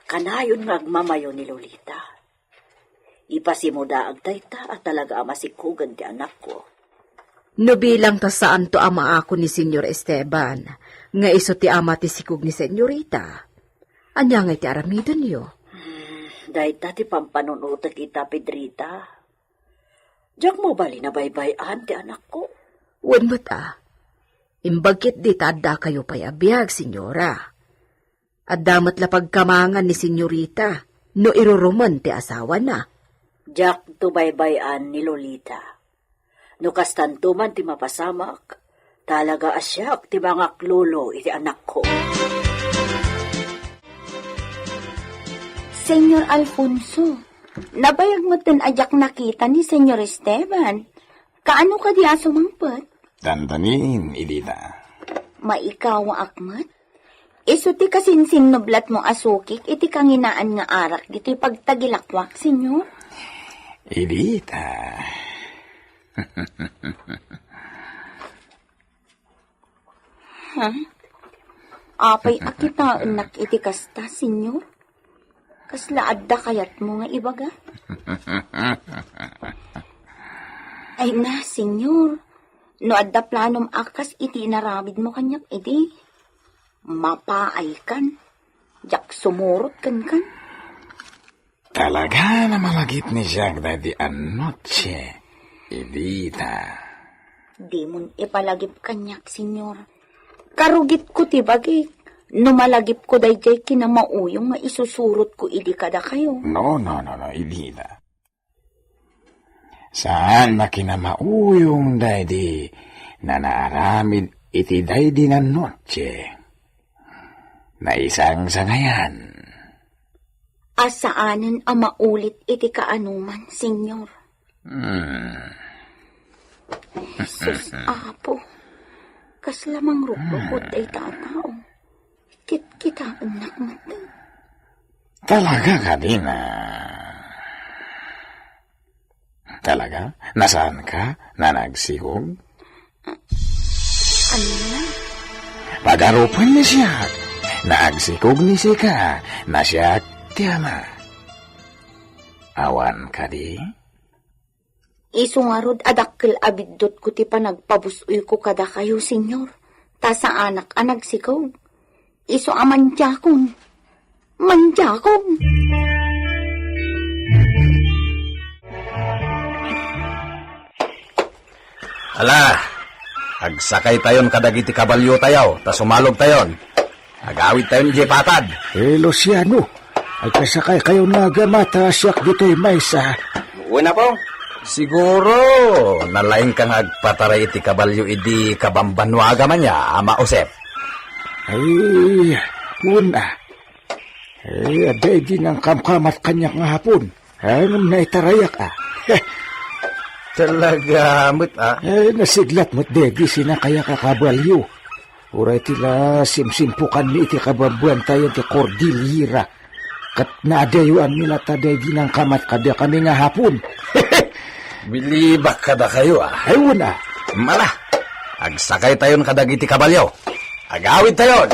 Kanayon magmamayo ni Lolita. Ipasimuda ang tayta at talaga amasikugan ti anak ko. No bilang ta saan to ama ako ni Senyor Esteban, nga iso ti ama ti sikog ni senyorita. Anya nga ti aramidon yo. Dahil dati pampanunutak kita, Pedrita. Diyak mo bali na baybayan ti anak ko. Wan ba't imbagkit di tada kayo pa'y abiyag, senyora. At damat la pagkamangan ni senyorita, no iruruman ti asawa na. Diyak to baybayan ni Lolita. No kastantuman ti mapasamak, talaga asyak ti mga klolo iti anak ko. Senyor Alfonso, nabayag mo tin ajak nakita ni Senyor Esteban. Kaano ka di asumangpot? Tantanin, Idita. Maikaw ang akmat? Iso ti kasinsin noblat mo asukik, iti kanginaan nga arak, dito'y pagtagilakwak, senyor. Idita. Ha? Apay akitaan nak iti kasta, senyor? Kasla adda kayat mo nga ibaga? Ay na, senyor. No adda planom akas iti naramid mo kanyak iti. Mapaay kan. Jak sumurot kan. Talaga na malagit ni Jack dadi anoche. Idita. Di mon ipalagip kanyak, senyor. Karugit ko ti bagik. No malagip ko dayjay kinamauyong nga isusurot ko idi kada kayo. No, Idita. Saan na kinamauyong daydi na naaramid iti daydi na noche? Na isang sangayan. Asaanan ang maulit iti kaanuman, senyor. Jesus, apo. Kas lamang rukrukot ay tatao. Kita anak mata. Talaga ka din Talaga? Nasaan ka? Na nagsigog? Ano na? Pagarupan ni siya. Naagsikog ni Sika. Na siya tiyama. Awan ka di? Isungarod adakkel abiddot ko ti panagpabusoy ko kada kayo, senyor. Ta sa anak anagsikog. Iso amanjakong. Manjakong. Ala, agsakay tayon kadagiti kabalyo tayo, ta sumalog tayon. Agawid tayon di patad. Luciano, ay kasakay kayo nagamata siyak dito'y maysa. Una po. Siguro, nalaing kang agpataray iti kabalyo idi kabambanwaga man niya, Ama Usep. Ay, una. Ay, aday din ang kamkamat kanyak nga hapon. Ay, naitarayak Talaga, Ay, nasiglat mo't degi sina kaya kakabalyo. Uray tila simsimpukan ni iti kababuan tayo ti Cordillera. Kat naadayuan nila taday din ang kamat kada kami nga hapon. Bilibak kada kayo Ay, una. Mala, agsakay tayon kadagiti kabalyo. Agawid tayon!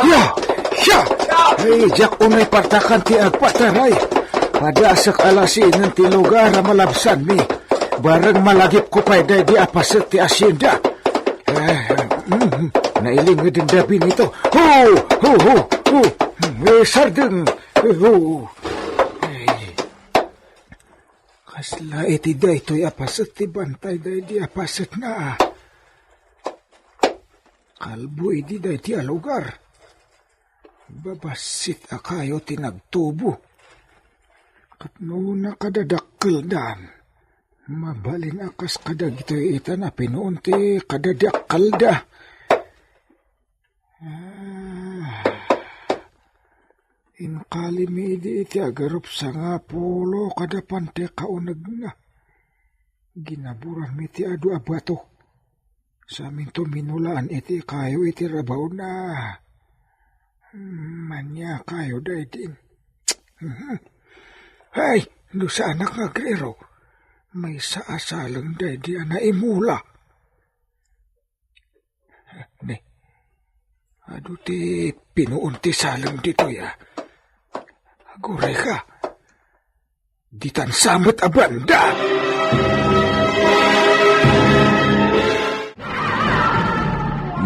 Ya! Ya! Ay, jak unay partakan ti agpataray. Padasak alasinan ti lugar na malabsan mi. Barang malagip ko pa'y day di apaset ti asyenda. Nailing din dabi nito. Ho! Ho! Ho! Ho! Sardeng! Ho! Kasla iti day to'y apaset ti bantay day di apaset na. Kalbo iti day ti alugar. Babasit akayo tinagtubo. Katno na kadadakkel dan. Mabalin akas kadag ito'y ita na pinuon ti kadadakkel da. Inkalimidi iti agarup sa nga polo kadapan ti kaunag na. Ginaburan mi ti adu abato. Sa amin to minulaan iti kayo iti rabaw na. Manya kayo day din. Ay, no sa anak nga grero. May saasalang day di na imula. Ne, adu ti pinuon ti salang dito ya. Aguray ka. Ditan samot abanda.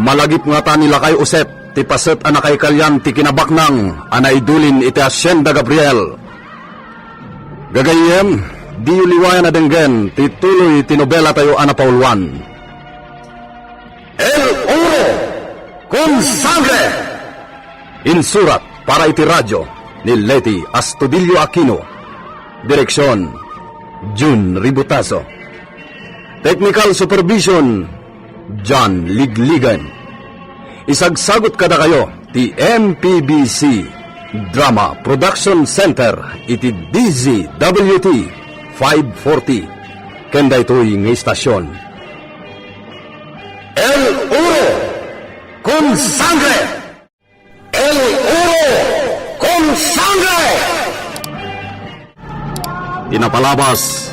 Malagip nga ta nila kay Usep, ti paset anakay kalyan ti kinabaknang, anaidulin iti Hacienda Gabriel. Gagayem, di uliwayan na denggen, ti tuloy tinobela tayo anapauluan. El Oro con Sangre! Insurat para iti radyo ni Leti Astudillo Aquino. Direksyon, June Ributaso. Technical Supervision, John Ligligan. Isagsagot kada kayo ti MPBC Drama Production Center iti DZWT 540 kenda ito'y ng istasyon. El Oro con Sangre! El Oro con Sangre! Tinapalabas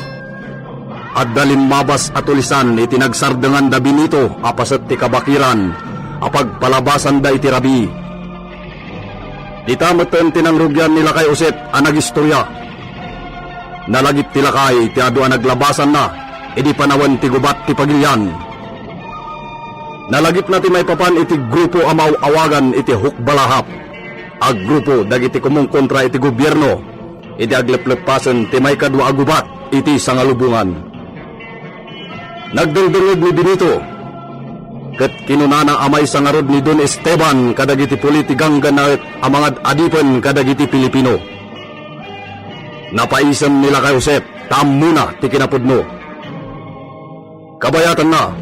at dalimabas at ulisan iti nagsardangan da binito apasat ti kabakiran apag palabasan da iti rabi. Itamatan tinangrugyan nila kay Usep ang nagistorya. Nalagip tila kay ti adu ang naglabasan na iti panawan ti gubat ti pagilyan. Nalagip na ti may papan iti grupo amaw awagan iti hukbalahap. Ag grupo dagiti kumong kontra iti gobyerno iti agleplepasan ti may kadwa agubat iti sangalubungan. Nagduldungog ni Benito, ket kinunana amay sangarod ni Don Esteban kadagiti politigang ganat amangad adipen kadagiti Pilipino. Napaisem nila kay Josep, tamuna ti kinapudno. Kabayatan na,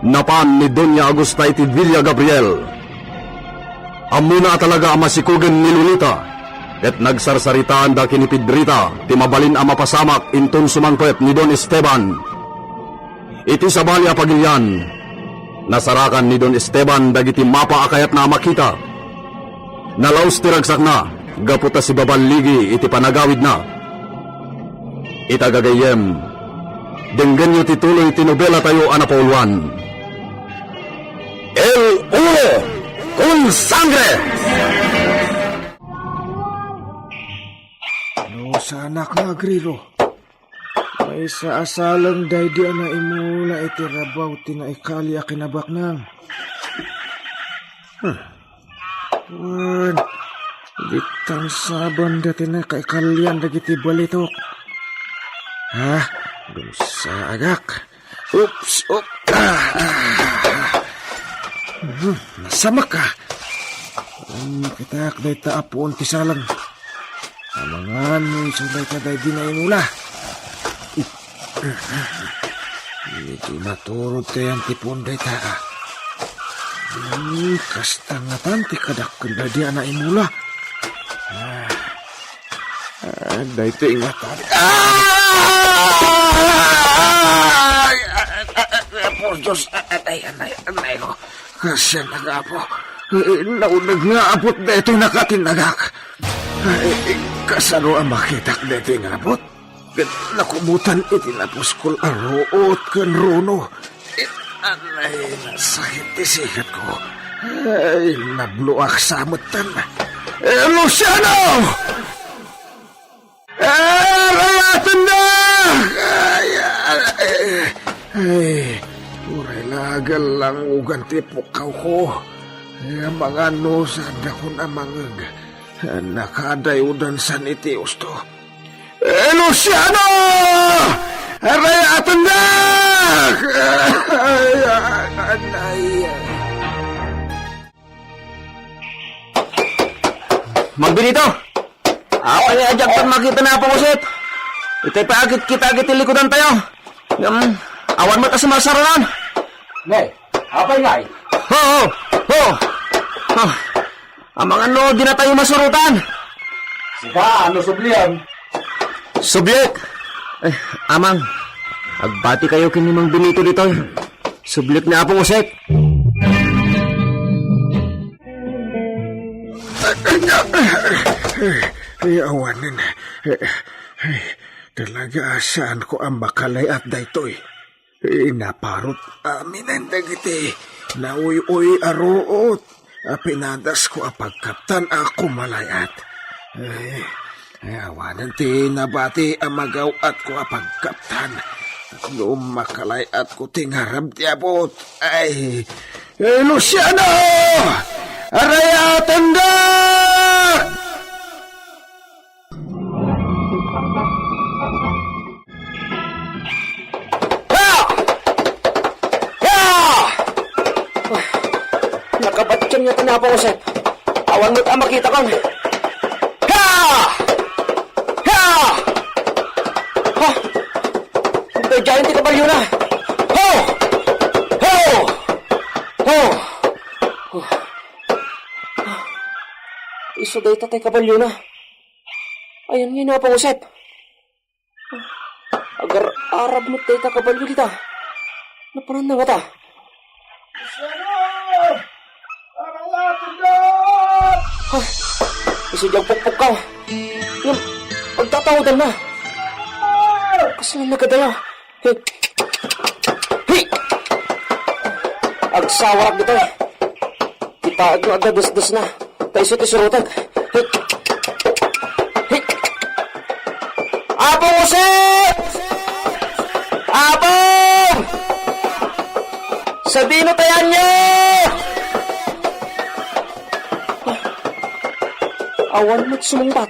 napan ni Doña Agusta iti Villa Gabriel. Amuna talaga amasikugen ni Lolita, ket nagsarsaritaan da kini Pedrita, ti mabalin ang mapasamak inton sumangpet ni Don Esteban. Iti sabali a pagilyan, nasarakan ni Don Esteban dagiti mapa akayat na makita. Nalaus ti ragsak na, gaputa si babaligi iti panagawid na. Itagagayem, denggan nyo tituloy tinobela tayo anapauluan. El Oro con Sangre! No, sa anak nga griro. May sa asalang day di na imula iti rabaw tinaikali a kinabaknang. Wan, litang sabon dati na kaikalian dagiti balitok. Ha? Dumsa agak. Oops! Nasamak ka. Kitak day taapon ti salang. Amangan mo isulay ka day di na imula. Medyo naturod tayo ang tipon day taa. Kastangatan ti kadakkel da di ana imula. Day ito ingatan. Por Diyos, anay ko. Kasya nag-apo. Naunag nga abot na ito'y nakatinagak. Kasano ang makitak na ito'y ngabot? Nakumutan itinapos ko aroot kan Rono. Anay, nasakit isikat ko. Ay, nabluak sa amutan. Luciano! Rayatan na! Uray lagal lang ugan tipukaw ko. Mga nosad ako na mangag. Nakadayudan sa nitius to. Luciano! Rayatan na! Mang Benito! Ako ay adyak pag makita na po usip. Itay pa agit kita agit ilikodan tayo. Awan mo ta sa masaranan. Ngay, apay ngay. Ho! Ang mga no, di na tayo masurutan. Sika, ano sublihan? Subyek! Amang, agbati kayo kini Mang Benito dito. Subyek na apong usip. Ay, awanin. Talaga saan ko ang makalayat daytoy. Naparot amin ang dagiti. Nauy-uy aroot. Pinadas ko apagkaptan ako malayat. Ay, awanan ti nabati ang magawat ko apagkaptan. Noong makalayat ko tingarab ti abot. Ay, Luciano! Arayatan da! Nakabatyan niya ito na po, Usep. Awan mo't ang makita kong. Ha! Ha! Ha! Ito giant ti kabalyo na. Ho! Ho! Ho! Iso day tatay kabalyo na. Ayan nga na po, Usep. Agar arab mo't day ta kabalyo kita. Napanan na nga ta. Isudyang pukpuk ka. Yung pagtatawadan na. Kasi lang nagadaya. Hey! Hey! Agsawarak dito eh. Kita agno agdadas-das na. Taisot isurutag. Hey! Hey! Apong usip! Apong! Sabihin mo tayan niyo! Awan mo't sumungbat.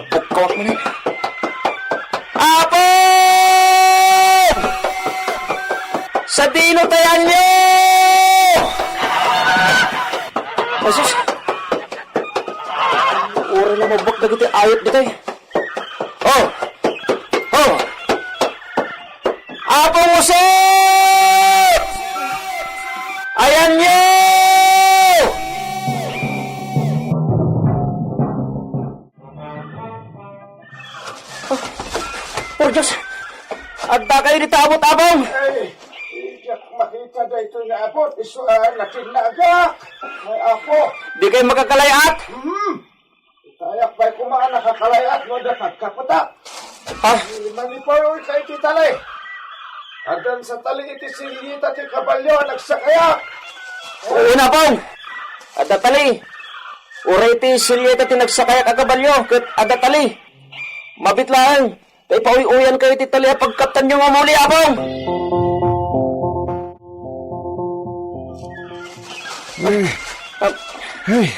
Pagkawak mo na. Apo! Sa dino tayan niyo! Asus! Ura na mabak na giti ayot dito eh. Oh! Oh! Apo musip! Ayan niyo! Por Diyos! Agda kayo dito abot-abong! Ay, iyak makita da ito na abot. Iso nakinaga. Ay, ako. Di kayo makakalayat! Itayak ba'y kumaan nakakalayat mo da pagkaputak. Ah, Maniparoy kay titalay. Adan sa tali iti silita ti kabalyo nagsakaya. una pong! Adatali! Uray ti silyeta ti nagsakaya kagabalyo kat adatali! Mabitlaan! Tay pauy-uyan kayo ti tali pagkaptan nyo nga muli apong! Ay.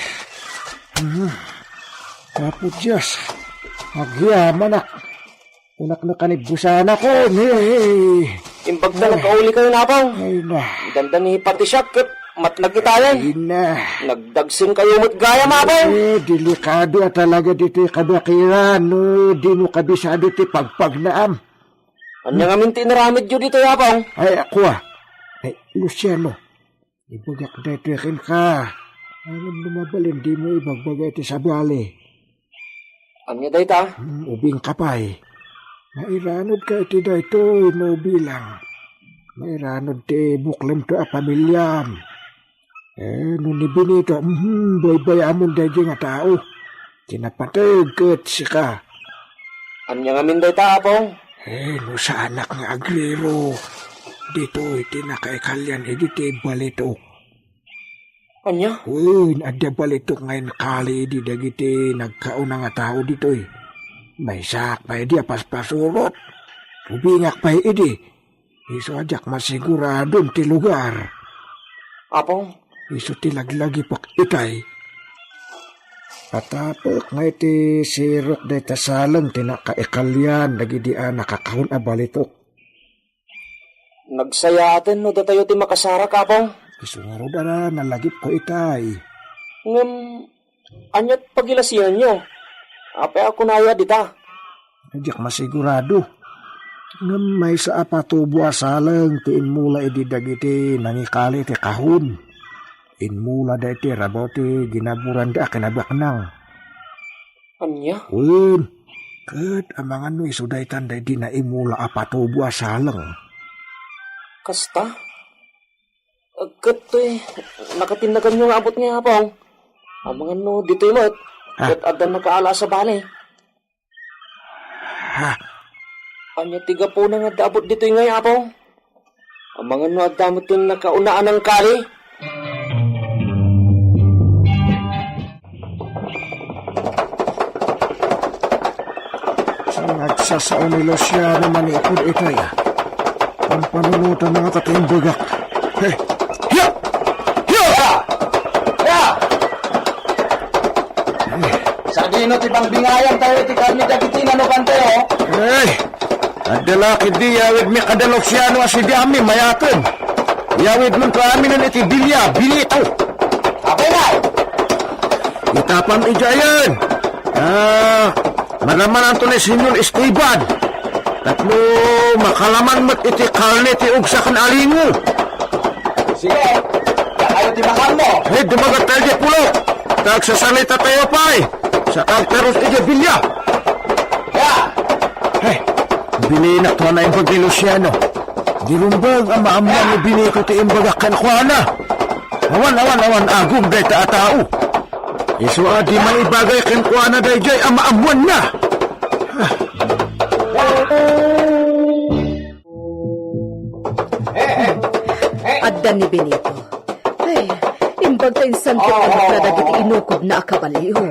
Apo Diyos. Agyaman ak. Unak na kanibusan ako. Hey. Imbag na nagkauli kayo na apong! Ay na. Ganda ni pati siya kat matlag itayan! Ay na. Nagdagsin kayo mo't gaya mapong! Delikado talaga dito yung kabakiran. Di mo kabisado ti pagpagnaam. Anya nga minti naramid yun dito yapong! Ay, ako Ay, Luciano. Ibagak na ito yakin ka. Anong lumabalin, di mo ibagbagay ito sa bali. Anya day ta? Ubing kapay. Mairanod ka iti da ito, no bilang. Mairanod ti buklim to a pamilyam. Nung ni Benito, boy-boy amon da nga tao. Kinapatag kat sika. Anya nga minday ta, Apong? No sa anak nga agrero. Dito iti nakaikalyan iti balitok. Anya? Uy, adya balitok ngayon kali di dagiti nagkauna nga tao dito May sak pa edi paspasurot. Rubingak pa edi. Iso ajak masiguradon ti lugar. Apong? Iso ti laglagi pak itay. Patapok nga iti sirok day tasalang tinakaikalyan nagidian nakakahon a balitok. Nagsayaten no datayo ti makasara, Apong? Iso nga rodara nalagip ko itay. Ngam, anyat pagilasinan nyo. Ape ako naya dita. Ajak masigurado. Nga may sa apatubo asalang tiin mula edi dagiti nangikali ti kahon. Inmula da iti raboti ginaburan da kinabaknang. Anya? Uy, kat amangan no isuday tanday di na imula apatubo asalang. Kasta? Kat to nakatinagan nyo nga abot nga, Apong. Amangan no, dito imot. Kat adan nakaala sa bale. Ha? Anya tiga po na nga daabot dito ngay, Apong. Amangan no, adamot yung nakaunaan ng kali. Nagsasaon nila siya naman ikod itay. Ang panunutan ng katimbagak. Hey! Hiya! Hiya! Sa dino ti bang bingayan tayo ti karni dagitina no kanteo. Hey! Adalaki di yawid mi kadaloksiano si Dami mayatan. Yawid mo kami nun iti bilya, binito. Apay na! Itapang ijayan. Manaman ang ni Senyor Esteban. Tatlo makalaman mat iti karne ti ugsakan alingo. Sige, kayo ti makan mo. Hey, dumagat tayo di pulo. Tagsasalita tayo pa sa kagteros iti bilya. Hey, bininak to na yung pagkilusyano. Dilumbag ang maamuan ni biniko ti imbagak kankuana. Awan, agum day taatao. Iso di may ibagay kankuana day jay ang maamuan na. Addan ni Benito. Ay, imbag tayong sangkot na magladagit inukob na akabalyo.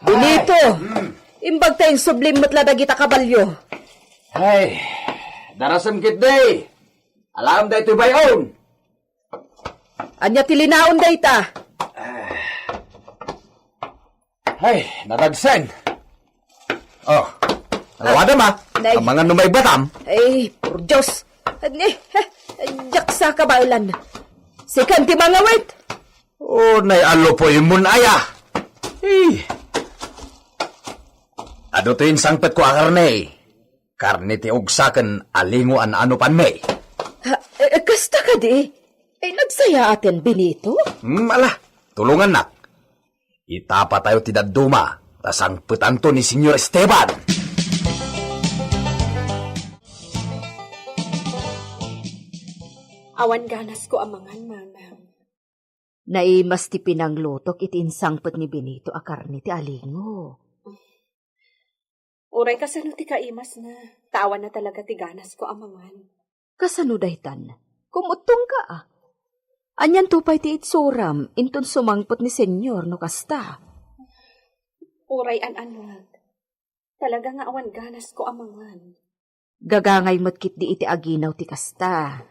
Benito! Imbag tayong sublim matladagit akabalyo. Ay, darasam kit day. Alam day to bayon. Anya tilinaon day ta. Ay, naragsen. Oh, alawada ma. Nay. Ang mga numay batam. Ay, por Diyos. Jaksa ka ba ulan? Sikan ti mga wait. Oh, nay alo po imun aya. Eh. Ado to yung sangpet ko akarne. Karne ti ugsaken alingo an ano pan may. Kasta ka di? Ay, nagsaya atin, Benito? Ala, tulungan nak. Itapa tayo ti daduma. Tasang putanto ni Senyor Esteban. Awan ganas ko amangan, manang. Naimas ti pinanglutok iti insangpet ni Benito a karne ti alingo. Uray kasano ti kaimas na. Tawan na talaga ti ganas ko amangan. Kasano daytan? Kumutong ka ah. Anyan tupay ti itsuram, inton sumangpot ni senyor no kasta. Uray an-anwag. Talaga nga awan ganas ko amangan. Gagangay matkit di iti aginaw ti kasta.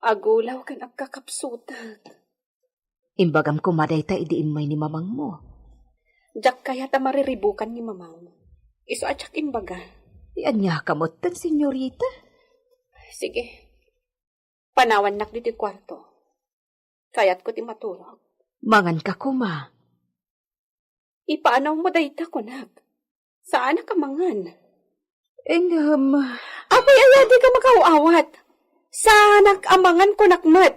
Agulaw kan agkakapsutag. Imbagam kumaday ta idi imay ni mamang mo. Jak kaya ta mariribukan ni mamang. Iso at jak imbaga. Iyan niya kamot tan, senyorita. Sige. Panawan nak dito kwarto. Kayat ko ti maturog. Mangan ka kuma. Ipaanaw mo dayta ko, nak. Saan ka mangan? Apay ayadi ka makauawat. Saan amangan ko nakmat?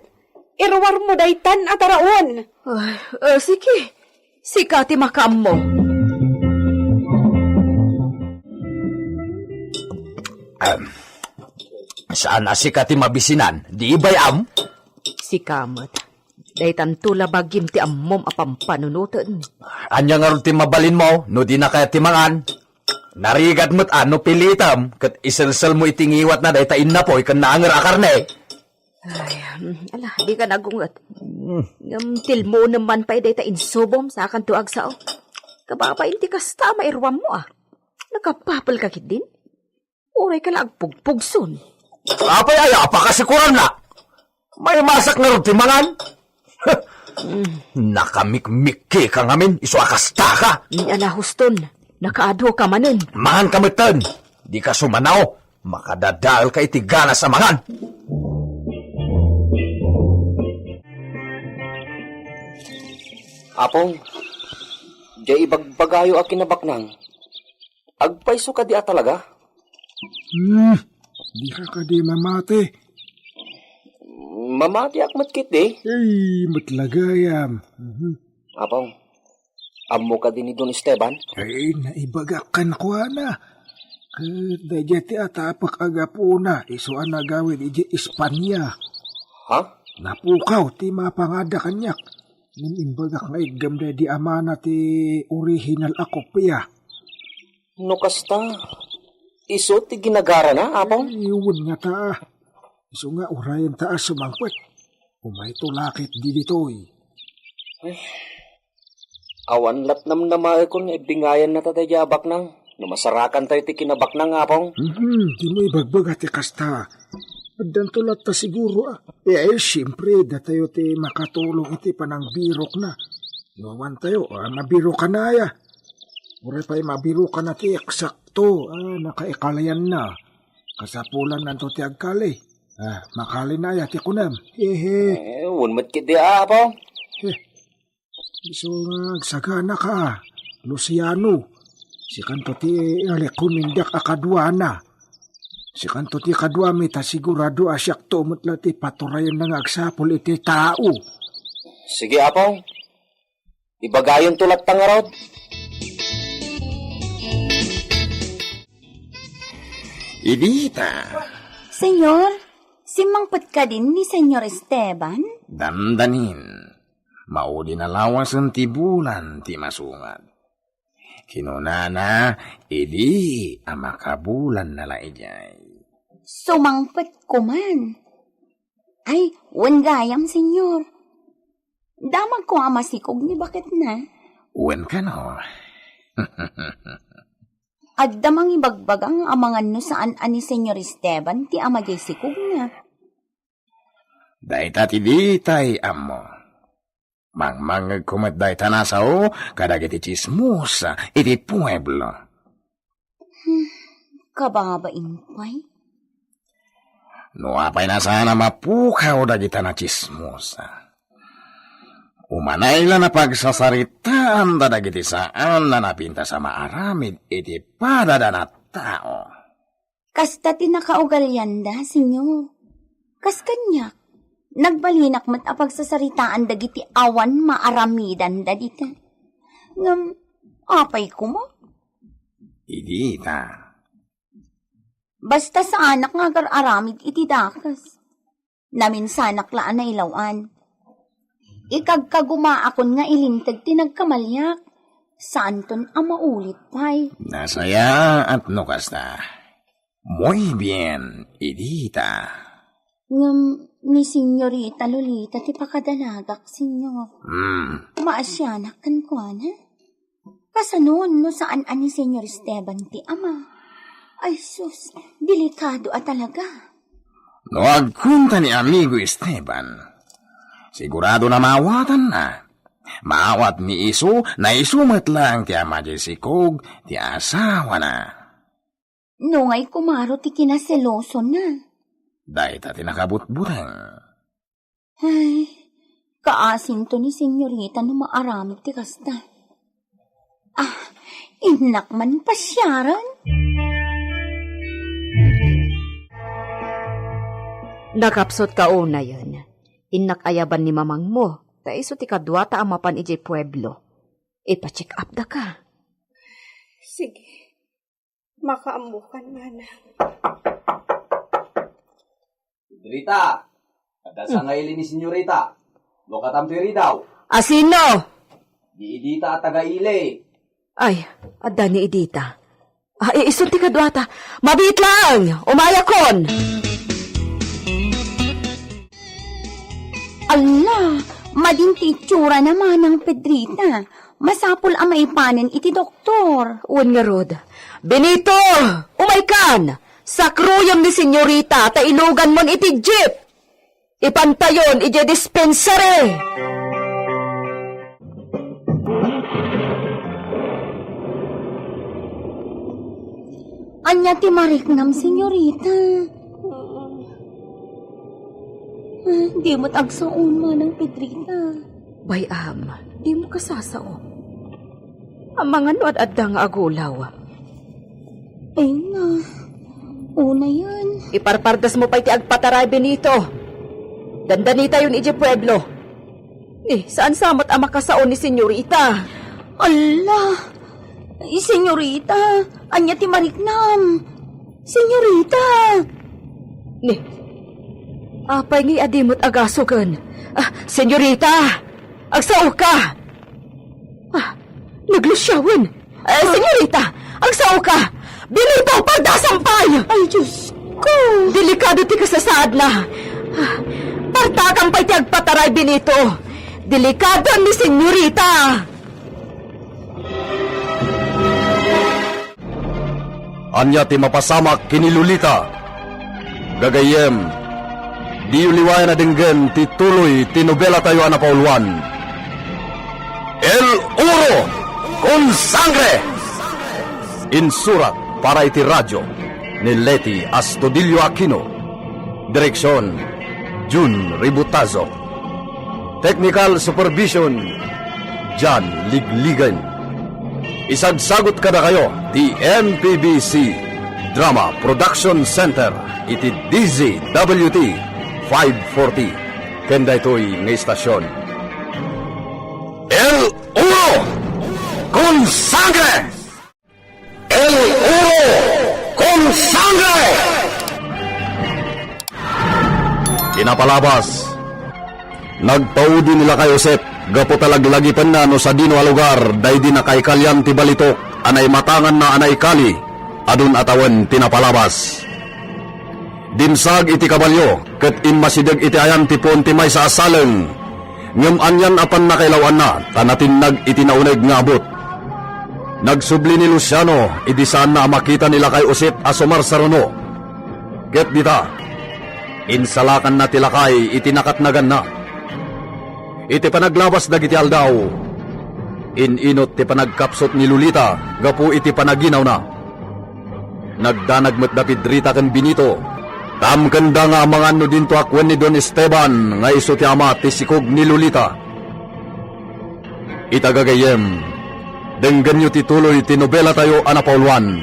Irwar mo daytan at araon. Sige. Sikati makam mo. Saan asikati mabisinan? Di bayam? Sikamot. Daytan tula bagim ti ammom apampanunuten. Anya nga ron ti mabalin mo, no di na kaya timangan. Narigat mo't ano pilitam, kat iselsel mo itingiwat na dayta inna po, ikan naanger akarne. Ay, ala, di ka nagungat. Tilmo naman pa dayta insubom sa akan tuag sao. Kababa inti kasta mairwam mo Nakapapal ka kit din. Uray ka lang pugpugson. Apay ay apakasikuran na. May masak nga ron timangan. Nakamikmiki ka ngamin, iso akasta ka. Ala, huston. Nakaadho ka manin. Mangan kamitan, di ka sumanaw, makadadaal ka itigana sa mangan. Apong, di ibagbagayo a kinabaknang. Agpaiso ka di talaga? Di ka di mamate. Mamati akmat kit di. Ay, matlagayam. Apong, amo ka din ni Don Esteban? Ay, naibagakan ko na. Kadya ti atapak agapuna, iso ang nagawin iji Espanya. Ha? Napukaw, ti mapangada kanyak. Nimbagak nga igamda di amana ti original akopya. No kasta, iso ti ginagara na, apong? Iwan nga ta. Iso nga urayan taas sumangpet. Umay tulakit di ditoy. Awan lat nam namae kon ibingayan na tatay baknang. Numasarakan tayo ti kinabaknang, apong? Di mo ibagbaga ti kasta. Adan tulat ta siguro siyempre, datayo ti makatulong iti panang birok na. Numan tayo, mabiro ka na ya. Uray pa'y mabiro ka na ti eksakto, nakaikalayan na. Kasapulan nanto ti agkali. Makali na ya ti kunam. Hehe. Unmat kit di, apong? So sagana ka, Luciano. Si kanto ti kumindak akadwana. Si kanto ti kadwami ta sigurado asyak tumot la ti paturayan ng agsapol iti tao. Sige, apong. Ibagayon tulat tangarod. Idita, Senyor, simangpet ka din ni Senyor Esteban? dandanin. Maudi na lawas ang tibulan ti masungat. Kinunana, idi amakabulan na laijay. Sumangpet ko man. Ay, gayam, senyor. Damag ko masikog ni bakit na. Uwan ka no? At damang ibagbagang amangan no saan ani Senyor Esteban ti amagay sikog na. Dahita ti ditay amo. Mangmangag kumat dahi tanasaw, kadagiti chismosa, iti pueblo. Kababain pa'y? No apay na sana mapukaw dagita na chismosa. Umanay la na pagsasaritaan da dagiti saan na napinta sa maaramid, iti padada na tao. Kasta ti nakaugalyan da, senyor. Kas kanyak. Nagbalinak mat apagsasaritaan dagiti awan maaramidan da dita. Ngam, apay ko mo? Idita. Basta sa anak nga aramid iti dakas. Namin sanak laan na ilawan. Ikagkagumaakon nga ilintag ti nagkamalyak. Saan ton ang maulit pa'y? Nasaya at nukasta. Muy bien, Idita. Ngam, ni Senyorita Lolita ti pakadalagak, senyor. Maasyanak kan ko, na? Kasanon no saan ani Senyor Esteban ti ama. Ay sus, delikado talaga. No agkunta ni amigo Esteban, sigurado na maawatan na. Maawat ni iso na isumat lang ti ama Jessica ti asawa na. Nungay kumaro ti kinaseloso na. Dahil ta tinakabutbutang. Ay, kaasin to ni Senyorita no maaramid ti kasta. Inak man pasyaran. Nakapsot ka una yun. Inak ayaban ni mamang mo. Ta iso ti kadwa ta amapan iji pueblo. Ipa-check up da ka. Sige, makaamukan nga na. Senyorita, kada sa ngayon ni Senyorita. Lokatampiri daw. Asino? Di idita at taga-ile. Ay, adda ni Edita. Isunti ka duwata. Mabit lang! Umayakon! Ala, madinti tsura naman ng Pedrita. Masapul ang maipanan iti doktor. Uwan nga rod. Benito! Umaykan! Sa kruyam ni senyorita, tailugan mon iti jeep! Ipantayon, ije dispensary! Anya ti mariknam, senyorita. Di mo't agsaon man ng Pedrita. Bayam, di mo kasasao. Ang mga nuad at nga agulaw. Ay na, una yan. Iparpardas mo pa iti agpataray, Benito. Dandanita yun ije pueblo. Saan samot ang makasaon ni senyorita? Ala, senyorita, anya ti mariknam. Senyorita. Apay ngi adimot agasugan. Senyorita, agsao ka. Naglusyawan. Senyorita, agsao ka. Benito, pardasampay. Ay, Diyos ko. Delikado ti kasasaad na. Partakang pa'y ti agpataray, Benito. Delikado ni senyorita. Anya ti mapasamak kinilulita. Gagayem, di uliwayan na dinggen ti tuloy ti nobela tayo na pauluan. El Oro con Sangre! Insurat para iti radyo ni Leti Astudillo Aquino. Direksyon, Jun Ributazo. Technical Supervision, John Ligligan. Isagsagot kada kayo di MPBC Drama Production Center iti DZWT 540 kenda ito'y ng istasyon. El Uro con Sangre! El Uro con Sangre! Pinapalabas, nagpaudi nila kay Josep. Gapo talaglagipan na no sa dino a lugar, day di na kay kalyan ti balitok, anay matangan na anay kali, adun atawan tinapalabas. Dimsag iti kabalyo, ket inmasideg iti ayan ti pon ti may sa asaleng, ngem anyan apan nakailawan na, tanatin nag iti nauneg nga abot. Nagsubli ni Luciano, idi saan na makita nila kay Josep asumar sa runo. Ket dita, insalakan na tilakay iti nakatnagan na. Iti panaglabas dagiti aldaw. Ininot ti panagkapsot ni Lolita, gapu iti panaginaw na. Nagdanag met da Pedrita ken Benito. Tamkanda nga mga ano dinto akwen ni Don Esteban, nga iso ti ama ti sikog ni Lolita. Itagagayem, denggan nyo ti tuloy ti nobela tayo anapauluan.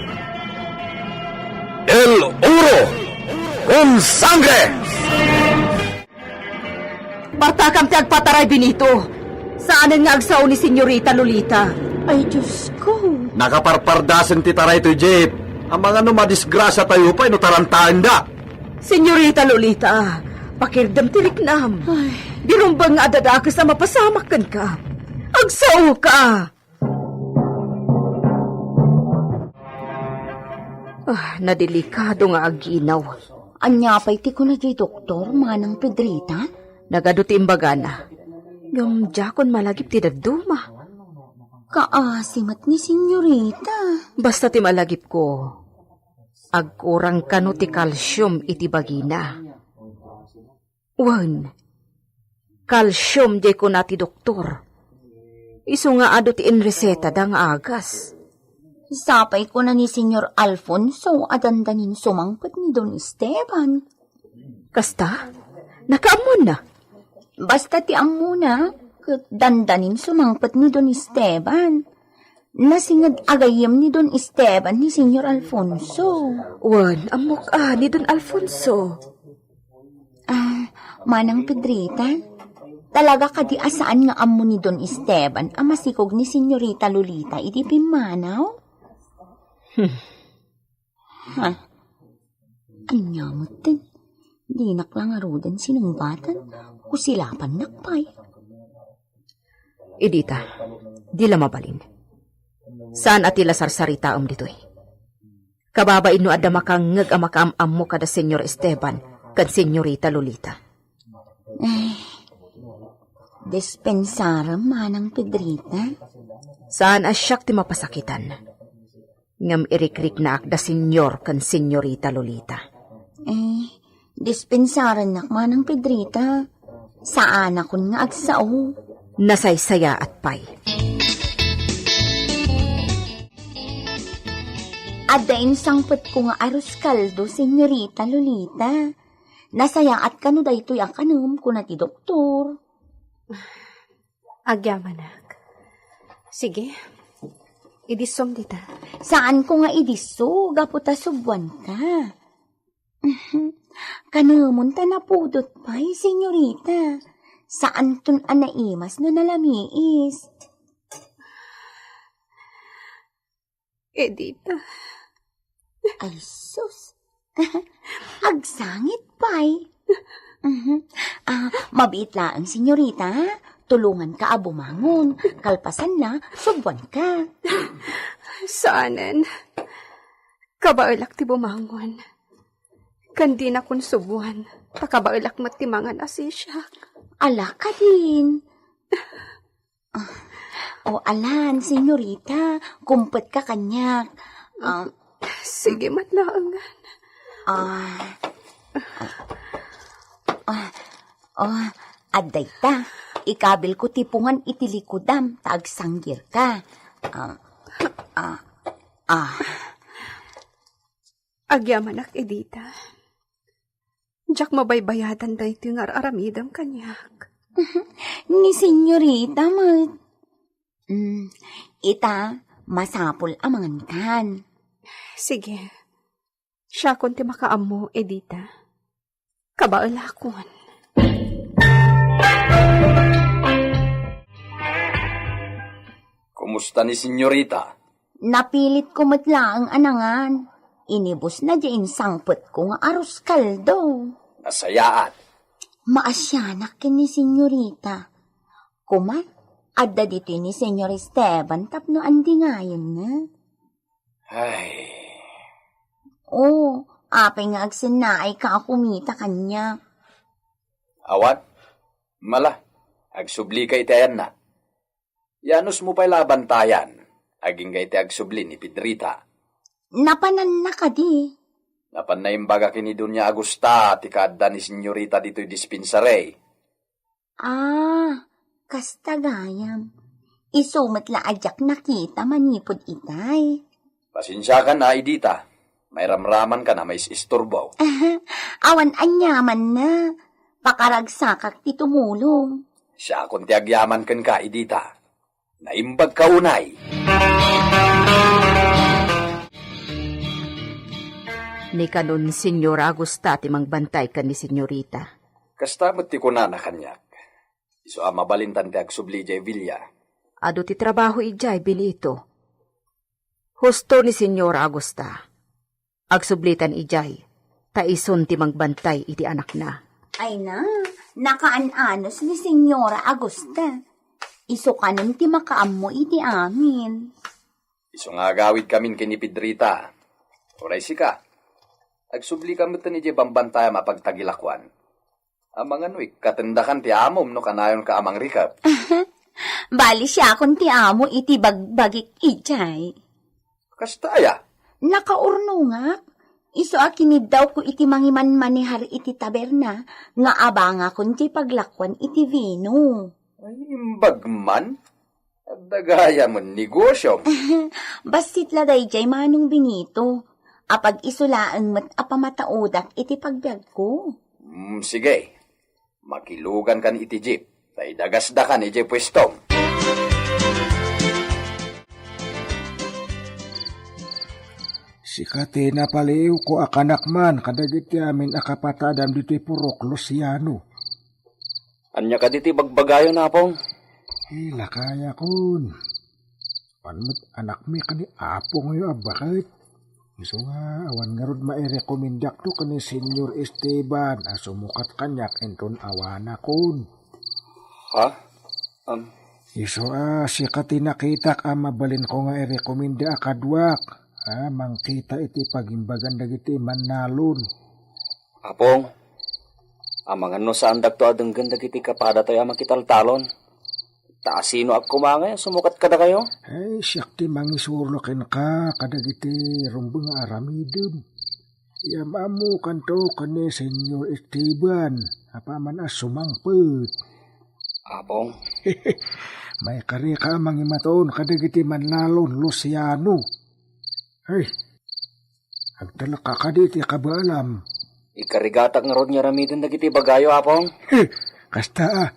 El Oro con Sangre! Partakang ti agpataray, Benito. Saanan nga agsaw ni senyorita Lolita? Ay, Diyos ko. Nakaparpardasan ti taray to Jeep. Ang mga madisgrasya tayo pa, tarantaan da. Senyorita Lolita, pakirdam ti riknam. Birumbang nga adada ka sa mapasamakan ka. Agsaw ka! Nadelikado nga aginaw. Anya pa'y ti ko na di doktor, manang Pedrita? Nagaduti imbaga na. Yung jakon malagip ti daduma. Kaasimat ni senyorita. Basta ti malagip ko, agkurang kano ti calcium iti bagina. Wan, calcium di ko na ti doktor. Isu nga ado ti inreseta da nga agas. Sapay ko na ni Senyor Alfonso adandanin sumangpet ni Don Esteban. Kasta? Nakaamon na? Basta ti amuna, dandanin sumangpet ni Don Esteban. Nasingad agayem ni Don Esteban ni Senyor Alfonso. Wan, amok ni Don Alfonso. Manang Pedrita, talaga kadi asaan nga amo ni Don Esteban ang masikog ni Senyorita Lolita iti pimanaw? Anya mo din. Di naklangarudan sinumbatan, kusilapan nakpay. Edita, di la mabalin. Saan atila sarsarita dito'y? Kababain no adda makangag amakaam mo kada Senyor Esteban kad Senyorita Lolita. Dispensara manang Pedrita. Saan asyak ti mapasakitan? Ngam irikrik na akda Senyor kan Senyorita Lolita. Dispensaran nak manang Pedrita. Saan akon nga agsao? Nasaysaya at pay. Adain sangpet ko nga arus kaldo, Senyorita Lolita. Nasaya at kano daytoy ang kanum ko na ti doktor. Agyamanak. Sige, idisom dita. Saan ko nga idiso, gaputa subwan ka. Kanumon ta napudot pa'y, Senyorita. Saan tun anaimas no nalamiis? Edita. Ay, sus. Agsangit pa'y. Mabiit lang, Senyorita. Tulungan ka abumangon. Kalpasan na, subwan ka. Saanan? Kabailak ti bumangon. Kandi na kun subuan. Pakabailak matimangan asisyak. Ala ka din. O alan, Senyorita. Kumpet ka kanyak. Sige matlaangan. Aday ta. Ikabil ko tipungan itilikodam. Taagsanggir ka. Agyamanak, Edita. Diyak mabaybayadan da ito nga aramidam kanyak. Ni Senyorita, mat. Ita, masapol amangan kan. Sige. Siya kon ti makaamo, Edita. Kabailakon. Kumusta ni Senyorita? Napilit ko matla ang anangan. Inibos na diyan sangpet ko nga arus kaldo. Nasayaan. Maasyanak kin ni Senyorita. Kuman, adda dito ni Senyor Esteban tapno andi ngayon na. Ay, Apay nga agsinaay ka kumita kanya. awan. Mala, agsubli kay tayan na. Yanos mo pa'y labantayan. Aging kay te agsubli ni Pedrita. Napanan na ka di. Napan na imbaga kini Dunya Agusta, tikada ni Senyorita dito'y dispensary. Kasta gayam. Isumat la ajak nakita manipod itay. Pasensya ka na, Edita. May ramraman ka na may isturbo. Awan anyaman na. Pakaragsakak ti tumulong. Siya kung tiagyaman kan ka, Edita. Naimbag ka unay. Ni kanon Senyor Agusta ti mangbantay ka ni Senyorita. Kastamot ti kunana kanyak. Iso mabalintan ti agsubli jay Villa. Ado ti trabaho ijay bilito. Husto ni Senyor Agusta. Agsublitan ijay. Taison ti mangbantay iti anak na. Ay na, nakaanos ni Senyora Agusta. Iso kanon ti makaammo iti amin. Iso nga agawid kamin kini Pedrita. Oray si ka. Agsubli kami ito ni Jay bambantaya mapagtagilakwan. Amang ano'y katendakan ti amom no kanayon ka amang rikap. Bali siya kung ti amo iti bagbagik ijay. Kastaya. Nakaurno nga. Iso akinid daw ko iti mangiman manihar iti taberna nga abanga kun ti paglakwan iti vino. Ay, imbagman. Dagaya mo negosyo. Basit laday jay manong binito. Apag isulaan mat apamataudak iti pagbiag ko. Sige. Makilugan kan iti jeep. Tay dagasda kan iti pwestong. Sikati na paliw ko akanak man kadagiti amin akapatadam diti purok Luciano. Anya ka diti bagbagayo na pong? Hila kaya kun. Panmat anak mi kani apong yo bakit? Iso nga awan nga rod mairekomendak to kani Senyor Esteban asumukat kanyak enton awana kun. Ha? Iso si katinakitak mabalin ko nga i-rekomenda akadwak. Mangkita iti pagimbagan dagiti manalon. Apong, amangan no saan dagto adeng ganda kiti kapada tayo makitaltalon. Taasino ak kumangay, sumukat kada kayo? Ay, siyak ti mangisurlokin ka kadagiti rumbang aramidem. Yamamu kanto kani Senyor Esteban. Apaman sumangpet. Apong, May kari ka mangimaton kadagiti manlalon Luciano. Ay, agtalaka ka diti kabalam. ikarigatak nga rod niya ramitin dagiti bagayo, apong. Kasta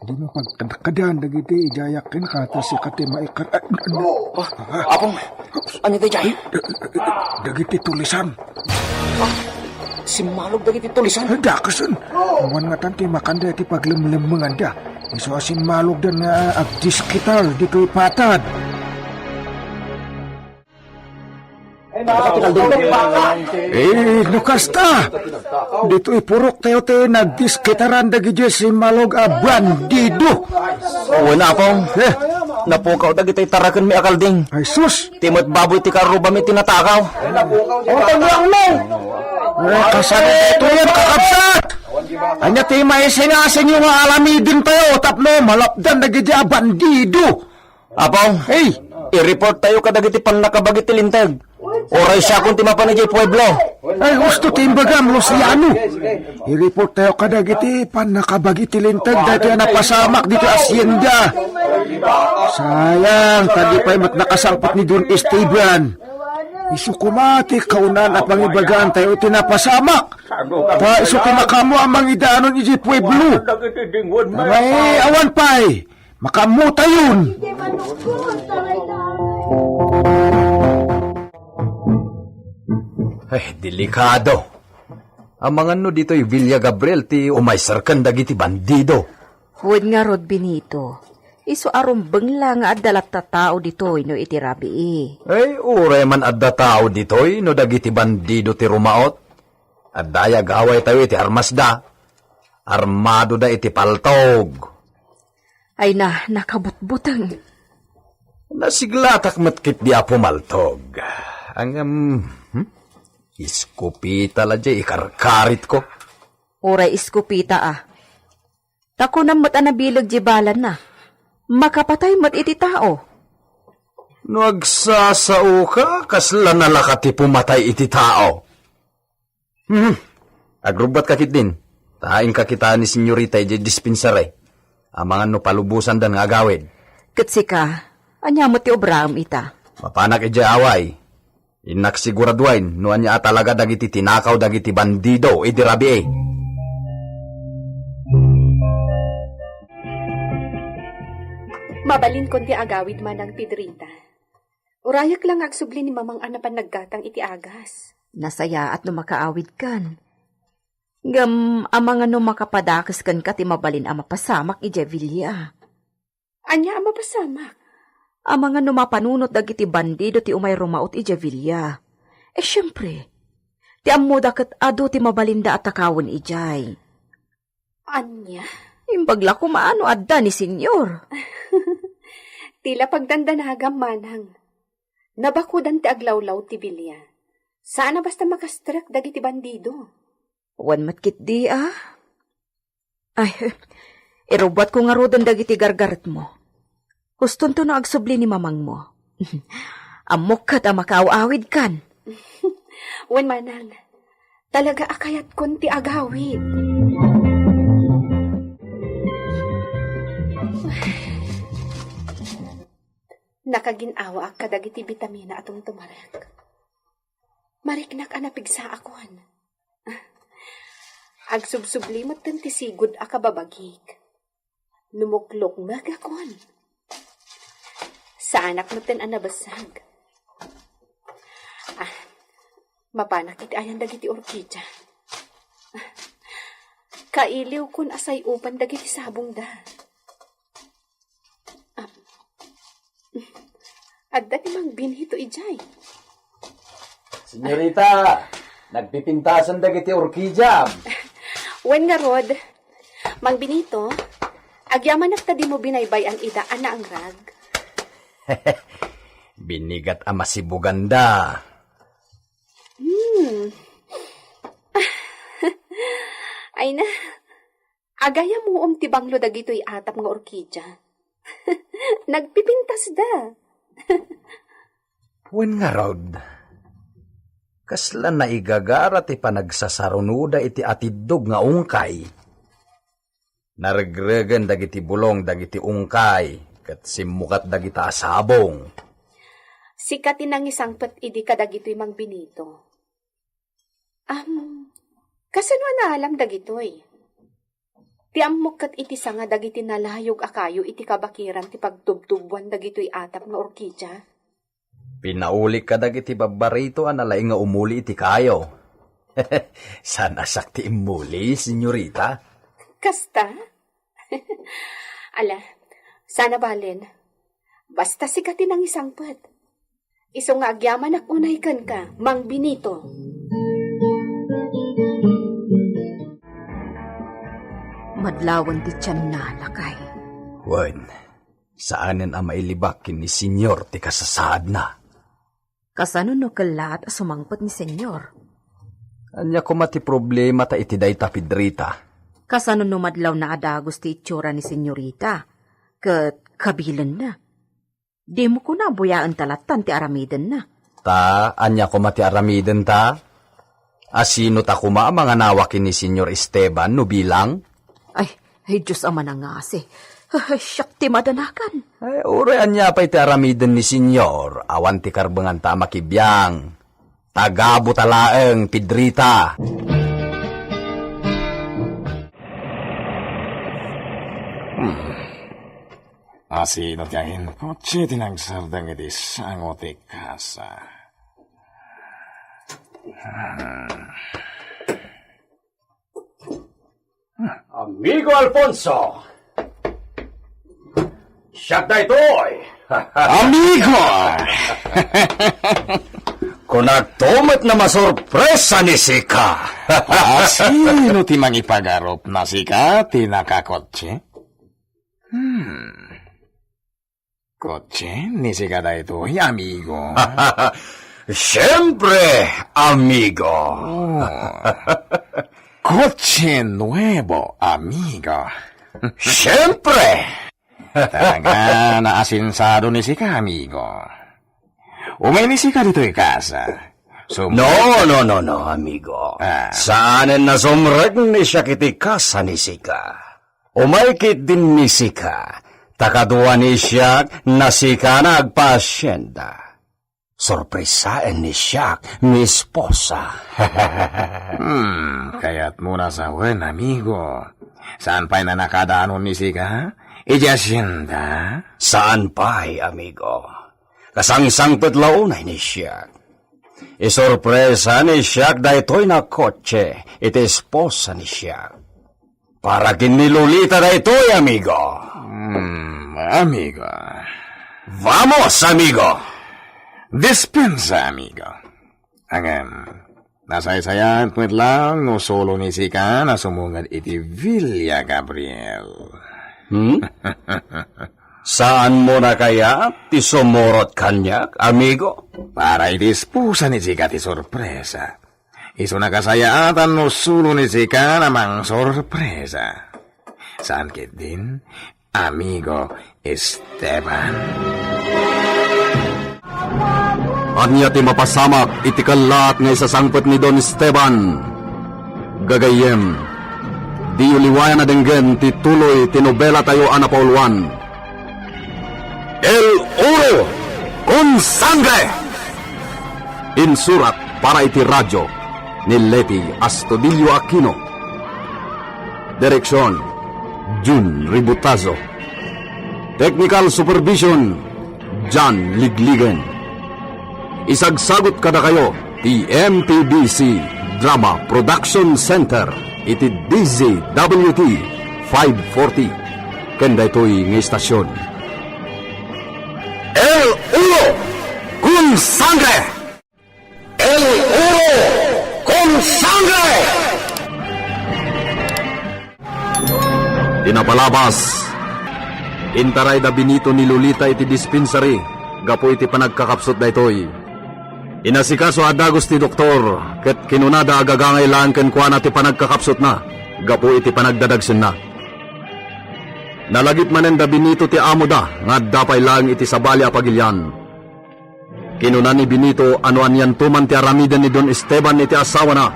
di mo pagkadakadan dagiti ijayakin ka ta si kati maikar. Apong, ano tayo jay? Dagiti tulisan. Simalog dagiti tulisan. Dakasan. Awan nga tanti makanda iti paglemlemengan da. Iso asin malog dan nga agdiskital dito'y patad. Nukasta! Dito'y purok tayo tayo nagdiskitaran dagiti si malog bandido. Wala apong. Napukaw dagiti tarakan mi akalding. Ay sus! Timot baboy ti karuba mi tinatakaw. Kasano ito yan kakabsat! Anya ti may sinasin yung alamidin tayo tapno malapdan dagiti bandido. Apong, Hey! i-report tayo kadagiti pan nakabagiti lintag. Oray siya kung timapanagay pueblo. Ay gusto timbagam Luciano. I-report tayo kadagiti pan nakabagiti lintag dati napasamak dito asyenda. Sayang, tadi pa'y mat nakasalpat ni Don Esteban. Isukumati kaunan at mangibagaan tayo tinapasamak. Pa isukinakamo ang mangidanon iji pueblo. May awan pa'y, makamuta yun. Ay, delikado. Ang mga no dito'y Villa Gabriel ti umaysarkan dagiti bandido. Huwag nga rod Benito. Iso arumbeng lang nga adalat ta tao dito'y no itirabi Ay, uray man adda tao dito'y no dagiti bandido ti rumaot. At daya gaway tayo iti armasda. Armado da iti paltog. Ay nakabutbutang. Nasiglatak matkit di apo maltog. Ang iskupita la jay ikarkarit ko. Uray iskupita Tako na mat anabilag jibalan na. Makapatay mat iti tao. No agsasao ka, kasla nalakati pumatay iti tao. Agrubat kakit din. Tain kakita ni senyorita iti dispensary. Amangan no palubusan dan nga agawid. Katsika, anya mo ti obram ita. Mapanak iti away. Inak siguradwain, no anya talaga dagiti tinakaw dagiti bandido iti rabi Mabalin kon ti agawid man ang tidrita. Urayak lang agsubli ni mamang anapan naggatang iti agas. Nasaya at numakaawid kan. Ngam amang ano makapadakas kan ka ti mabalin ang mapasamak iti Villa. Anya ang mapasamak? Amang ano mapanunot dagiti bandido ti umay rumaot iti Villa. Siyempre, ti amuda kat ado ti mabalinda at takawon ijay. Anya? Imbagla ko maano adda ni senyor. Tila pagdandanagam manang. Nabakudan ti aglawlaw ti Villa. Saan na basta makastrak dagiti bandido? Wan matkit di Ay, irubat ko nga rodan dagiti gargaret mo. Huston to na agsubli ni mamang mo. Amok kat makawawid kan. Wan manang, talaga akayat kon ti agawid. Nakaginawa ak kadagiti bitamina atong tumarek. Mariknak anapigsa akon. Agsubsublimot ten ti sigud akababagig. Numuklok magakon. Sa anak mo ten anabasag. Mapanak iti ayan dagiti orkidya. Kailiw kun asay upan dagiti sabong da. Adda ti mang binhito ijay. Senyorita, nagpipintasan dagiti orkidya. Wen nga rod, mang binito, Agyaman ta di mo binaybay ang idaan na ang rag. Binigat ang masibuganda. Ay na, agaya mo tibanglo dagito'y atap nga orkidya. Nagpipintas da. Wen nga rod, kasla na igagara ti panagsasarunuda iti atidog nga ungkay. Naragregan dagiti bulong dagiti ungkay, kat simukat dagita asabong. Sikatin ang isang pat idi ka dagito'y mang binito. Kasano na alam dagitoy? Ti ammok kat iti sanga dagiti nalayog akayo iti kabakiran ti pagtubtubuan dagitoy atap nga orkidya. Pinaulik ka dagiti babarito analaing nga umuli iti kayo. Sana sakti imuli, senyorita. Kasta? Ala, sana balen. Basta sikatin ang isang pat. Iso nga agyaman ak unay kan ka, Mang Benito. Madlawan ti tiyan na lakay. Wen, saanen ang mailibak ni senyor ti kasasaad na? Kasano no kalat sumangpot ni senyor? Anya ko mati problema ta iti dayta Pedrita. Kasano no madlaw na adagos ti itsura ni senyorita? Kat kabilan na. Di mo ko na buyaan talatan ti aramiden na. Ta, anya ko mati aramiden ta? Asino ta kuma mga nawakin ni senyor Esteban no bilang? Ay, Diyos ama na nga si. Ay, siyak ti madanakan. Ay, urian niya pa iti aramiden ni senyor. Awan ti karbangan ta makibiyang. Tagabo talaeng Pedrita. Asino tiyahin kotse tinagsardang iti sangote kasa. Amigo Alfonso! Siyak na ito'y! Amigo! Kung nagtumot na masorpresa ni Sika! Sino ti mangipagarop na sika tinakakotse? Kotse ni sika da ito'y amigo. Siyempre, amigo! Kotse nuevo, amigo. Siyempre! Talaga naasinsado ni sika, amigo. Umay ni sika dito'y kasa. No, amigo. Saanen na sumreg ni siya kiti kasa ni Sika. Umaykit din ni Sika. Takadwa ni siya na Sika nagpasyenda. Sorpresaan ni siya mi esposa. Kaya't muna sa wen, amigo. Saan pa'y na nakadaanon ni sika? Ijasyenda? Saan pa'y, amigo? Kasangsang petlaunay ni siya. Isorpresa ni siya da ito'y na kotse. Iti esposa ni siya. Para kinilulita da ito'y, amigo. Amigo. Vamos, amigo! Dispensa, amigo. Nasaysayan puwet lang no solo ni sika na sumungad iti Villa Gabriel. Saan mo na kaya ti sumurot kanyak, amigo? Para itispusa ni sika ti sorpresa. Iso nakasayaatan no solo ni sika namang sorpresa. Saan kit din, amigo Esteban. Anya ti mapasamak iti kalat nga isasangpet ni Don Esteban. Gagayem, di uliwayan na denggen ti tuloy ti nobela tayo anapauluan. El Oro con Sangre! Insurat para iti radyo ni Leti Astudillo Aquino. Direksyon, Jun Ributazo. Technical Supervision, John Ligligen. Isagsagot kada kayo, ti MTBC Drama Production Center, iti DZWT 540. Kanda ito'y ng istasyon. El Uro con Sangre! El Uro con Sangre! Pinapalabas Intaray da binito ni Lolita iti dispensary, gapo iti panagkakapsot da itoy. Inasikaso adagos ti doktor, ket kinunada agagangay lang kenkwana ti panagkakapsot na, gapo iti panagdadagsin na. Nalagip manen da binito ti amo da, nga dapay lang iti sabali a pagilyan. Kinunan ni Benito anuan yan tuman ti aramiden ni Don Esteban iti asawa na,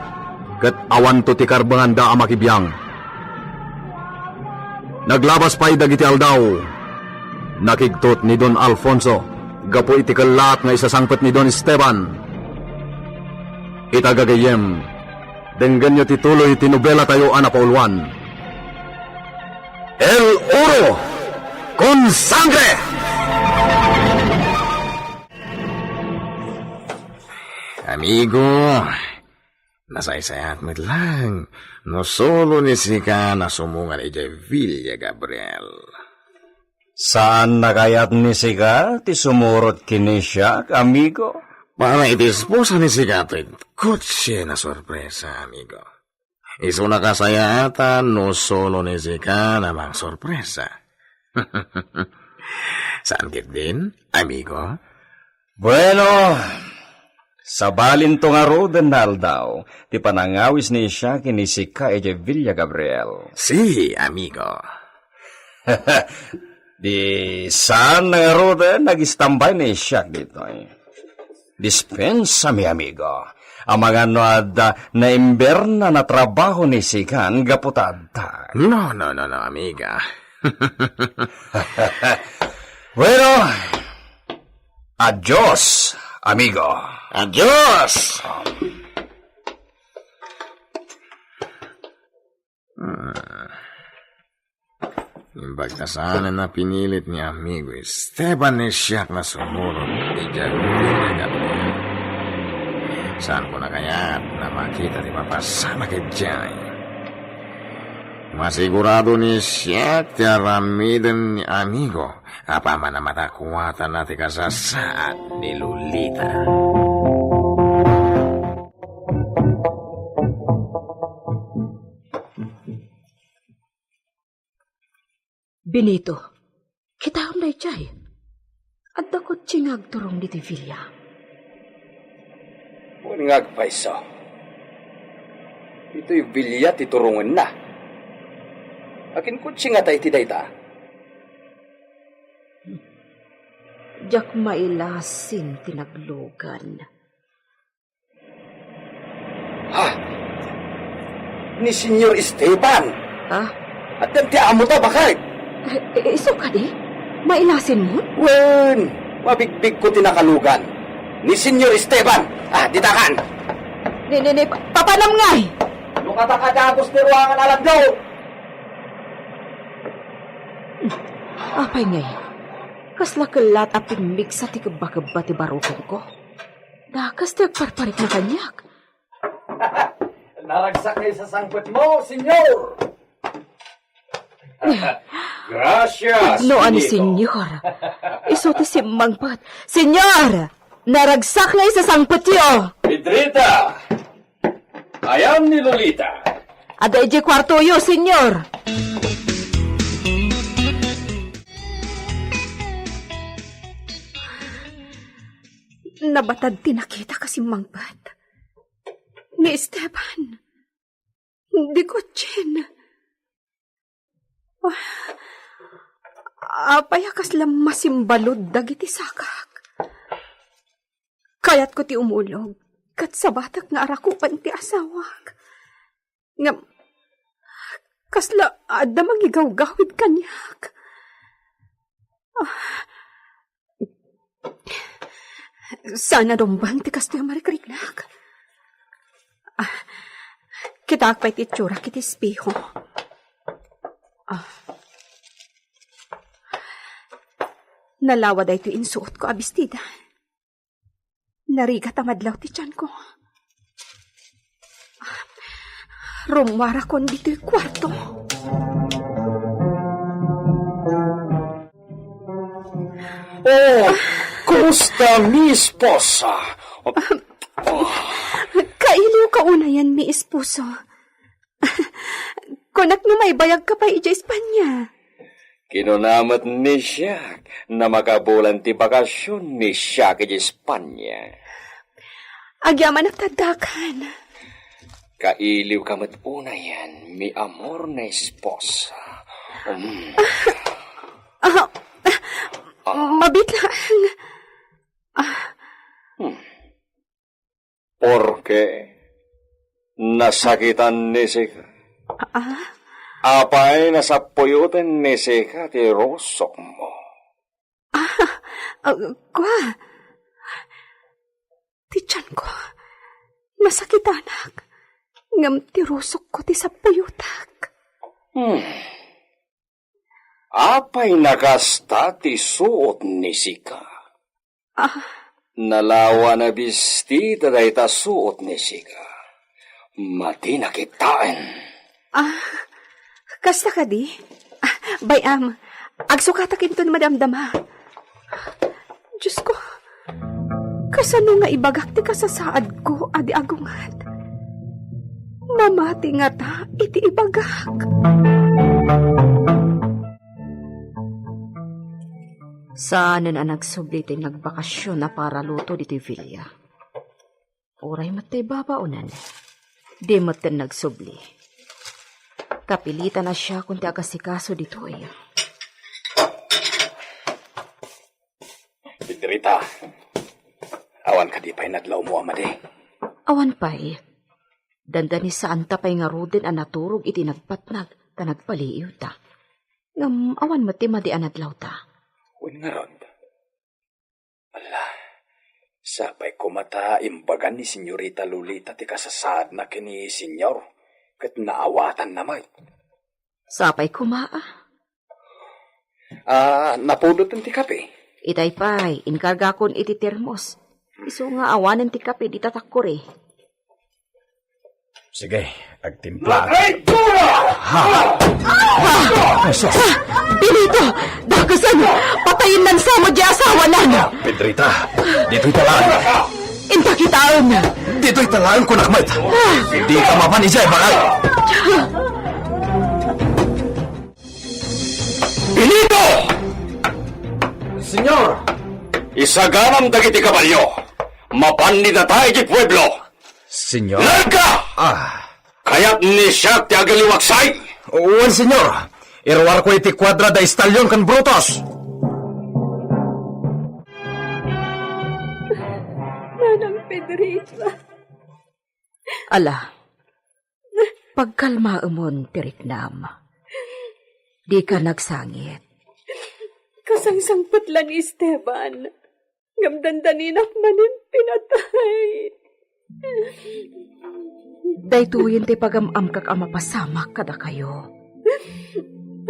ket awan to ti karbangan da amakibiyang. Naglabas pa'y dagiti aldaw. Nakigtot ni Don Alfonso, gapo iti kalat nga isasangpet ni Don Esteban. Itagagayem, denggan nyo tituloy tinubela tayo anapaulwan. El Oro con Sangre! Amigo, nasaysayat mo't lang, no solo ni Sika na sumungan ijay Villa Gabriel. Saan na kaya't ni Sika ti sumurot kini siya, amigo? Para itisposa ni Sika ito'y kutsi na sorpresa, amigo. Iso nakasayatan, no solo ni Sika namang sorpresa. Saan kit din, amigo? Bueno, sa balin to nga roden na aldaw, ti panangawis ni siya kini Sika e Villa Gabriel. Si, amigo. Di saan nga roden nag-istambay ni siya dito Dispensa mi amigo. Ang mga na imberna na trabaho ni Sikan gaputad. No, amiga. Bueno, adios, amigo. Adios! Yung bagtasanan na pinilit ni amigo Esteban ni siyak na sumurot ni Villa Gabriel. Saan ko na kaya na makita di mapasama kay Jai? Masigurado ni siyak ti aramiden ni amigo apaman na matakuwatan na ti kasasaad ni Lolita. Benito, kita na ichay. At dakot singag turong ni Villa. Ngag paiso. Ito'y Villa titurungan na. Akin kutsi nga tayo tidayta. Jak mailasin tinaglugan. Ha? Ni Senyor Esteban. Ha? At yung tiyaam mo to, bakit? Iso ka di? Mailasin mo? Wen, mabigbig ko tinakalugan. Ni Senyor Esteban. Ditakan. Papanam ngay! Lukata-kadagos ni ruangan alam daw. Apay ngay. Kasla kalat aping mig sa tikabakaba ti barukong ko. Dakas ti agparparik na kanyak. Naragsak kayo sa sangkot mo, Senyor. Gracias. No, ani, senyor. Iso ti simangpat. Senyor! Naragsak na isa sangpot yo. Pedrita! Ayam ni Lolita. Ada ije kwarto yo, senyor. Nabatad tinakita kasi mangpat. Ni Esteban. Di ko tsin. Apayakas lang masimbalod dagiti sakak. Kayat ko ti umulog. Kat sa batak nga arakupan ti asawak. Nga, kasla ada mangigaw-gawid kanyak. Sana dombang ti kasto yung marikarignak. Kita akpay ti tsura kiti espeho. Nalawa da ito insuot ko abistida. Narigat amadlaw ti tiyan ko. Rumwara kon dito'y kwarto. Oh, kumusta, mi esposa? Kailiw ka una yan, mi esposo. Kunak no may bayag ka pa ija Espanya. Kinunamat ni siya na makabulan ti bakasyon ni siya kay Espanya. Agyaman ang tadakan. Kailiw ka matuna yan, mi amor na esposa. Mabitlaan. Porque nasakitan ni Sika. Apay nasapuyutan ni Sika ti rosok mo. Kwa. Ti tiyan ko. Masakit anak. Ngam tirusok ko ti sapuyutak. Apay nakasta ti suot ni Sika. Nalawa na bistita dahi ta suot ni Sika. Mati nakitaan. Kasta ka di? Bayam, agsukatakin to ni madamdama. Diyos ko, kasano nga ibagak ti kasasaad ko, adi agungat. Mamati nga ta, iti ibagak. Saan na nagsubli ti nagbakasyon na para luto dito Villa? Oray matay babaunan. Di matan nagsubli. Kapilitan na siya kung ti agasikaso dito ay. Pitrita, awan ka di pa'y nadlaw mo, amade. Awan pa'y. Dandani saan ta pa'y nga rudin ang naturog iti nagpatnag ka nagpaliiw ta. Ngam awan mati madi anadlaw ta. Uy nga ron. Ala, sapay kumata imbagan ni Senyorita Lolita ti kasasaad na kini Senyor, kat naawatan namay. Sapay kumaa. Napulot ang ti kape. Itay pa'y, inkarga kon iti termos. Iso nga awanan ti kape di tatakore. Sige, agtimpla. Benito! Dakasan! Patayin nan sa mo di asawa nan! Pedrita, dito'y talaan. Inta kitaon! Dito'y talaan ko nakmat. Hindi ka mapanisay, bakal. Benito! Senyor! Isaganam dagiti kabalyo. Mapanli na tayo di pueblo. Senyor? Larga! Kaya't ni siya ti agaliwaksay. Uwan, senyor. Irwar ko iti kwadra da istalyon kan Brutos. Manang Pedrita. Ala, pagkalma umon, Tiriknam. Di ka nagsangit. Kasangsang putla ni Esteban. Ngamdandaninak manin pinatay. Daytoyin ti pagamam kak amapasamak kada kayo.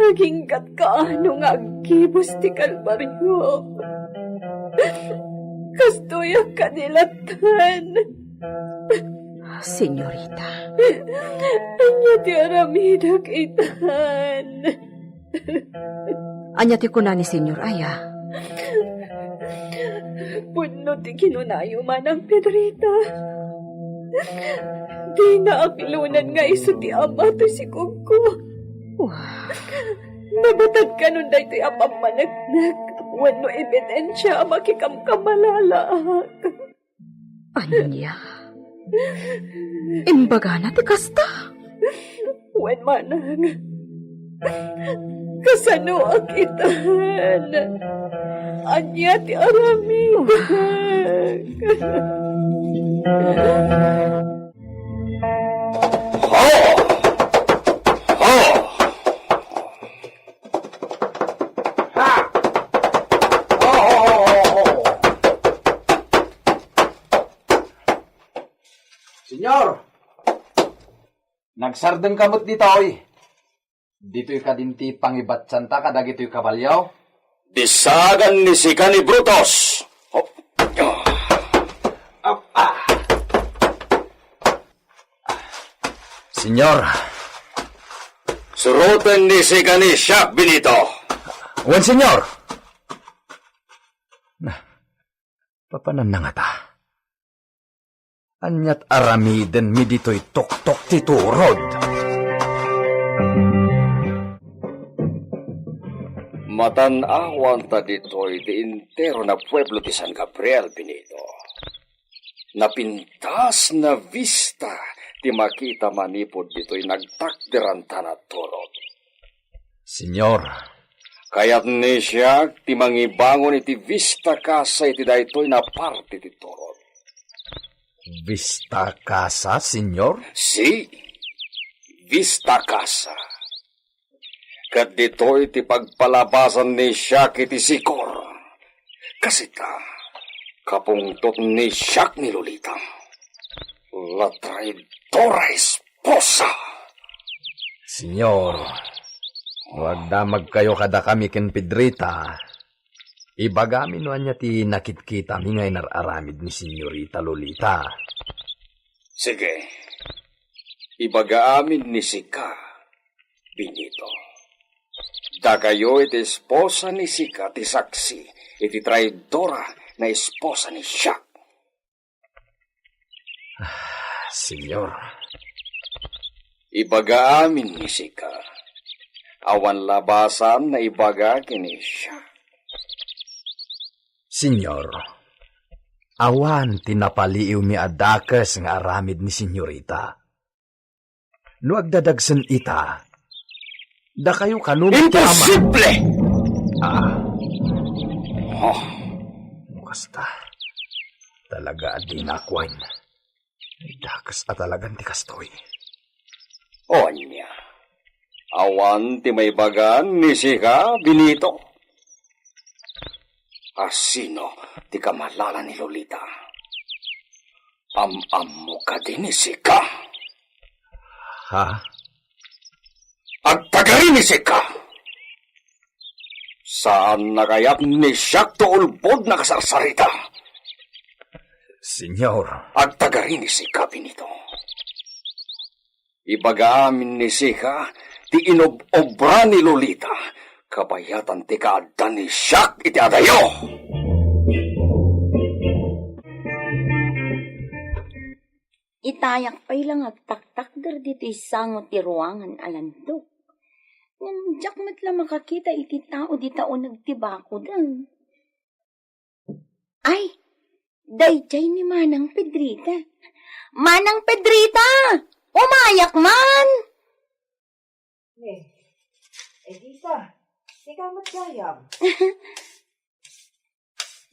Naginggat ka ano nga agkibos ti Kalbaryo. Kastoyak kanilatan. Senyorita. Anya ti aramidak itan. Anya ti kuna ni Senyor Aya. Puno ti kinunayo man ang Pedrita. Di na aklunan nga iso ti ama to si Kuko. Nabatad ka nun dahi ti apang managnak. Wano ebidensya makikamkamalalaak. Anya? Imbaga na ti kasta. Wen manang. Kasano akitan. Anya ti aramidak. Senyor! Nagsardeng kamot dito, oy. Dito'y kadinti pangibatsan ta kadagito'y kabalyaw. Disagan ni Sika ni Brutos. Senyor! Surutan ni Sika ni Siak Benito. Wan, senyor! Papanan na nga ta. Anyat aramiden mi dito'y tok-tok titurod. Matanawan ta dito'y di intero na pueblo ti San Gabriel, Benito. Napintas na vista ti makita manipod dito'y nagtakderan ta na turot. Senyor, Kaya't ni siya ti mangibangon iti vista casa iti daytoy na parte ti turot. Vista Casa, senyor? Si, vista casa. Kat dito'y ti pagpalabasan ni siya kiti sikor. Kasita, kapungtot ni siya ni Lolita. La traidora esposa. Senyor, wag damag kayo kada kami ken Pedrita. Ibagamin no anya ti nakitkita mi ngay nararamid ni Senyorita Lolita. Sige, ibagaamin ni Sika, Benito. Dagayo iti esposa ni Sika ti saksi, iti traidora na esposa ni Shaq. Senyor, Ibagaamin ni Sika, awan labasan na ibaga kini Shaq. senyor, awan tinapaliw mi adakes nga aramid ni Senyorita. No agdadagsen ita, da kayo kanunod ti ama. Imposible! Kasta, talaga di nakwan. Dakas at talagang ti kastoy. Onya, awan ti may bagan ni Sika, Benito. Asino ti kamalala ni Lolita? Am mo ka din ni Sika. Ha? Agtagari ni Sika. Saan na kaya't ni Shaq to ulbod na kasarsarita? Senyor, Agtagari ni Sika, Benito. Ibagaamin ni Sika ti inob-obra ni Lolita. Kabayatan ti kaaddan ni Shaq iti adayo. Itayak pa'y lang agtaktak der dito isangot ti ruangan alandok. Nandiyak matla makakita iti tao di tao nagtibako dan. Ay, dayjay ni Manang Pedrita. Manang Pedrita! Umayak man! Edita, di ka matgayam.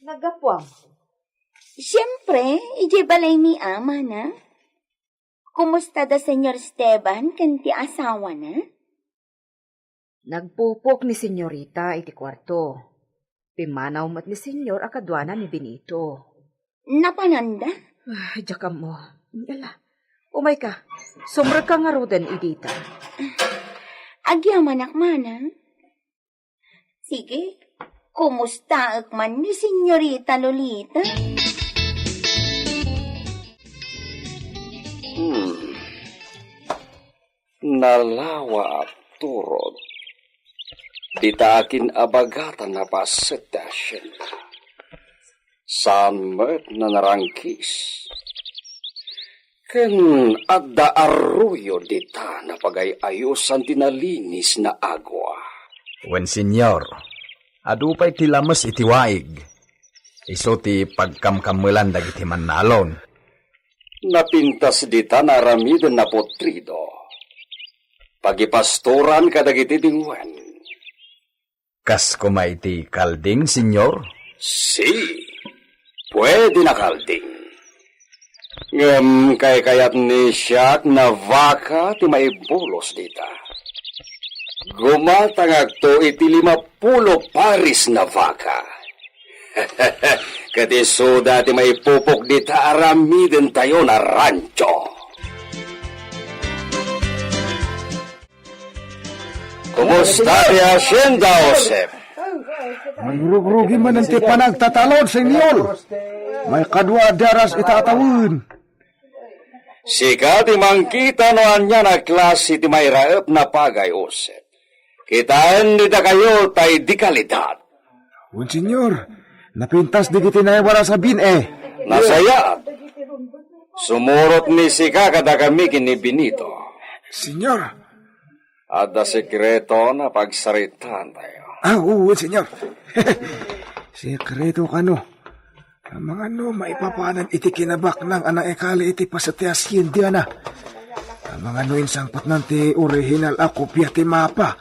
Nagapwam. Siyempre, ije balay mi ama na. Kumusta da Senyor Esteban kanti asawa na? Nagpupok ni Senyorita iti kwarto. Pimanaw mat ni Senyor akadwana ni Benito. Napananda? Ay, jakam mo. Yala. Umay ka. Sumrag ka nga rodan, Edita. Agyaman akmana. Sige, kumusta akman ni Senyorita Lolita? Nalawa at turod. Dita akin abagatan na pasetasyon. Saan met na narangkis. Ken adda arroyo dita na pagayayusan tinalinis na agwa. wen senyor, adupay ti lamas iti waig. Iso ti pagkamkamulan dagiti mannalon. Napintas dita na aramiden na potrido. Pagipastoran kadagiti dingwen. Kas kumay ti kalding, senyor? Si, pwede na kalding. Ngem kayat ni Shaq na vaka ti maibulos dita. Gumatangag to iti 50 paris na vaka. Kati soda ti maipupok dita aramiden tayo na rancho. Kumusta ti Hacienda, Josep? May rugi man ang ti panagtatalon, senyor. May kadwa daras itatawin. Sika ti mangkita no anya na klase ti may raep na pagay, Josep. Kitaan nita kayo tay di kalidad. Un senyor, napintas di kiti na wala sabihin Nasaya. Sumurot ni Sika kada kami kini Benito. Senyor, Ada sekreto na pagsaritaan tayo. Oo, senyor. Sekreto ka no. Ang mga no, maipapanan iti kinabak ng anang ekali iti pasatias hindi na. Ang mga no insangpat ng ti original a kopya ti mapa.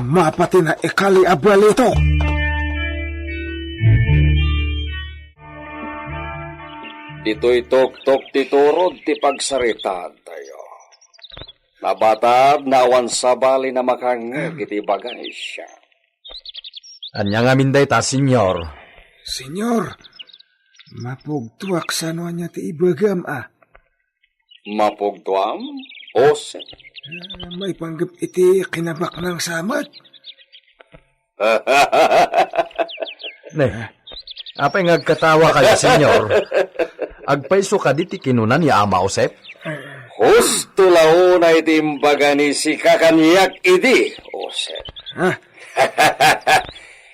Mapa ti na ekali abuelito. Dito'y tok-tok titurod ti pagsaritaan tayo. Nabatad na awan sabali na makangag iti bagay siya. Anya nga minday ta, senyor. Senyor, mapugtuak sa ano niya ti ibagam Mapugduam? Ose? may panggap iti kinabak ng samad. Ne, apay ngagkatawa kayo, senyor. Agpaiso ka diti kinunan ni Ama Josep? Husto launa iti imbaga ni si kakanyak iti, Ose.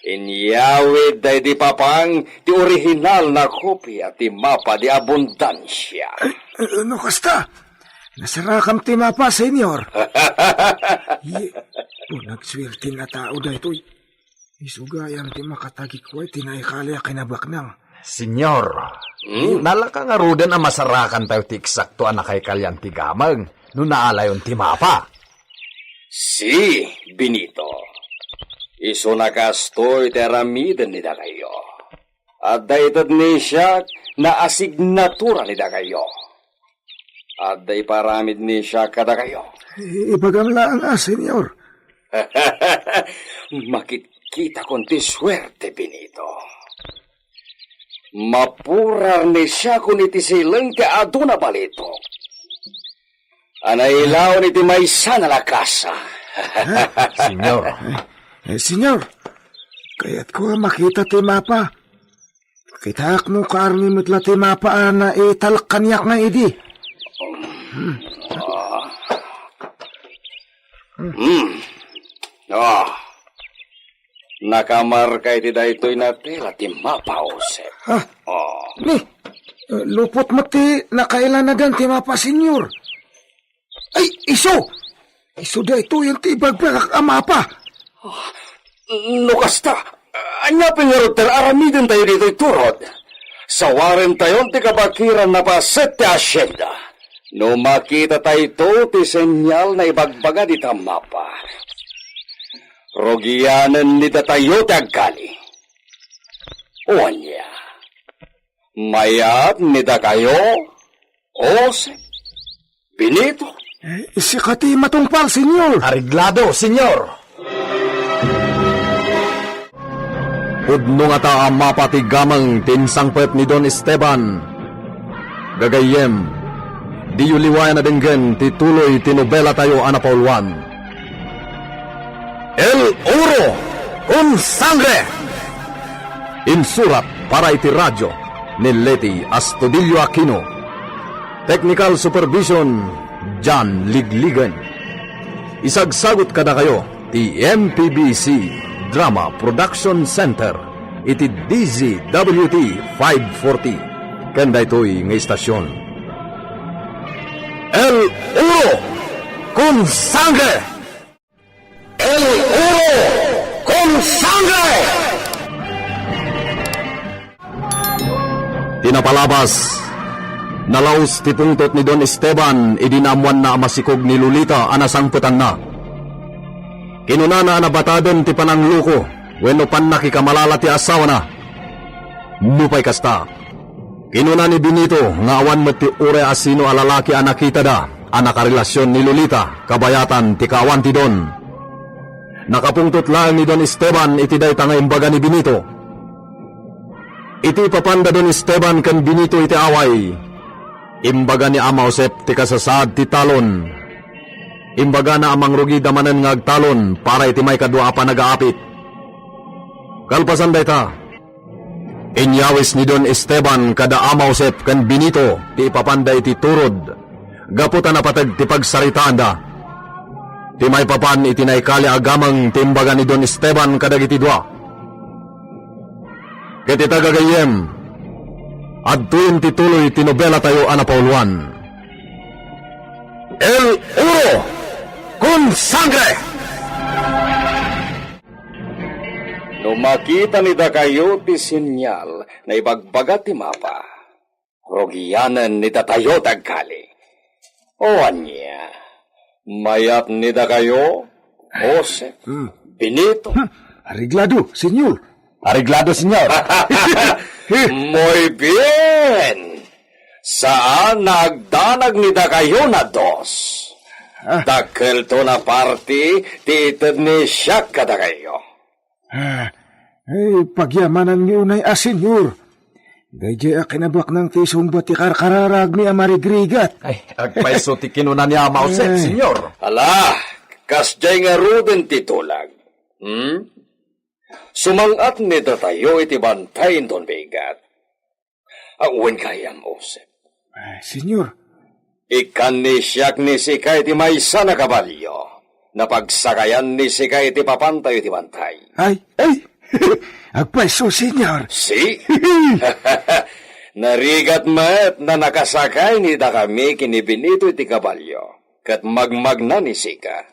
Inyawid da di papang ti original na kopya ti mapa di abundansya. Ano kasta? Nasarakam ti mapa, senyor. Nagswerte na tao da ito'y. Isugayam ti makatagi ko ay tinaikali a kinabak nang. Senyor, nalaka nga rudan ang masarakan tayo ti eksakto anak kay kalyan ti gamang no naalayon ti mapa. Si Benito. Iso nakastoy ti aramiden nida kayo. At daytad ni siya na asignatura nida kayo. At day paramid ni siya kada kayo. Ibagam lang senyor. Makikita konti swerte, Benito. Mapurar ni siya kung iti silang ti ado na balito. Anailaw ni ti may sana lakasa. Senyor, Senyor, kaya't ko makita ti mapa. Kita no karni mitla ti mapa na italkanyak nga idi. Nakamarkay ti daytoy na tela ti mapa, Jose. Ni, lupot mo ti nakailanagan ti mapa, senyor. Ay, iso! Iso da ito yung ti bagbagak ang mapa. Nukasta, anya pingaruter aramidin tayo dito'y turod. Sawarin tayo ti kabakiran na paset ti asyenda. No makita tayo ito ti senyal na ibagbaga di ta mapa. Rogianan ni tayo ti agkali. Uwanya, mayat ni da kayo, Jose, Benito. Si kati matungpal, senyor. ariglado, senyor. Pudno nga ta ang mapati gamang tinsangpet ni Don Esteban. Gagayem, di yuliwayan na dinggen tituloy tinobela tayo anapauluan. El Oro con Sangre! Insurat para iti radyo ni Leti Astudillo Aquino. Technical Supervision, John Ligligan. Isagsagot kada kayo, ti MPBC Drama Production Center, iti DZWT 540. Kanda ito'y ng istasyon. El Oro con Sangre! El Oro con Sangre! Tinapalabas, nalaos ti pungtot ni Don Esteban, idinamuan na amasikog ni Lolita anasangputan na. Kinunana nabatadon ti panangluko, wenno pan nakikamalala ti asawa na. Nupay kasta. Kinuna ni Benito, nga awan met ti ure asino alalaki anakita da, anakarelasyon ni Lolita, kabayatan ti kawan ti Don. Nakapungtot lang ni Don Esteban iti day tanga imbaga ni Benito. Iti papanda Don Esteban kan Benito iti away. Imbaga ni Ama Josep ti kasasad ti talon. Imbaga na amang rugi damanan nga agtalon para iti may kadwa pa nag-aapit. Kalpasan day ta. Inyawis ni Don Esteban kada Ama Josep kan Benito ti ipapanday ti turod. Gaputan na patag ti pagsaritaan da. Ti may papan iti naikali agamang timbaga ni Don Esteban kadag iti dua. Ket itagagayem, adtuin ti tuloy tinobela tayo anapauluan. El Oro Con sangre! No makita ni kayo ti sinyal na ibagbaga ti mapa, rogiyanan ni tayo dagkali. O anya, mayat ni kayo, Jose, Benito. Ariglado, senyor. Ariglado, senyor. Muy bien! Saan nagdanag ni kayo na dos? Dakkel to na party, titid ni siya kada kayo. Pagyamanan ni unay senyor. Dayjay akinabak ng tisong batikar kararag ni Amarigrigat. Ay, agpaiso ti kinunan niya mausep, senyor. Ala, kasjay nga ruden titulag. Sumangat ni tayo iti bantayin don bigat. Awan kayam, Osep. Senyor. Ikan ni siyak ni Sika iti maysa na kabalyo. Napagsakayan ni Sika iti papantay iti bantay. Ay, agpaiso, senyor. Si? Narigat met na nakasakay ni da kami kini Benito iti kabalyo. Kat magmagna ni Sika.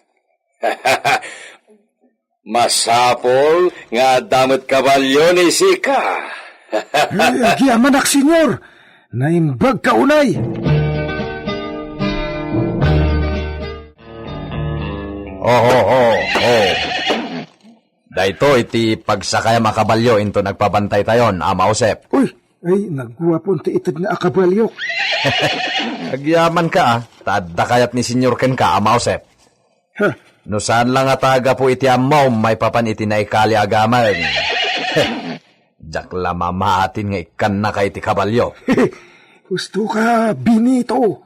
Masapol nga damit kabalyo ni Sika. Agyamanak, senyor. Naimbag kaunay. Oh. Dahito iti pagsakay makabalyo into nagpabantay tayon, mausep. Uy, ay, nagguwapon ti itad na akabalyok. Agyaman ka, tadda kayat ni senyor ken ka, mausep. No saan lang ataga po iti amaw, may papan iti naikali agaman. Jakla mamaatin nga ikan na kay iti kabalyo. Gusto ka, Benito.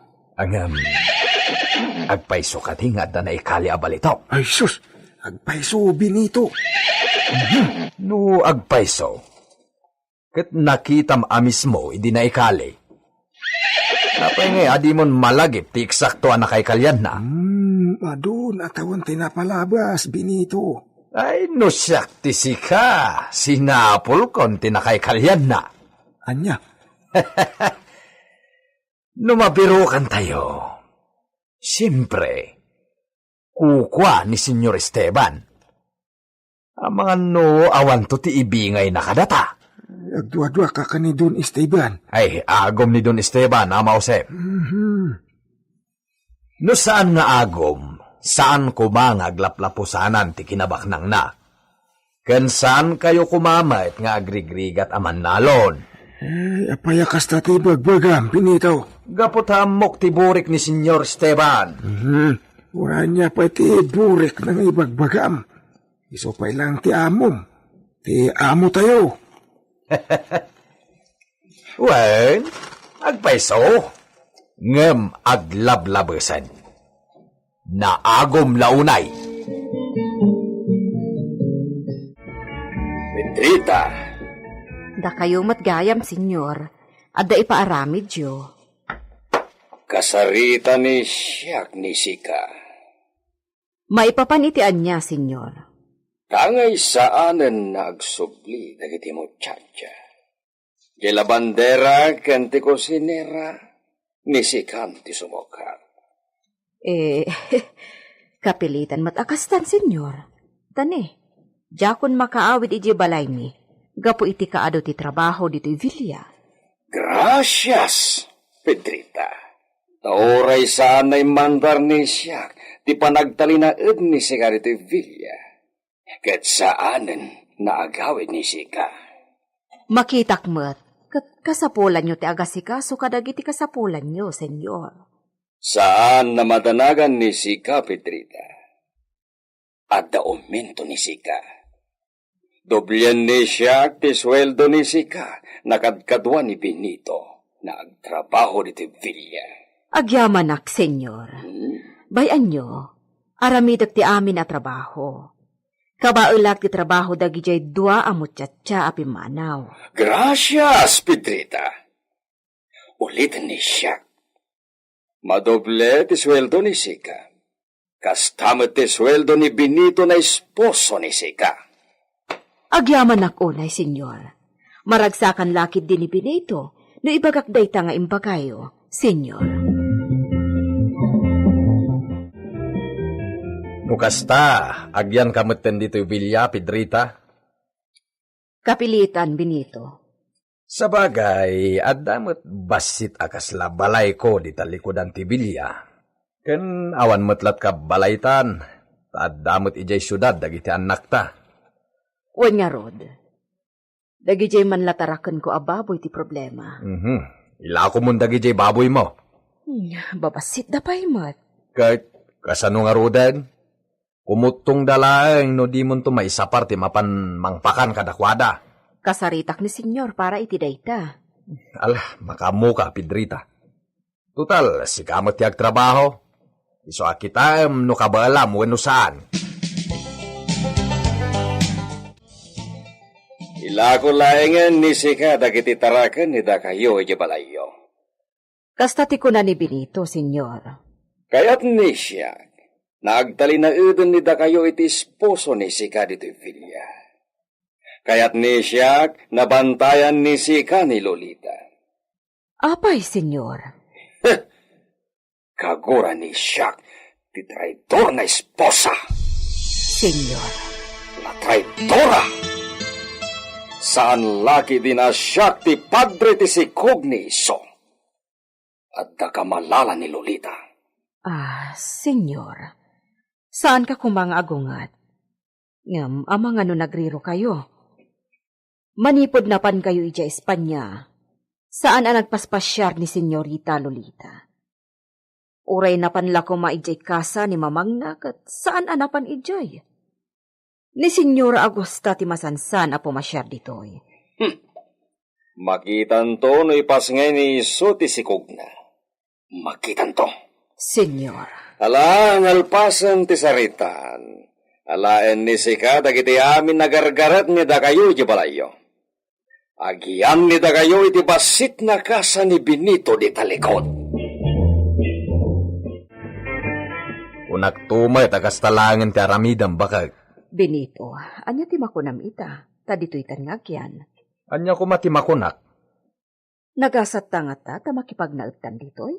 Agpaiso ka tinga da naikali abalito. Ay, sus, agpaiso, Benito. No, agpaiso. Kat nakitam amis mo, idi naikali. Napay nga, adi mon malagip, ti eksakto na kay kalyan na. Adun, atawan tinapalabas, Benito. Ay, no siyak ti Sika. Sinapol kon tinakay kalyan na. Anya? Numabirukan tayo. Siyempre, kukwa ni Senyor Esteban. Ang mga no, awan to ti ibingay na kadata. Agdua-dua ka ni Don Esteban. Ay, agom ni Don Esteban, mausep. No saan nga agom, saan kumangag laplapusanan ti kinabaknang na? Ken saan kayo kumamait nga agrigrigat aman nalon? Ay, apayakas na ti bagbagam, Benito. Gaputamok ti burik ni Senyor Esteban. Wala niya pa ti burik ng ibagbagam. Isupay lang ti amom. Ti amo tayo. Wen, agpaiso. Ngem aglablabesan. Naagom launay. Bentrita. Da kayo matgayam, senyor. Adda ipaaramid yo. Kasarita ni siyak ni Sika. Maipapanitian niya, senyor. Tangay saanen nagsubli dagiti muchacha. Gila bandera kanti kosinera ni Sikan ti sumokar. Kapilitan matakastan, senyor. Tani, jakon makaawid iji balay mi. Gapo iti kaado ti trabaho dito Villa. Gracias, Pedrita. Nauray saan ay mandar ni siyak ti panagtalinaed ni Sika dito Villa. Kat saanen naagawid ni Sika. Makitak met, kasapulan nyo ti agasika, so kadagiti kasapulan nyo, senyor. Saan na madanagan ni Sika, Pedrita? At aumento ni Sika. Doblen ni siya ti sweldo ni Sika, nakadkadwa ni Benito, na agtrabaho dito Villa. Agyamanak, senyor. Bayan nyo, aramidak ti amin a trabaho. Kabailag ti trabaho dagijay dua amutsatsa apimanaw. Gracias, Pedrita. Ulitin ni siya. Madoble ti sweldo ni Sika. Kastamat ti sweldo ni Benito na esposo ni Sika. Agyaman unay, senyor. Maragsakan lakid din ni Benito, no ibagak dayta nga imbagayo, senyor. Nukasta, agyan kamutten dito Villa, Pedrita. Kapilitan, Benito. Sa bagay, adamot basit akas la balay ko di talikodan ti Villa. Ken awan metlat ka balaytan, adamot ijay syudad dagiti anak ta. Wan nga, Rod. Dagijay man latarakan ko ababoy ti problema. Ila ko mong dagijay baboy mo. Babasit da pa'y mat. Kahit kasano nga Roden, kumutong dalaeng no di mo to maisapar ti mapan mangpakan kadakwada. Kasaritak ni senyor para iti dayta. Alah, makamu ka, Pedrita. Total, si kamot tiag trabaho. Iso kita no kabalam wano saan. Ila ko laengan ni sika dagiti taraken ni da kayo iti balayo. Kasta ti kuna ni Benito, senyor. Kayat ni siya, naagtali na udon ni da kayo iti esposo ni sika dito Villa. Kayat ni siya, nabantayan ni sika ni Lolita. Apay, senyor. Kagura ni siya, ti traidor na esposa. Senyor. La traidora! Saan laki din na siya ti padre ti si Cogniso? At da kamalala ni Lolita. Senyor. Saan ka kumang agungat? Ngam, amang ano nagriro kayo? Manipod na pan kayo ija Espanya. Saan ang nagpaspasyar ni Senyorita Lolita? Uray na panla ko maijay kasa ni mamangnak at saan anapan ijay? Ni Senyora Agosta ti masansan a pumasyar ditoy. Makitan to no ipas ngay ni iso ti si Cogna. Makitan to. Senyor. Ala, ngalpasan ti saritan. Alaen ni sika dagiti amin nagargarat ni da kayo iti balayo. Agian ni da kayo iti basit na kasa ni Benito di talikod. Unak tumay tagas talangan ti aramidam bakag. Benito, anya ti makunam ita, tadito'y tangagyan. Anya ko matimakunak. Nagasat tangata ta makipagnaagtan dito'y.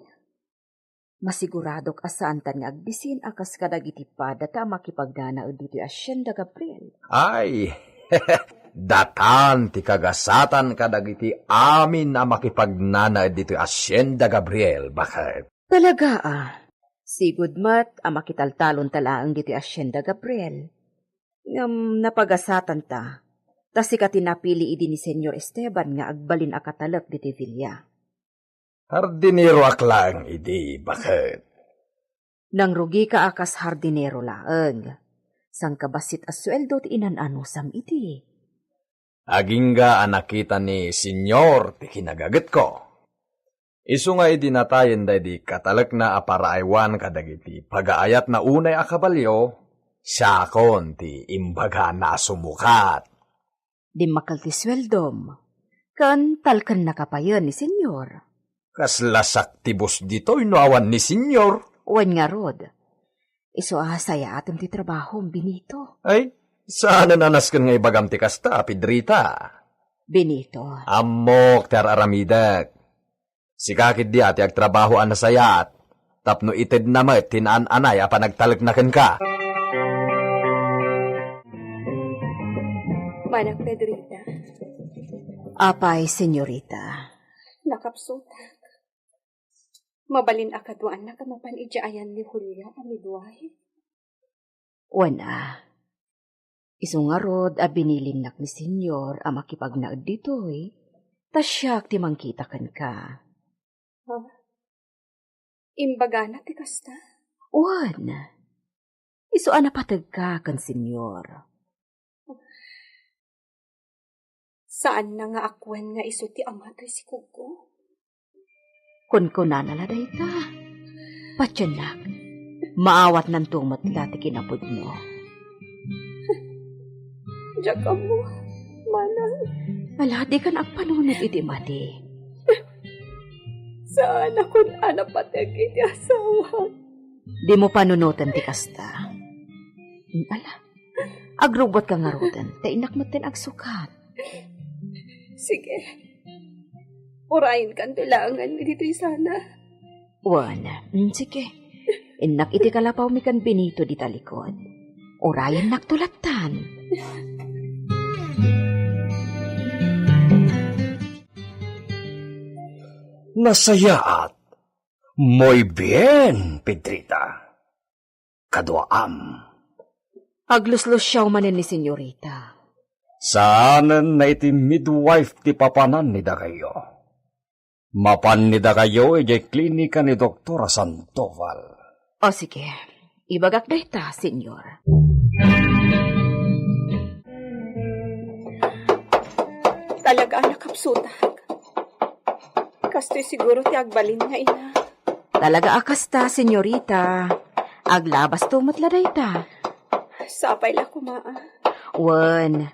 Masiguradok asaan tan nga agbisin akas kadagiti pada ta makipagnana dito'y Hacienda Gabriel. Ay, datan ti kagasatan kadagiti amin na makipagnana dito'y Hacienda Gabriel bakag. Talaga Sigud mat a makitaltalon talaang dito'y Hacienda Gabriel. Ngam napagasatan ta, si katinapili idi ni Senyor Esteban nga agbalin akatalak di Villa. Hardinero aklang idi, bakit? Nang rugi ka akas hardinero laeng, sang kabasit asweldo ti inananusam iti. Agingga anakita ni Senyor ti kinagagat ko. Isu nga idi natayen da di katalak na aparaaywan kadagiti pagaayat na unay akabalyo, siyakon ti imbaga na sumukat. Di makalti sweldom, kan talkan nakapayan ni Senyor. Kaslasak tibos dito'y noawan ni Senyor. Wan nga rod, iso saya atom ti trabaho, Benito. Ay, saan nanaskan nga ibagam ti kasta, Pedrita? Benito. Amok ter aramidak. Sikakit di ati agtrabaho an nasayat, tapno ited namat tinaan-anay apa nagtalagnakan ka. Manang Pedrita, Apay, senyorita. nakapsutak. Mabalin akadwaan na kamapan ijaayan ni Julia amidwahe. Wana. Isungarod a binilingnak ni senyor a makipagnaad dito'y, tasyak ti mangkitakan ka. Imbaga na ti kasta. Wan. Iso anapatag ka kan senyor. Saan na nga akwan nga iso ti amatay si Kuko? Kun-kunan na dayta. Patyanak. Maawat ng tumot ka ti kinapod mo. Diyak mo, manang. Ala, di ka na agpanunod iti mati. Saan ako na patag iti asawa? Di mo panunutan ti kasta. Ala, agrubot ka nga rodan, tainak mo tin agsukat. Sige. Urayin kan tulangan mi dito'y sana. Wan, sige. Inak iti kalapaw mi kan Benito di talikod. Orayan naktulatan. Nasayaat. Muy bien, Pedrita. Kaduam. Agluslos siyaw manin ni senyorita. Saanan na iti midwife ti papanan ni da kayo. Mapan ni da kayo iti klinika ni Doktora Sandoval. O sige, ibagak na ita, senyor. Talaga nakapsutak. Kasto'y siguro ti agbalin nga ina. Talaga akasta, senyorita. Aglabas tumatla na ita. Sapay la kumaa. Wen,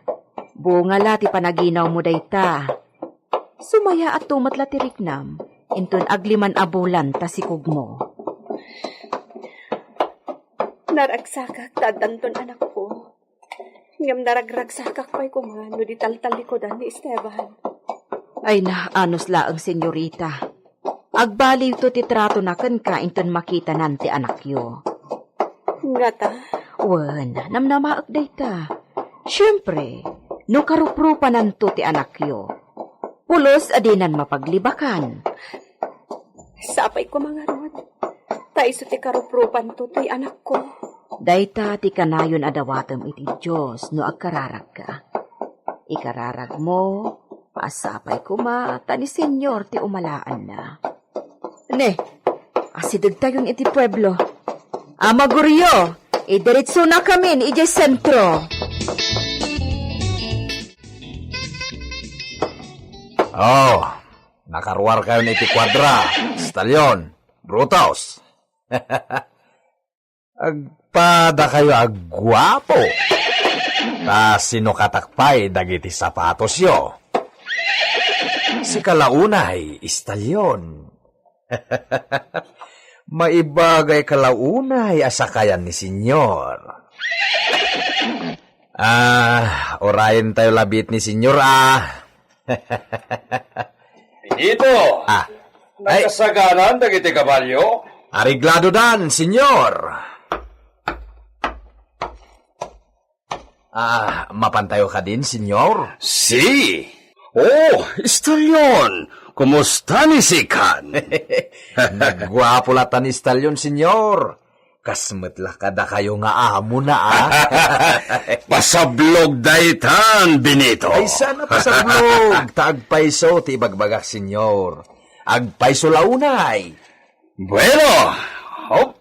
bunga la ti panaginaw mo dayta. Sumaya at tumatla ti riknam. Inton agliman abulan ta sikog mo. Naragsakak tadanton anak ko. Ngam naragragsakak pa'y kumano di taltalikodan ni Esteban. Ay na, anos laang senyorita. Agbaliw to ti trato na kan ka inton makita nanti anak yo. Nga ta, Wen, namnamaak dayta. Siyempre, no karuprupanan to ti anak yo. Pulos adinan mapaglibakan. sapay ko mga rod. Taiso ti karuprupan to to'y anak ko. Dayta ti kanayon adawatem iti Diyos no agkararag ka. Ikararag mo, paasapay kumata ni senyor ti umalaan na. Ne, asidag tayong iti pueblo. Amaguryo, idiritso na kami iti sentro. Oh, nakaruar kayo ni iti kwadra, stalyon, brutos. Agpada kayo agwapo. Ta sino katakpay dagiti sapatos yo. Si kalaunay, istalyon. Maibagay kalaunay asakayan ni senyor. Orayin tayo labit ni senyor Benito! Ay, Nakasaganan dagiti kabalyo? ariglado dan, senyor. Mapantayo ka din, senyor? Si! Oh, istalyon! Kumusta ni Sikan? Nagwapo latan ni stalyon, senyor. Kasmetlah kada kayo nga amo na, Pasablog daytan, Benito! Ay, sana pa sa vlog. Taagpaiso, ti bagbagak, senyor. Agpaiso launay. Bueno! Hop!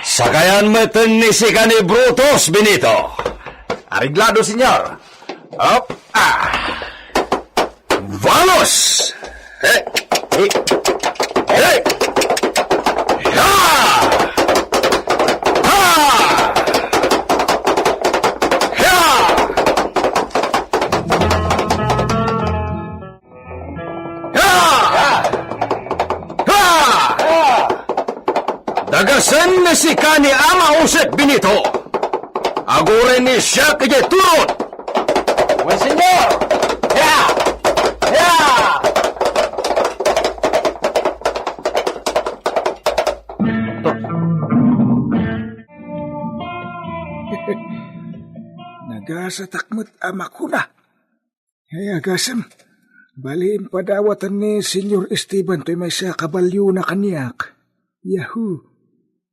Sakayan mo ito ni Sikan ni Brutus, Benito! Ariglado, senyor. Hop! Vamos! Hey! Hey! Hey! Ya! Ha! Ya! Ya! Ha! Dagasan na si Kani Ama Usep Benito. Agurin ni siya kaya turot. Well, senyor! Ya! Ya! Nagasatakmat ama ko na. Ay agasam, balin padawatan ni Senyor Esteban to'y may sa kabalyo na kaniyak. Yahoo!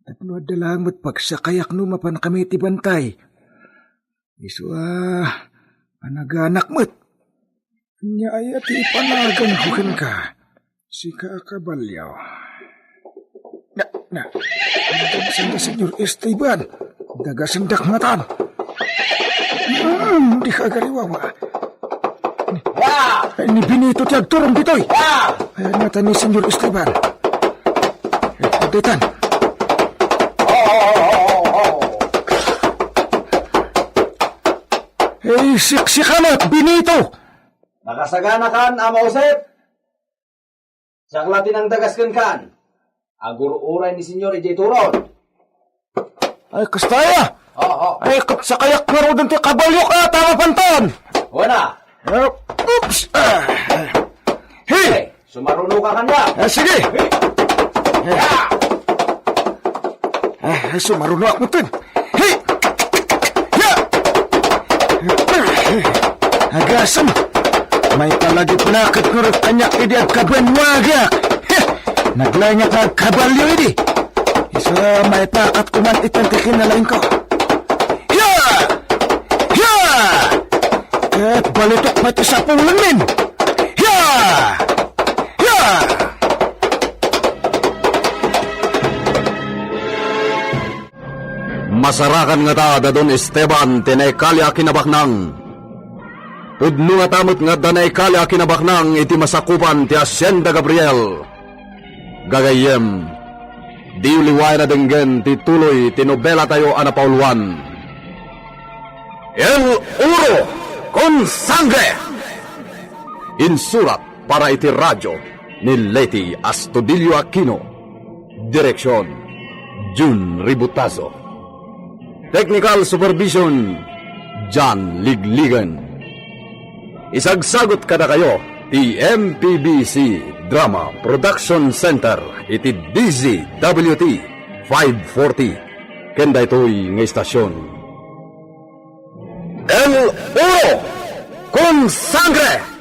Tapno adalangat pagsakayak no mapan kami ti bantay. Iswa, panaganak mat. Nya ay at ipanagan hukan ka. Sika kabalyo. Andan sanda Senyor Esteban. Dagasandak matan. Di ka agariwawa. Ni Benito ti agturong ditoy. Ayan mata ni Senyor Esteban. Daytan. Siksikamat, Benito! Nakasagana kan, Ama Usep. Saklatin ang dagaskan kan. Agur-uray ni senyor ijay turon. Ay, kastaya! Ay, sakayak na ro dun ti kabalyo ka, tama panton! Wana. Oops! Hey! Sumaruno ka kanya. Sige! Sumaruno ako tun. Hey! Ya! Agasam. May palagi panakat ko rin kanya idi at kabanwaga. Naglanya ka kabalyo idi. Isa may pakat kuman itantikin na lain ko. Ya! Ya! At balitok pati sa pulang min. Ya! Ya! Masarakan nga ta dadon Esteban tinaykalya kinabaknang. Pudno nga tamot nga danaykalya kinabaknang iti masakupan ti Hacienda Gabriel. Gagayem, di uliway na denggen ti tuloy ti nobela tayo anapauluan. El Uro con Sangre! Insurat para iti radyo ni Leti Astudillo Aquino. Direksyon, Jun Ributazo. Technical Supervision, John Ligligan. Isagsagot kada kayo, ti MPBC Drama Production Center, iti DZWT 540. Kenda ito'y ng istasyon. El Oro con Sangre!